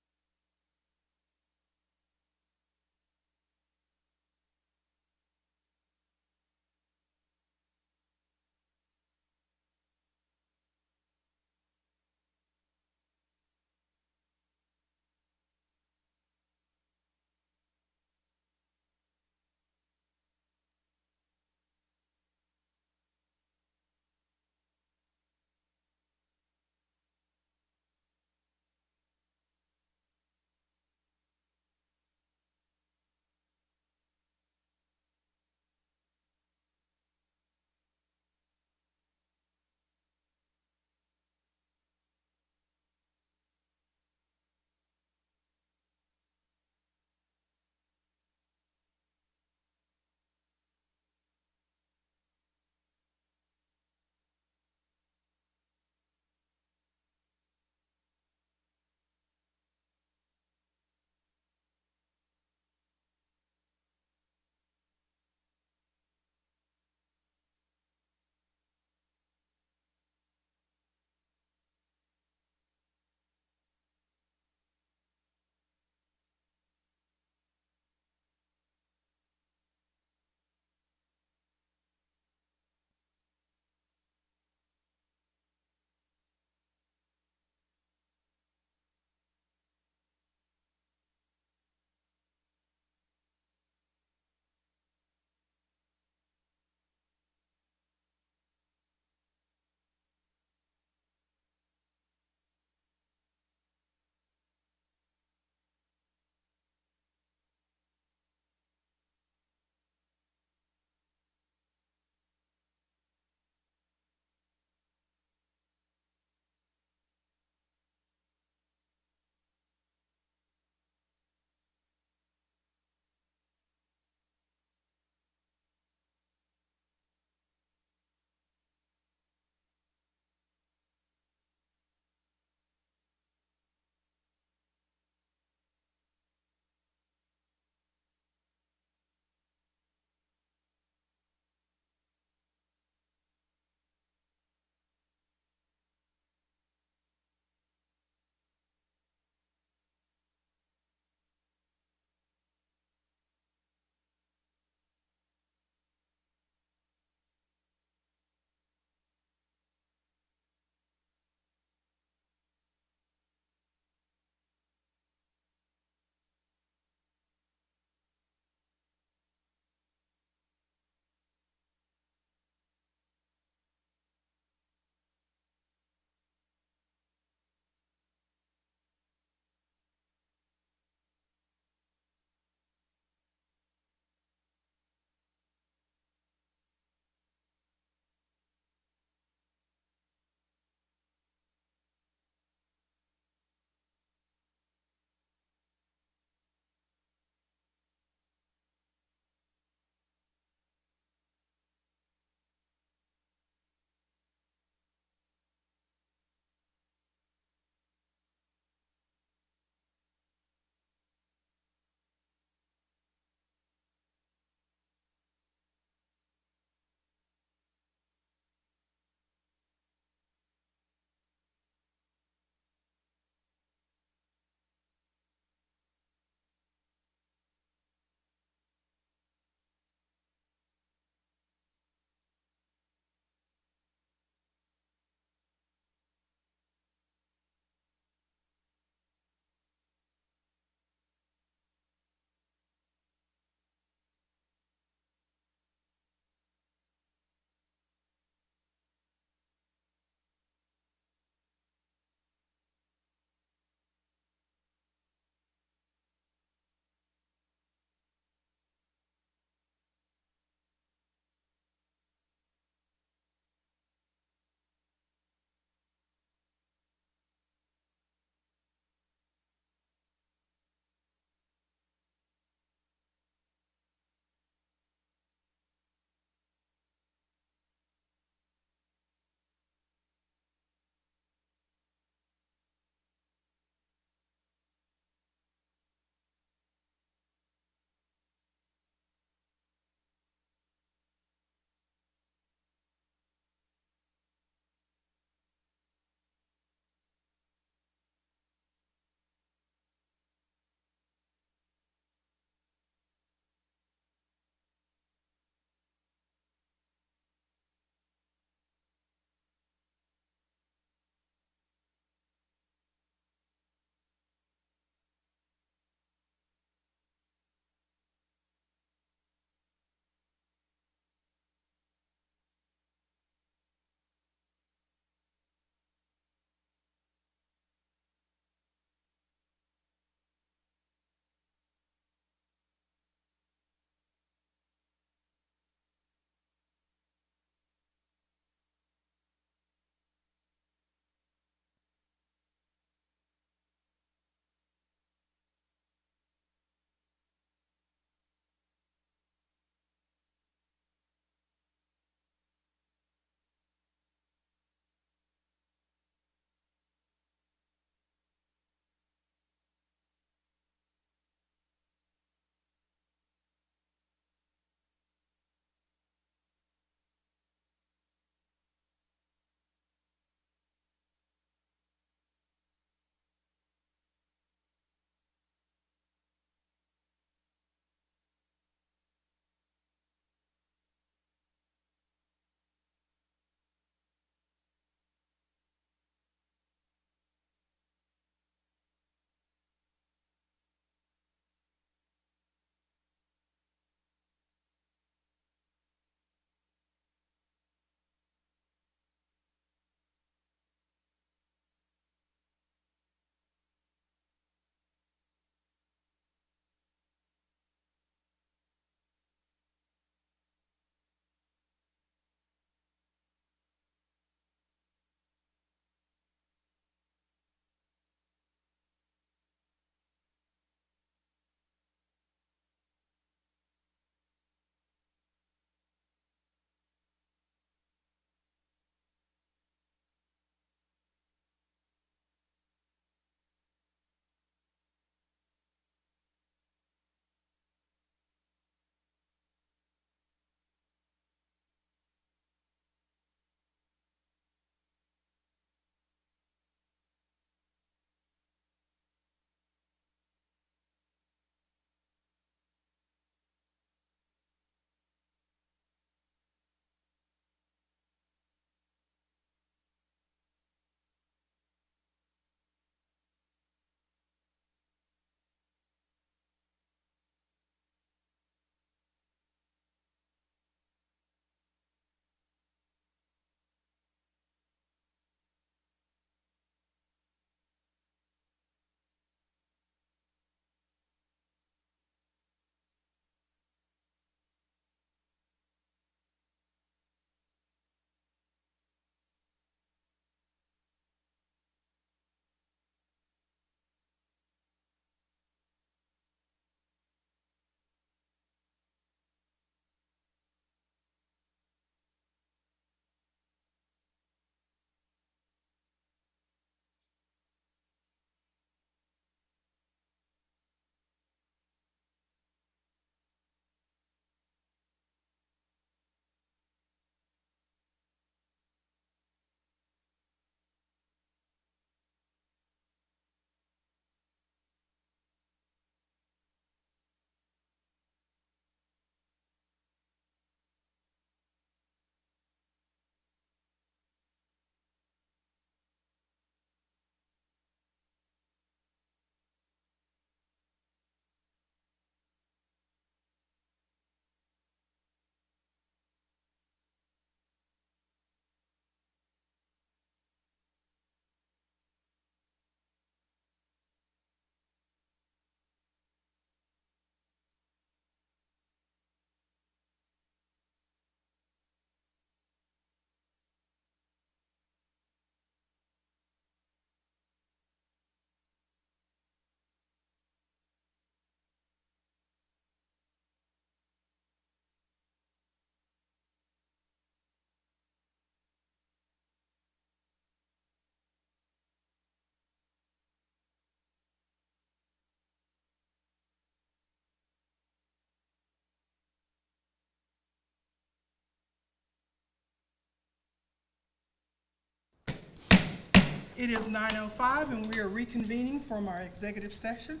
It is 9:05, and we are reconvening from our executive session.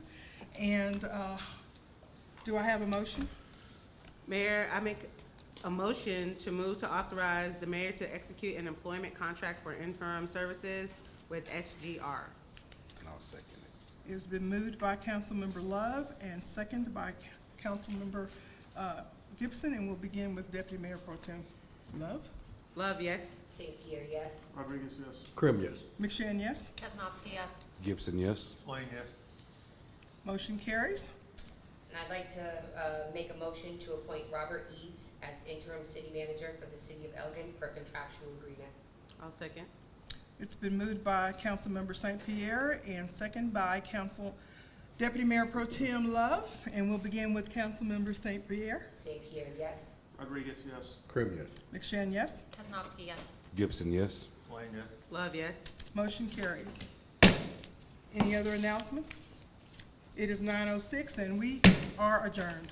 And do I have a motion? Mayor, I make a motion to move to authorize the mayor to execute an employment contract for interim services with SGR. And I'll second it. It has been moved by Councilmember Love and seconded by Councilmember Gibson, and we'll begin with Deputy Mayor Pro Tem Love. Love, yes. St. Pierre, yes. Rodriguez, yes. Krim, yes. McShane, yes. Kaznowski, yes. Gibson, yes. Swain, yes. Motion carries. And I'd like to make a motion to appoint Robert Eads as interim city manager for the city of Elgin per contractual agreement. I'll second. It's been moved by Councilmember St. Pierre and seconded by Deputy Mayor Pro Tem Love, and we'll begin with Councilmember St. Pierre. St. Pierre, yes. Rodriguez, yes. Krim, yes. McShane, yes. Kaznowski, yes. Gibson, yes. Swain, yes. Love, yes. Motion carries. Any other announcements? It is 9:06, and we are adjourned.